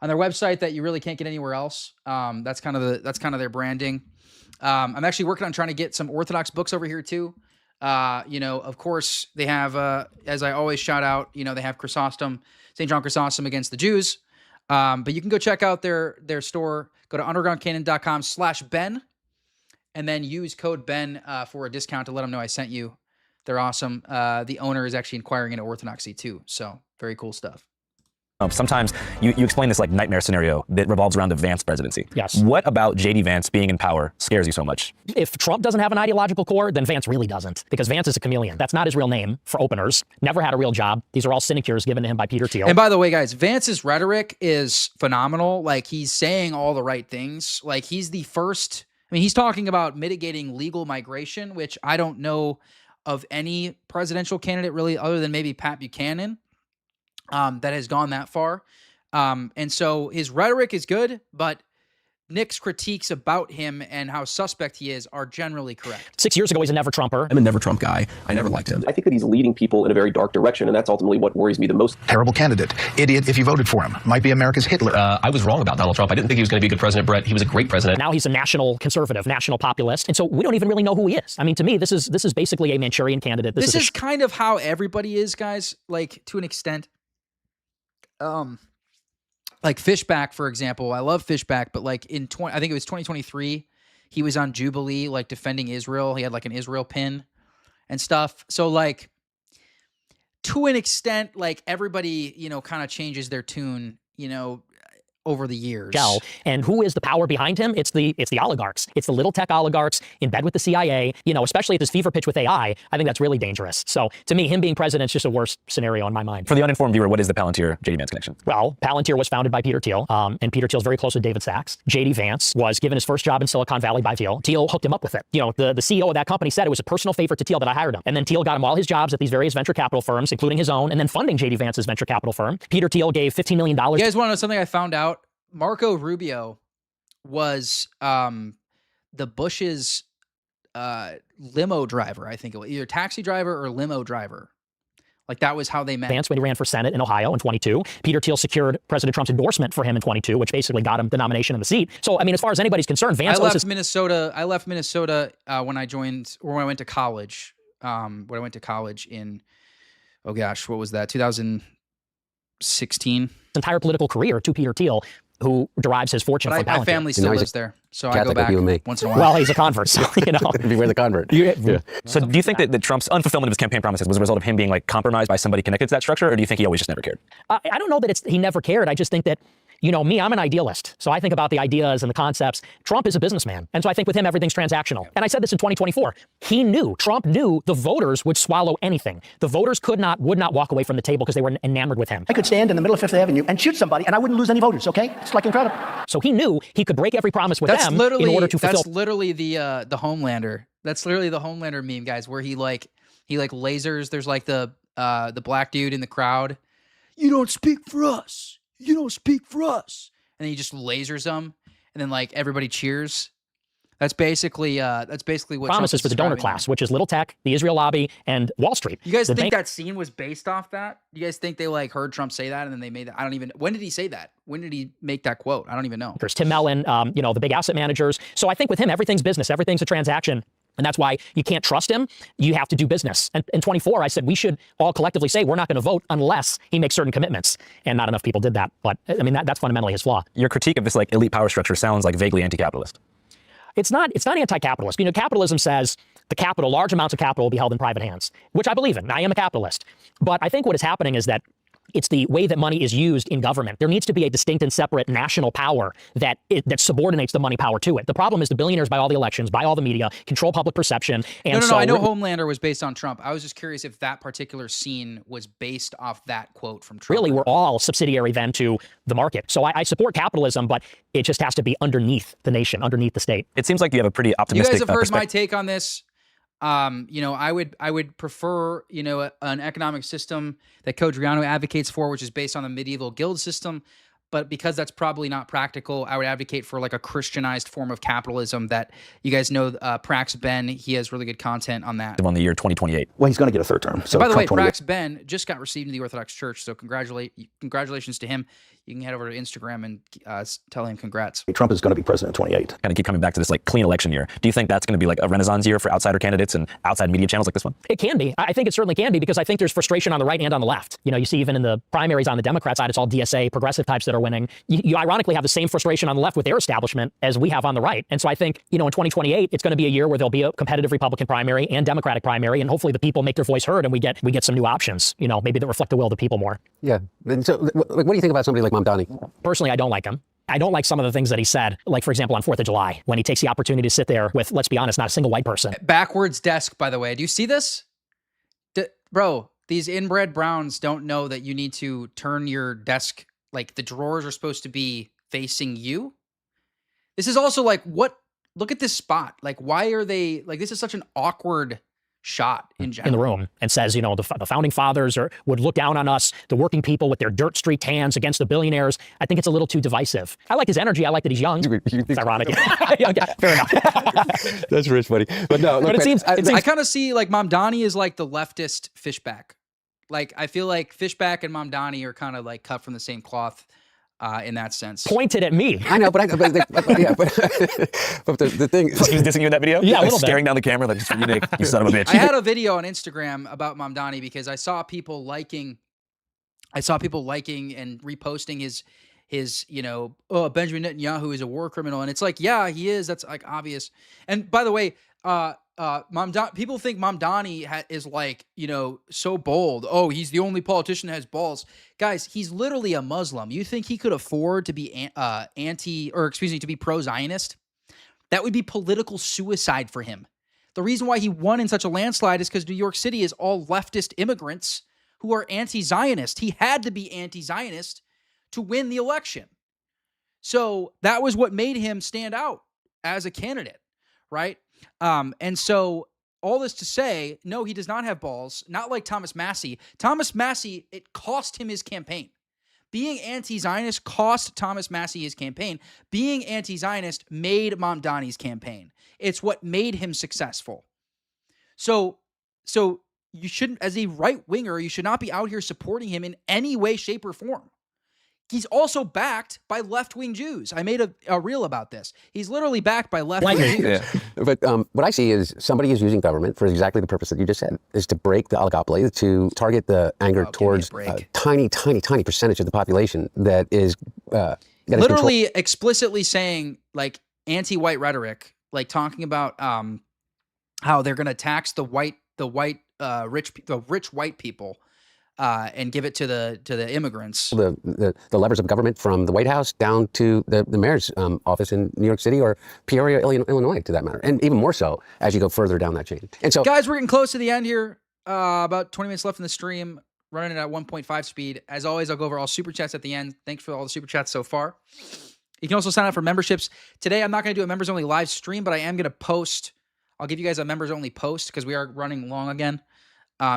on their website that you really can't get anywhere else. That's kind of their branding. I'm actually working on trying to get some Orthodox books over here too. Of course they have, as I always shout out, they have Chrysostom, St. John Chrysostom against the Jews. But you can go check out their store. Go to undergroundcanon.com/Ben and then use code Ben for a discount to let them know I sent you. They're awesome. The owner is actually inquiring into Orthodoxy too. So very cool stuff. Sometimes you explain this like nightmare scenario that revolves around the Vance presidency. Yes. What about J.D. Vance being in power scares you so much? If Trump doesn't have an ideological core, then Vance really doesn't, because Vance is a chameleon. That's not his real name, for openers. Never had a real job. These are all sinecures given to him by Peter Thiel. And by the way, guys, Vance's rhetoric is phenomenal. Like, he's saying all the right things. Like, he's the first. I mean, he's talking about mitigating legal migration, which I don't know of any presidential candidate really, other than maybe Pat Buchanan, that has gone that far. And so his rhetoric is good, but Nick's critiques about him and how suspect he is are generally correct. 6 years ago, he's a never Trumper. I'm a never Trump guy. I never liked him. I think that he's leading people in a very dark direction, and that's ultimately what worries me the most. Terrible candidate. Idiot if you voted for him. Might be America's Hitler. I was wrong about Donald Trump. I didn't think he was going to be a good president, Brett. He was a great president. Now he's a national conservative, national populist. And so we don't even really know who he is. I mean, to me, this is basically a Manchurian candidate. This is kind of how everybody is, guys, like, to an extent. Like Fishback, for example. I love Fishback, but like I think it was 2023, he was on Jubilee, like defending Israel. He had like an Israel pin and stuff. So like, to an extent, like everybody, kind of changes their tune, over the years. And who is the power behind him? It's the oligarchs. It's the little tech oligarchs in bed with the CIA, especially at this fever pitch with AI. I think that's really dangerous. So to me, him being president is just a worse scenario in my mind. For the uninformed viewer, what is the Palantir-J.D. Vance connection? Well, Palantir was founded by Peter Thiel, and Peter Thiel's very close with David Sachs. J.D. Vance was given his first job in Silicon Valley by Thiel. Thiel hooked him up with it. The CEO of that company said it was a personal favor to Thiel that I hired him. And then Thiel got him all his jobs at these various venture capital firms, including his own, and then funding J.D. Vance's venture capital firm. Peter Thiel gave $15 million. You guys want to know something I found out? Marco Rubio was the Bush's limo driver, I think it was, either taxi driver or limo driver. Like, that was how they met. Vance, when he ran for Senate in Ohio in 22, Peter Thiel secured President Trump's endorsement for him in 22, which basically got him the nomination and the seat. So, I mean, as far as anybody's concerned, Vance Minnesota. I left Minnesota when I went to college. When I went to college in, oh gosh, what was that? 2016. Entire political career to Peter Thiel, who derives his fortune from Palantir. My family still lives there, so I go back once in a while. Well, he's a convert, so Beware the convert. Yeah. So do you think that Trump's unfulfillment of his campaign promises was a result of him being like compromised by somebody connected to that structure, or do you think he always just never cared? I don't know that he never cared. I just think that, me, I'm an idealist. So I think about the ideas and the concepts. Trump is a businessman. And so I think with him, everything's transactional. And I said this in 2024. Trump knew the voters would swallow anything. The voters would not walk away from the table because they were enamored with him. I could stand in the middle of Fifth Avenue and shoot somebody and I wouldn't lose any voters, okay? It's like incredible. So he knew he could break every promise with them in order to fulfill. That's literally the Homelander. That's literally the Homelander meme, guys, where he lasers. There's like the black dude in the crowd. You don't speak for us. You don't speak for us. And then he just lasers them, and then like everybody cheers. That's basically what promises for the donor class, which is little tech, the Israel lobby, and Wall Street. You guys think that scene was based off that? You guys think they like heard Trump say that and then they made that? I don't even. When did he say that? When did he make that quote? I don't even know. There's Tim Mellon, the big asset managers. So I think with him, everything's business, everything's a transaction. And that's why you can't trust him. You have to do business. And in 24, I said we should all collectively say we're not going to vote unless he makes certain commitments. And not enough people did that. But I mean, that's fundamentally his flaw. Your critique of this like elite power structure sounds like vaguely anti-capitalist. It's not anti-capitalist. Capitalism says large amounts of capital will be held in private hands, which I believe in. I am a capitalist. But I think what is happening is that it's the way that money is used in government. There needs to be a distinct and separate national power that subordinates the money power to it. The problem is the billionaires buy all the elections, buy all the media, control public perception. And no, I know Homelander was based on Trump. I was just curious if that particular scene was based off that quote from Trump. Really, we're all subsidiary then to the market. So I support capitalism, but it just has to be underneath the nation, underneath the state. It seems like you have a pretty optimistic. You guys have heard my take on this. I would prefer, an economic system that Codriano advocates for, which is based on the medieval guild system. But because that's probably not practical, I would advocate for like a Christianized form of capitalism that you guys know, Prax Ben, he has really good content on that. On the year 2028. Well, he's going to get a third term. So and by the way, Prax Ben just got received in the Orthodox Church, so congratulations to him. You can head over to Instagram and tell him congrats. Trump is going to be president in 28. Kind of keep coming back to this like clean election year. Do you think that's going to be like a renaissance year for outsider candidates and outside media channels like this one? It can be. I think it certainly can be, because I think there's frustration on the right and on the left. You know, you see even in the primaries on the Democrat side, it's all DSA progressive types that are winning. You ironically have the same frustration on the left with their establishment as we have on the right. And so I think, you know, in 2028, it's going to be a year where there'll be a competitive Republican primary and Democratic primary, and hopefully the people make their voice heard and we get some new options, you know, maybe that reflect the will of the people more. Yeah. And so what do you think about somebody like Mamdani? Personally, I don't like him. I don't like some of the things that he said, like, for example, on 4th of July, when he takes the opportunity to sit there with, let's be honest, not a single white person. Backwards desk, by the way. Do you see this? Bro, these inbred Browns don't know that you need to turn your desk, like the drawers are supposed to be facing you. This is also like, what? Look at this spot. Like, why are they, like, this is such an awkward shot in general. In the room, and says, you know, the founding fathers would look down on us, the working people with their dirt streaked hands against the billionaires. I think it's a little too divisive. I like his energy. I like that he's young. It's ironic. Okay, fair enough. That's rich, buddy. But no, look, but it seems I kind of see like Mamdani is like the leftist Fishback. Like, I feel like Fishback and Mamdani are kind of like cut from the same cloth. In that sense. Pointed at me. I know, but the thing... He was dissing you in that video? Yeah, a little staring bit. down the camera like, you Nick, you son of a bitch. I had a video on Instagram about Mamdani because I saw people liking and reposting his, you know, oh, Benjamin Netanyahu is a war criminal. And it's like, yeah, he is. That's like obvious. And by the way, people think Mamdani is like, you know, so bold. Oh, he's the only politician that has balls. Guys, he's literally a Muslim. You think he could afford to be to be pro-Zionist? That would be political suicide for him. The reason why he won in such a landslide is because New York City is all leftist immigrants who are anti-Zionist. He had to be anti-Zionist to win the election. So that was what made him stand out as a candidate, right? And so all this to say, no, he does not have balls, not like Thomas Massie. Thomas Massie, it cost him his campaign. Being anti-Zionist cost Thomas Massie his campaign. Being anti-Zionist made Mamdani's campaign. It's what made him successful. So you shouldn't, as a right-winger, you should not be out here supporting him in any way, shape, or form. He's also backed by left-wing Jews. I made a reel about this. He's literally backed by left-wing Jews. Yeah. But what I see is somebody is using government for exactly the purpose that you just said, is to break the oligopoly, to target the anger towards a tiny, tiny, tiny percentage of the population that is... literally explicitly saying, like, anti-white rhetoric, like talking about how they're going to tax the rich white people and give it to the immigrants. The levers of government from the White House down to the mayor's office in New York City or Peoria, Illinois, to that matter, and even more so as you go further down that chain. And so, guys, we're getting close to the end here. About 20 minutes left in the stream, running it at 1.5 speed. As always, I'll go over all super chats at the end. Thanks for all the super chats so far. You can also sign up for memberships. Today, I'm not going to do a members only live stream, but I am going to post. I'll give you guys a members only post because we are running long again.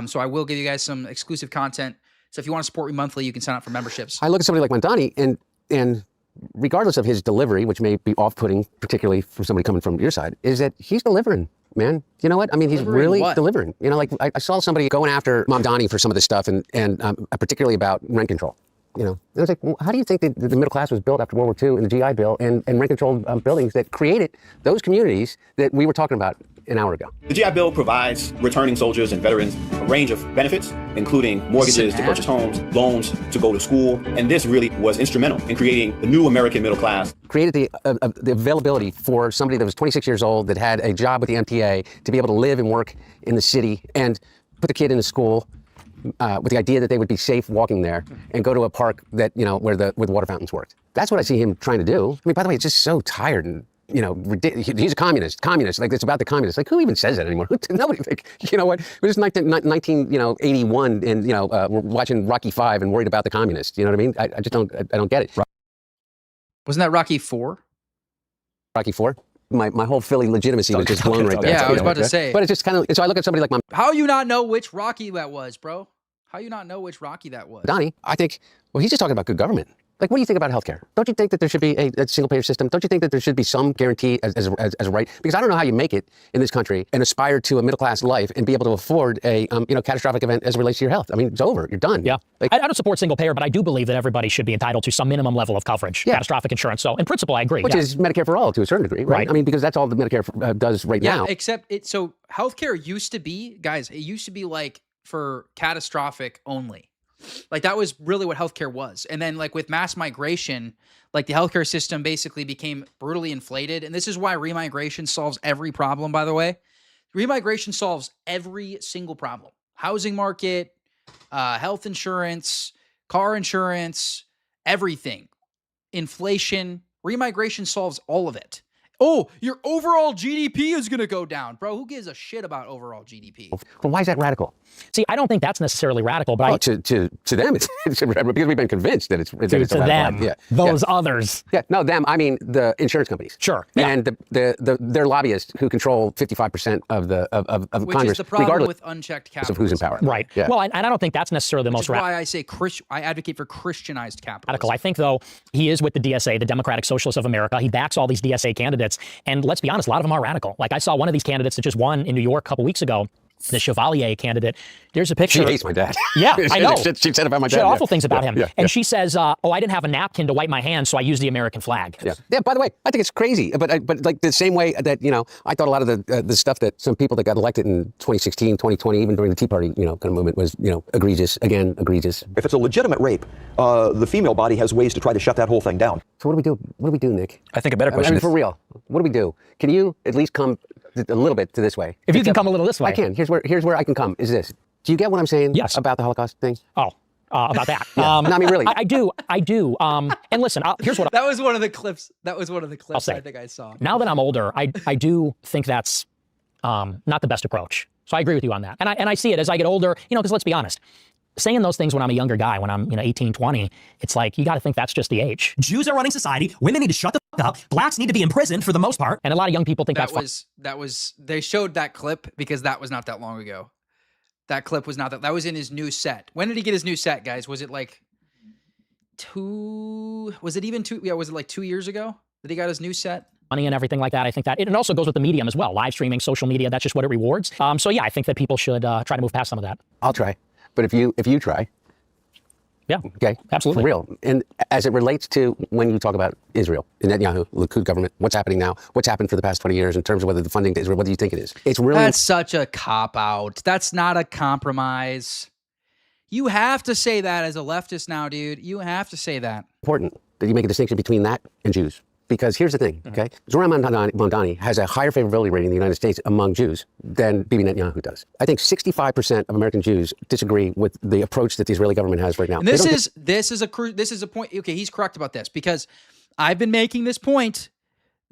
So I will give you guys some exclusive content. So if you want to support me monthly, you can sign up for memberships. I look at somebody like Mamdani, and regardless of his delivery, which may be off-putting, particularly from somebody coming from your side, is that he's delivering, man. You know what? I mean, he's really delivering. You know, like I saw somebody going after Mamdani for some of this stuff, and particularly about rent control. You know, and I was like, well, how do you think that the middle class was built after World War II and the GI Bill and rent-controlled buildings that created those communities that we were talking about an hour ago? The GI Bill provides returning soldiers and veterans a range of benefits, including mortgages to purchase homes, loans to go to school, and this really was instrumental in creating the new American middle class. Created the availability for somebody that was 26 years old that had a job with the MTA to be able to live and work in the city and put the kid in a school with the idea that they would be safe walking there and go to a park that, you know, where the water fountains worked. That's what I see him trying to do. I mean, by the way, it's just so tired and, you know, he's a communist, like it's about the communists. Like, who even says that anymore? Nobody, like, you know what? We're just 1981 and, you know, we're watching Rocky V and worried about the communists. You know what I mean? I just don't get it. Wasn't that Rocky IV? Rocky IV? My whole Philly legitimacy was just blown right there. Yeah, I was about to say. But it's just kind of, so I look at somebody like How you not know which Rocky that was, bro? How you not know which Rocky that was? Donnie, I think, well, he's just talking about good government. Like, what do you think about healthcare? Don't you think that there should be a single-payer system? Don't you think that there should be some guarantee as a right? Because I don't know how you make it in this country and aspire to a middle-class life and be able to afford a catastrophic event as it relates to your health. I mean, it's over. You're done. Yeah. Like, I don't support single-payer, but I do believe that everybody should be entitled to some minimum level of coverage, catastrophic insurance. So, in principle, I agree. Which is Medicare for all to a certain degree, right? I mean, because that's all the Medicare does right now. Yeah, except so healthcare used to be, guys, it used to be like for catastrophic only. Like that was really what healthcare was. And then like with mass migration, like the healthcare system basically became brutally inflated. And this is why remigration solves every problem, by the way. Remigration solves every single problem. Housing market, health insurance, car insurance, everything. Inflation. Remigration solves all of it. Oh, your overall GDP is going to go down. Bro, who gives a shit about overall GDP? Well, why is that radical? See, I don't think that's necessarily radical, but to them, it's radical because we've been convinced that it's to a them, yeah. those others. Yeah, no, them. I mean the insurance companies. Sure. Yeah. And their lobbyists who control 55% of Which Congress, is the problem regardless with unchecked capitalism. of who's in power. Right. Yeah. Well, and I don't think that's necessarily the Which most is why I say I advocate for Christianized capitalism. radical. I think, though, he is with the DSA, the Democratic Socialists of America. He backs all these DSA candidates. And let's be honest, a lot of them are radical. Like I saw one of these candidates that just won in New York a couple weeks ago, the Chevalier candidate. There's a picture. She hates my dad. Yeah, I know. She said about my dad. She said awful things about him. Yeah, and she says, oh, I didn't have a napkin to wipe my hands, so I used the American flag. Yeah. Yeah. By the way, I think it's crazy, but like the same way that, I thought a lot of the stuff that some people that got elected in 2016, 2020, even during the Tea Party, kind of movement was, egregious. Again, egregious. If it's a legitimate rape, the female body has ways to try to shut that whole thing down. So what do we do? What do we do, Nick? I think a better question I mean, is, for real, what do we do? Can you at least come a little bit to this way? If you can come a little this way. I can. Here's where I can come, is this. Do you get what I'm saying Yes. about the Holocaust thing? Oh, about that. No, I mean, really. I do. And listen, here's what That was one of the clips. say. I think I saw. Now that I'm older, I do think that's not the best approach. So I agree with you on that. And I see it as I get older, because let's be honest, saying those things when I'm a younger guy, when I'm 18, 20, it's like, you got to think that's just the age. Jews are running society. Women need to shut the fuck up. Blacks need to be imprisoned for the most part. And a lot of young people think They showed that clip because that was not that long ago. That clip was not that was in his new set. When did he get his new set, guys? Was it like was it like 2 years ago that he got his new set? Money and everything like that. I think that it also goes with the medium as well. Live streaming, social media, that's just what it rewards. So yeah, I think that people should try to move past some of that. I'll try. But if you try. Yeah. Okay. Absolutely. For real. And as it relates to when you talk about Israel, the Netanyahu, Likud government, what's happening now, what's happened for the past 20 years in terms of whether the funding to Israel, what do you think it is? It's really. That's such a cop-out. That's not a compromise. You have to say that as a leftist now, dude. You have to say that. Important that you make a distinction between that and Jews. Because here's the thing, okay? Zoran Mamdani has a higher favorability rating in the United States among Jews than Bibi Netanyahu does. I think 65% of American Jews disagree with the approach that the Israeli government has right now. And this is a point. Okay, he's correct about this because I've been making this point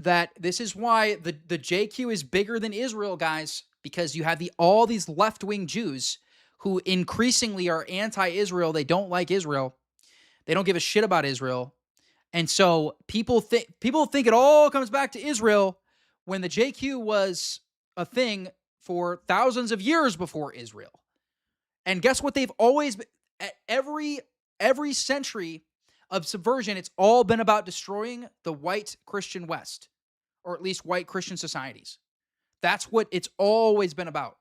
that this is why the JQ is bigger than Israel, guys, because you have all these left-wing Jews who increasingly are anti-Israel. They don't like Israel. They don't give a shit about Israel. And so people think it all comes back to Israel when the JQ was a thing for thousands of years before Israel. And guess what? They've always been, at every century of subversion, it's all been about destroying the white Christian West, or at least white Christian societies. That's what it's always been about.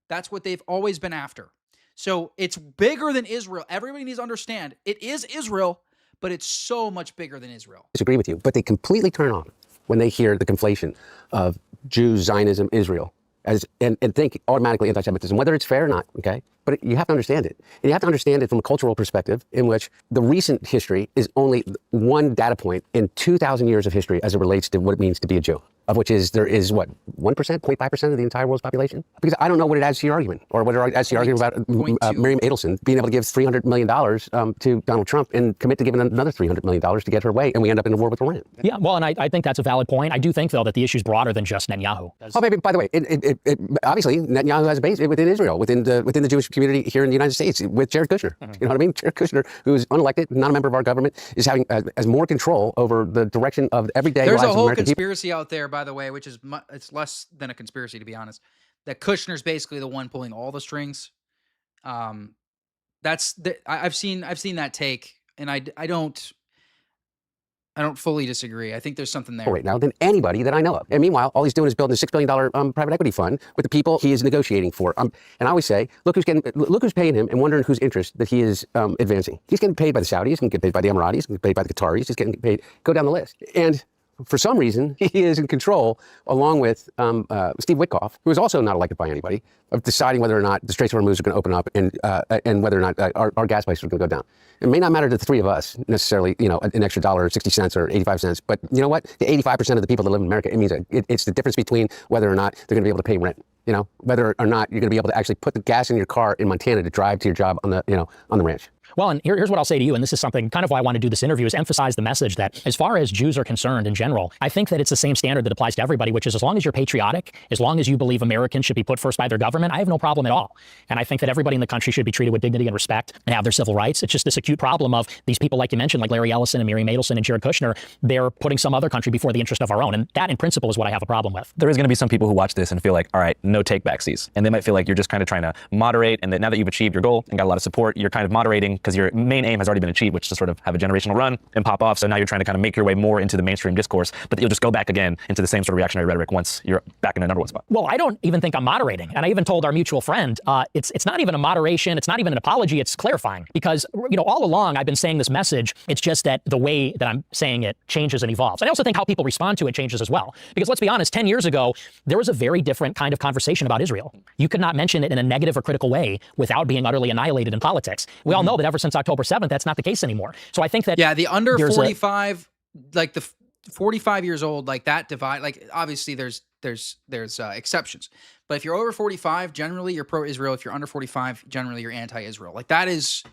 That's what they've always been after. So it's bigger than Israel. Everybody needs to understand it is Israel, but it's so much bigger than Israel. I disagree with you, but they completely turn on when they hear the conflation of Jews, Zionism, Israel, and think automatically anti-Semitism, whether it's fair or not, okay? But you have to understand it. And you have to understand it from a cultural perspective in which the recent history is only one data point in 2,000 years of history as it relates to what it means to be a Jew, of which there is what, 1%, 0.5% of the entire world's population? Because I don't know what it adds to your argument, or what it adds to your argument about Miriam Adelson being able to give $300 million to Donald Trump and commit to giving another $300 million to get her way, and we end up in a war with Iran. Yeah, well, and I think that's a valid point. I do think, though, that the issue is broader than just Netanyahu. Oh, maybe, by the way, obviously Netanyahu has a base within Israel, within the Jewish community here in the United States, with Jared Kushner. Mm-hmm. You know what I mean? Jared Kushner, who is unelected, not a member of our government, is having has more control over the direction of everyday lives of American people. There's a whole conspiracy out there, by the way, which is it's less than a conspiracy, to be honest, that Kushner's basically the one pulling all the strings. I've seen that take, and I don't. I don't fully disagree. I think there's something there. Right now than anybody that I know of. And meanwhile, all he's doing is building a $6 billion private equity fund with the people he is negotiating for. And I always say, look who's paying him, and wondering whose interest that he is advancing. He's getting paid by the Saudis, he's getting paid by the Emiratis, he's getting paid by the Qataris, he's getting paid. Go down the list. And for some reason, he is in control, along with Steve Witkoff, who is also not elected by anybody, of deciding whether or not the Straits of Hormuz are going to open up and whether or not our gas prices are going to go down. It may not matter to the three of us necessarily, an extra dollar or 60 cents or 85 cents, but you know what? The 85% of the people that live in America, it means it's the difference between whether or not they're going to be able to pay rent. Whether or not you're going to be able to actually put the gas in your car in Montana to drive to your job on the ranch. Well, and here's what I'll say to you, and this is something kind of why I want to do this interview, is emphasize the message that as far as Jews are concerned in general, I think that it's the same standard that applies to everybody, which is as long as you're patriotic, as long as you believe Americans should be put first by their government, I have no problem at all. And I think that everybody in the country should be treated with dignity and respect and have their civil rights. It's just this acute problem of these people, like you mentioned, like Larry Ellison and Miriam Adelson and Jared Kushner, they're putting some other country before the interest of our own. And that in principle is what I have a problem with. There is going to be some people who watch this and feel like, all right, no take-backsies. And they might feel like you're just kind of trying to moderate, and that now that you've achieved your goal and got a lot of support, you're kind of moderating because your main aim has already been achieved, which is to sort of have a generational run and pop off. So now you're trying to kind of make your way more into the mainstream discourse, but you'll just go back again into the same sort of reactionary rhetoric once you're back in the number one spot. Well, I don't even think I'm moderating. And I even told our mutual friend, it's not even a moderation. It's not even an apology. It's clarifying. Because, all along I've been saying this message. It's just that the way that I'm saying it changes and evolves. And I also think how people respond to it changes as well. Because let's be honest, 10 years ago, there was a very different kind of conversation about Israel. You could not mention it in a negative or critical way without being utterly annihilated in politics. We all know that ever since October 7th, that's not the case anymore. So I think that the under 45, like the 45 years old, like that divide, like obviously there's exceptions, but if you're over 45, generally you're pro-Israel. If you're under 45, generally you're anti-Israel. Like that is,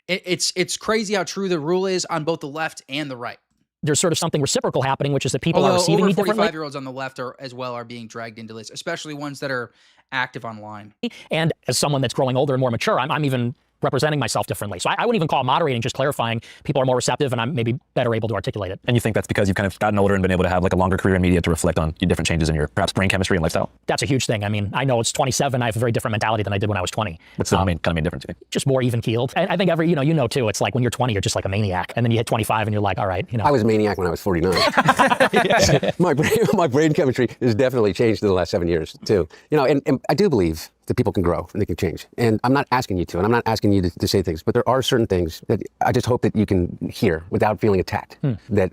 it's crazy how true the rule is on both the left and the right. There's sort of something reciprocal happening, which is that people are receiving me differently. 45-year-olds on the left are being dragged into this, especially ones that are active online. And as someone that's growing older and more mature, I'm even representing myself differently. So I wouldn't even call it moderating, just clarifying. People are more receptive and I'm maybe better able to articulate it. And you think that's because you've kind of gotten older and been able to have like a longer career in media to reflect on your different changes in your perhaps brain chemistry and lifestyle? That's a huge thing. I mean, I know it's 27. I have a very different mentality than I did when I was 20. What's the main difference? Just more even keeled. And I think you know too, it's like when you're 20, you're just like a maniac. And then you hit 25 and you're like, all right, I was a maniac when I was 49. My brain chemistry has definitely changed in the last 7 years too. And I do believe that people can grow and they can change. And I'm not asking you to, and I'm not asking you to say things, but there are certain things that I just hope that you can hear without feeling attacked. That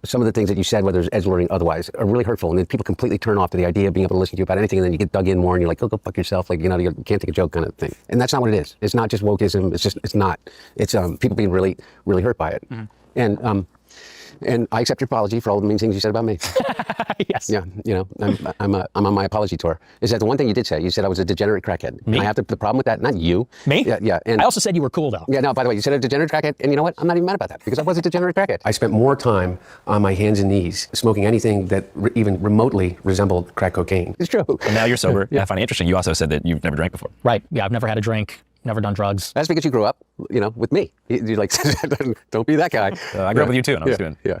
some of the things that you said, whether it's edgelording or otherwise, are really hurtful. And then people completely turn off to the idea of being able to listen to you about anything, and then you get dug in more and you're like, oh, go fuck yourself. Like, you can't take a joke kind of thing. And that's not what it is. It's not just wokeism. It's not. It's people being really, really hurt by it. And I accept your apology for all the mean things you said about me. Yes. Yeah, I'm on my apology tour. Is that the one thing you did say? You said I was a degenerate crackhead. Me? And I have the problem with that, not you. Me? Yeah. And I also said you were cool though. Yeah, no, by the way, you said a degenerate crackhead, and you know what? I'm not even mad about that because I was a degenerate crackhead. I spent more time on my hands and knees smoking anything that even remotely resembled crack cocaine. It's true. And now you're sober. Yeah, I find it interesting. You also said that you've never drank before. Right. Yeah, I've never had a drink. Never done drugs. That's because you grew up, with me. You're like, don't be that guy. I grew up with you too, and I was doing. Yeah.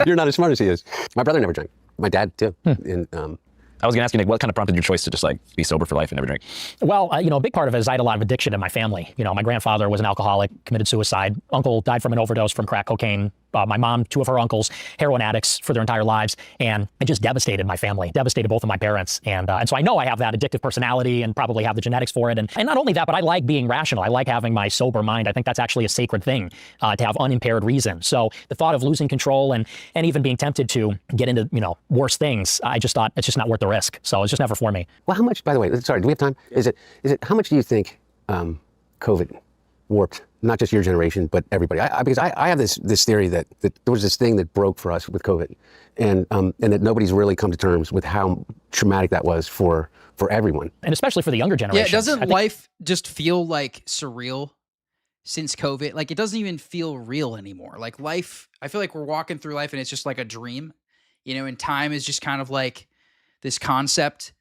You're not as smart as he is. My brother never drank. My dad too. And I was going to ask you, Nick, what kind of prompted your choice to just like be sober for life and never drink? Well, a big part of it is I had a lot of addiction in my family. My grandfather was an alcoholic, committed suicide. Uncle died from an overdose from crack cocaine. My mom, two of her uncles, heroin addicts for their entire lives. And it just devastated my family, devastated both of my parents. And so I know I have that addictive personality and probably have the genetics for it. And not only that, but I like being rational. I like having my sober mind. I think that's actually a sacred thing, to have unimpaired reason. So the thought of losing control and even being tempted to get into, worse things, I just thought it's just not worth the risk. So it's just never for me. Well, how much, by the way, sorry, do we have time? Is it, how much do you think COVID warped not just your generation, but everybody? Because I have this theory that there was this thing that broke for us with COVID, and that nobody's really come to terms with how traumatic that was for everyone. And especially for the younger generation. Yeah, doesn't life just feel like surreal since COVID? Like it doesn't even feel real anymore. Like life, I feel like we're walking through life and it's just like a dream, and time is just kind of like this concept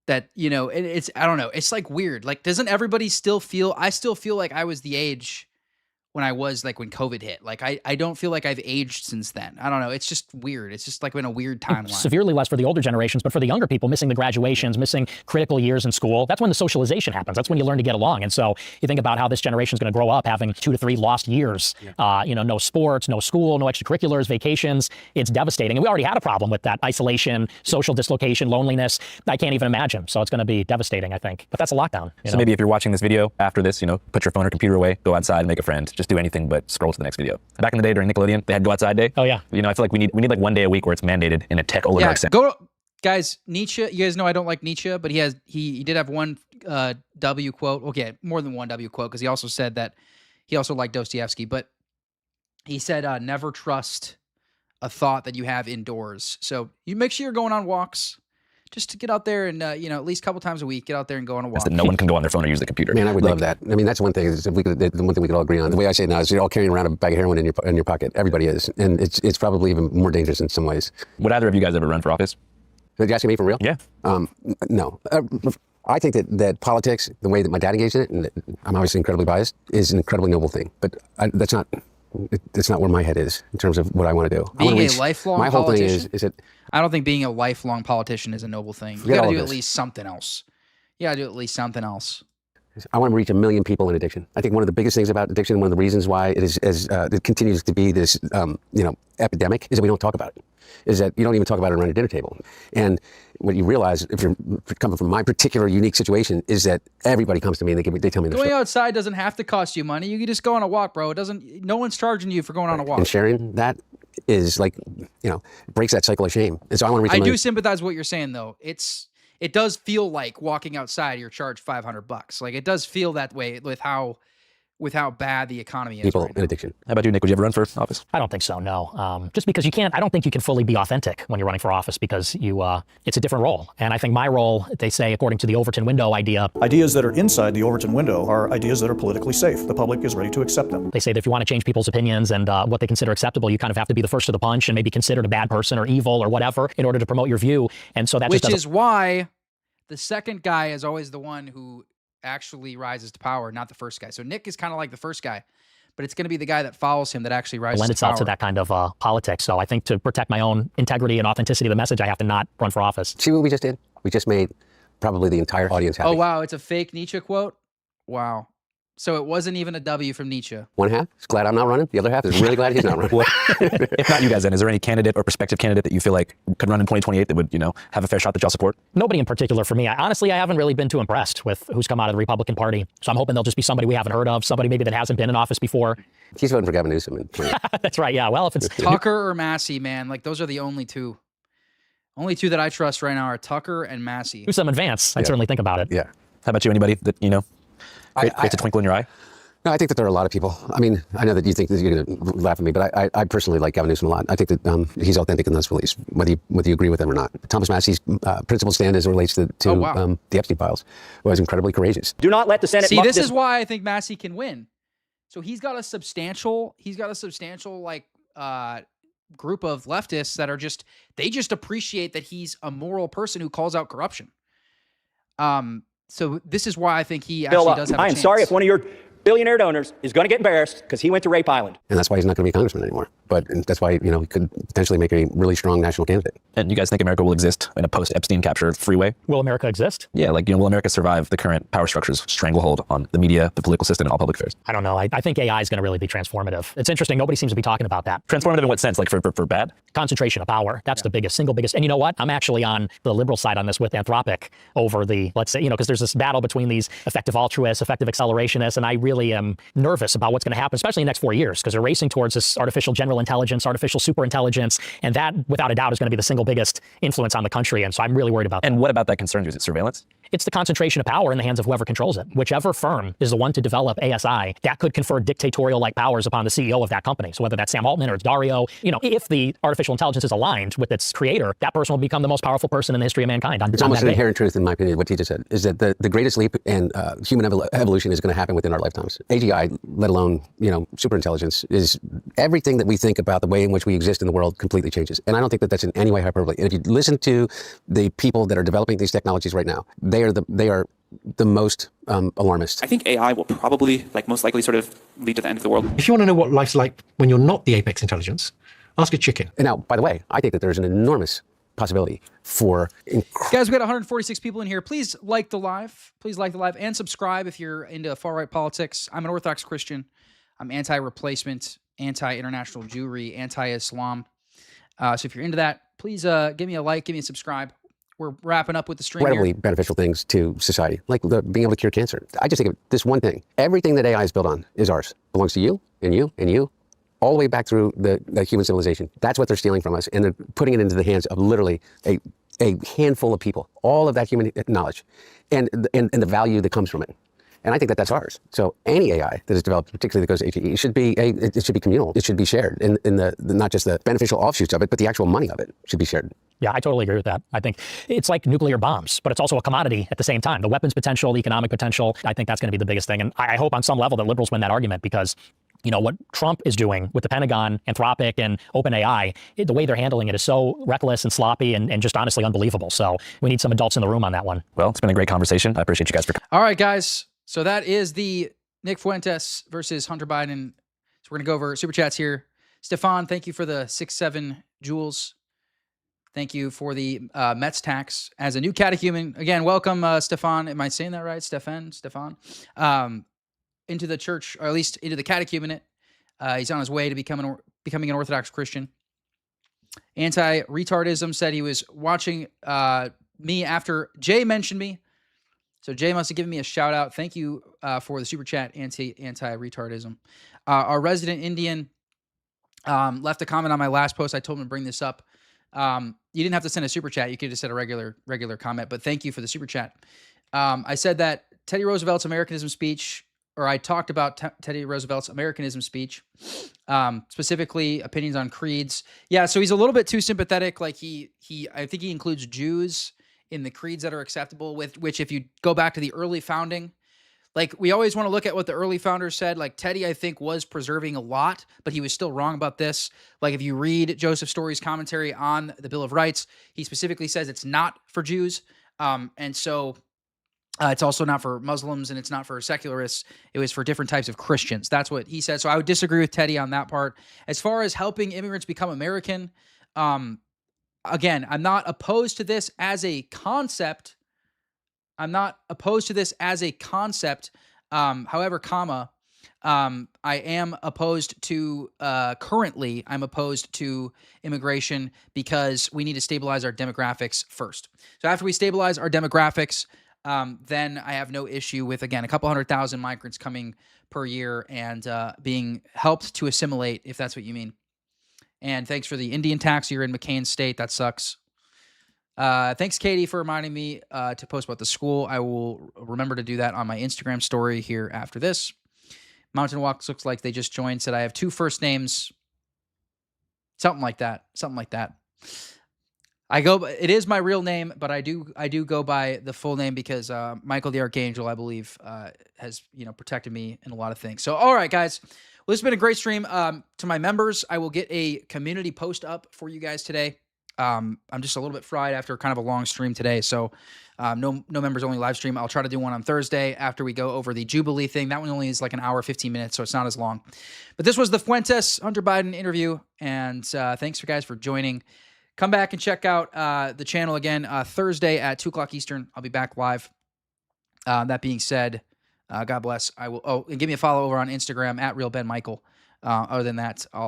that, it's, I don't know, it's like weird. Like, doesn't everybody still feel, I still feel like I was the age when I was like when COVID hit. Like I don't feel like I've aged since then. I don't know. It's just weird. It's just like been a weird timeline. Severely less for the older generations, but for the younger people, missing the graduations, missing critical years in school, that's when the socialization happens. That's when you learn to get along. And so you think about how this generation is going to grow up having 2 to 3 lost years. No sports, no school, no extracurriculars, vacations. It's devastating. And we already had a problem with that isolation, social dislocation, loneliness. I can't even imagine. So it's going to be devastating, I think. But that's a lockdown. So maybe if you're watching this video after this, put your phone or computer away, go outside and make a friend. Just do anything but scroll to the next video. Back in the day during Nickelodeon, they had Go Outside Day. Oh yeah. I feel like we need like one day a week where it's mandated in a tech oligarch sense. Guys, Nietzsche, you guys know I don't like Nietzsche, but he did have one W quote. Okay, more than one W quote, because he also said that he also liked Dostoevsky, but he said, never trust a thought that you have indoors. So you make sure you're going on walks. Just to get out there and, at least a couple times a week, get out there and go on a walk. That no one can go on their phone or use the computer. Man, I would love that. I mean, that's one thing. The one thing we could all agree on. The way I say it now is you're all carrying around a bag of heroin in your pocket. Everybody is, and it's probably even more dangerous in some ways. Would either of you guys ever run for office? Are you asking me for real? Yeah. No. I think that politics, the way that my dad engaged in it, and I'm obviously incredibly biased, is an incredibly noble thing. But that's not where my head is in terms of what I want to do. Being a lifelong my whole politician? thing is that I don't think being a lifelong politician is a noble thing. You got to do at least something else. I want to reach 1 million people in addiction. I think one of the biggest things about addiction, one of the reasons why it continues to be this, epidemic, is that we don't talk about it. Is that you don't even talk about it around a dinner table. And what you realize, if you're coming from my particular unique situation, is that everybody comes to me and they tell me their Going story. outside doesn't have to cost you money. You can just go on a walk, bro. No one's charging you for going on a walk. And sharing that is like, breaks that cycle of shame. And so I want to reach. I do sympathize with what you're saying, though. It does feel like walking outside, you're charged $500. Like it does feel that way with how bad the economy is. People right in now. addiction. How about you, Nick? Would you ever run for office? I don't think so, no. Just because I don't think you can fully be authentic when you're running for office because it's a different role. And I think my role, they say, according to the Overton window idea. Ideas that are inside the Overton window are ideas that are politically safe. The public is ready to accept them. They say that if you want to change people's opinions and what they consider acceptable, you kind of have to be the first to the punch and maybe considered a bad person or evil or whatever in order to promote your view. And so that Which is why the second guy is always the one who actually rises to power, not the first guy. So Nick is kind of like the first guy, but it's going to be the guy that follows him that actually rises to power. Lend itself to that kind of politics. So I think to protect my own integrity and authenticity of the message, I have to not run for office. See what we just did? We just made probably the entire audience happy. Oh, wow. It's a fake Nietzsche quote? Wow. So it wasn't even a W from Nietzsche. One half is glad I'm not running. The other half is really glad he's not running. If not you guys, then is there any candidate or prospective candidate that you feel like could run in 2028 that would, have a fair shot that y'all support? Nobody in particular for me. Honestly, I haven't really been too impressed with who's come out of the Republican Party. So I'm hoping they'll just be somebody we haven't heard of, somebody maybe that hasn't been in office before. He's voting for Gavin Newsom. That's right. Yeah. Well, if it's Tucker or Massey, man, like those are the only two. Only two that I trust right now are Tucker and Massey. Do some advance. I'd certainly think about it. Yeah. How about you? Anybody that, creates a twinkle in your eye? No, I think that there are a lot of people. I mean, I know that you think that you're going to laugh at me, but I personally like Gavin Newsom a lot. I think that he's authentic in those beliefs, whether you agree with them or not. Thomas Massey's principled stand as it relates to the Epstein files was incredibly courageous. Do not let the Senate. See, this is why I think Massey can win. So he's got a substantial like group of leftists that are they just appreciate that he's a moral person who calls out corruption. So this is why I think he actually does have a chance. I am sorry if one of your billionaire donors is going to get embarrassed because he went to Rape Island. And that's why he's not going to be a congressman anymore. But that's why, he could potentially make a really strong national candidate. And you guys think America will exist in a post-Epstein capture freeway? Will America exist? Yeah, will America survive the current power structure's stranglehold on the media, the political system, and all public affairs? I don't know. I think AI is going to really be transformative. It's interesting. Nobody seems to be talking about that. Transformative in what sense? Like for bad? Concentration of power. That's the single biggest. And you know what? I'm actually on the liberal side on this with Anthropic over let's say, because there's this battle between these effective altruists, effective accelerationists, and I really am nervous about what's going to happen, especially in the next 4 years, because they're racing towards this artificial general intelligence, artificial superintelligence, and that, without a doubt, is going to be the single biggest influence on the country. And so I'm really worried about that. And what about that concerns you? Is it surveillance? It's the concentration of power in the hands of whoever controls it. Whichever firm is the one to develop ASI, that could confer dictatorial-like powers upon the CEO of that company. So whether that's Sam Altman or it's Dario, if the artificial intelligence is aligned with its creator, that person will become the most powerful person in the history of mankind. It's almost an inherent truth, in my opinion, what Tita said, is that the greatest leap in human evolution is going to happen within our lifetimes. AGI, let alone, superintelligence, is everything that we think about the way in which we exist in the world completely changes. And I don't think that that's in any way hyperbole. And if you listen to the people that are developing these technologies right now, they are the most alarmist. I think AI will probably, most likely, sort of lead to the end of the world. If you want to know what life's like when you're not the apex intelligence, ask a chicken. And now, by the way, I think that there's an enormous possibility for... Guys, we got 146 people in here. Please like the live. Please like the live and subscribe if you're into far-right politics. I'm an Orthodox Christian. I'm anti-replacement, anti-international Jewry, anti-Islam. So if you're into that, please give me a like, give me a subscribe. We're wrapping up with the stream incredibly here. beneficial things to society, like being able to cure cancer. I just think of this one thing. Everything that AI is built on is ours. Belongs to you, and you, and you, all the way back through the human civilization. That's what they're stealing from us, and they're putting it into the hands of literally a handful of people. All of that human knowledge and the value that comes from it. And I think that that's ours. So any AI that is developed, particularly that goes to HE, it should be communal. It should be shared in the not just the beneficial offshoots of it, but the actual money of it should be shared. Yeah, I totally agree with that. I think it's like nuclear bombs, but it's also a commodity at the same time. The weapons potential, the economic potential, I think that's going to be the biggest thing. And I hope on some level that liberals win that argument, because what Trump is doing with the Pentagon, Anthropic, and OpenAI, the way they're handling it is so reckless and sloppy and just honestly unbelievable. So we need some adults in the room on that one. Well, it's been a great conversation. I appreciate you guys for coming. All right, guys. So that is the Nick Fuentes versus Hunter Biden. So we're going to go over super chats here. Stefan, thank you for the 6-7 joules. Thank you for the Mets tax as a new catechumen. Again, welcome, Stefan. Am I saying that right? Stefan? Into the church, or at least into the catechumenate. He's on his way to becoming an Orthodox Christian. Anti-retardism said he was watching me after Jay mentioned me. So Jay must have given me a shout out. Thank you for the super chat, anti-retardism. Our resident Indian left a comment on my last post. I told him to bring this up. You didn't have to send a super chat. You could have just said a regular comment, but thank you for the super chat. I said that Teddy Roosevelt's Americanism speech, or I talked about Teddy Roosevelt's Americanism speech, specifically opinions on creeds. Yeah, so he's a little bit too sympathetic. Like I think he includes Jews in the creeds that are acceptable, with which, if you go back to the early founding, like, we always want to look at what the early founders said. Like, Teddy, I think, was preserving a lot, but he was still wrong about this. Like, if you read Joseph Story's commentary on the Bill of Rights, he specifically says it's not for Jews. And so it's also not for Muslims, and it's not for secularists. It was for different types of Christians. That's what he said. So I would disagree with Teddy on that part. As far as helping immigrants become American, again, I'm not opposed to this as a concept. However, I am opposed to, currently, I'm opposed to immigration because we need to stabilize our demographics first. So after we stabilize our demographics, then I have no issue with, again, a couple 100,000 migrants coming per year and being helped to assimilate, if that's what you mean. And thanks for the Indian tax. You're in McCain State. That sucks. Thanks, Katie, for reminding me to post about the school. I will remember to do that on my Instagram story here after this. Mountain Walks looks like they just joined. Said I have 2 first names. Something like that. It is my real name, but I do go by the full name because Michael the Archangel, I believe, has protected me in a lot of things. So, all right, guys. Well, this has been a great stream. To my members, I will get a community post up for you guys today. I'm just a little bit fried after kind of a long stream today, so no members only live stream. I'll try to do one on Thursday after we go over the Jubilee thing. That one only is like an hour, 15 minutes, so it's not as long. But this was the Fuentes Hunter Biden interview, and thanks for guys for joining. Come back and check out the channel again Thursday at 2 o'clock Eastern. I'll be back live. That being said, God bless. And give me a follow over on Instagram at RealBenMichael. Other than that,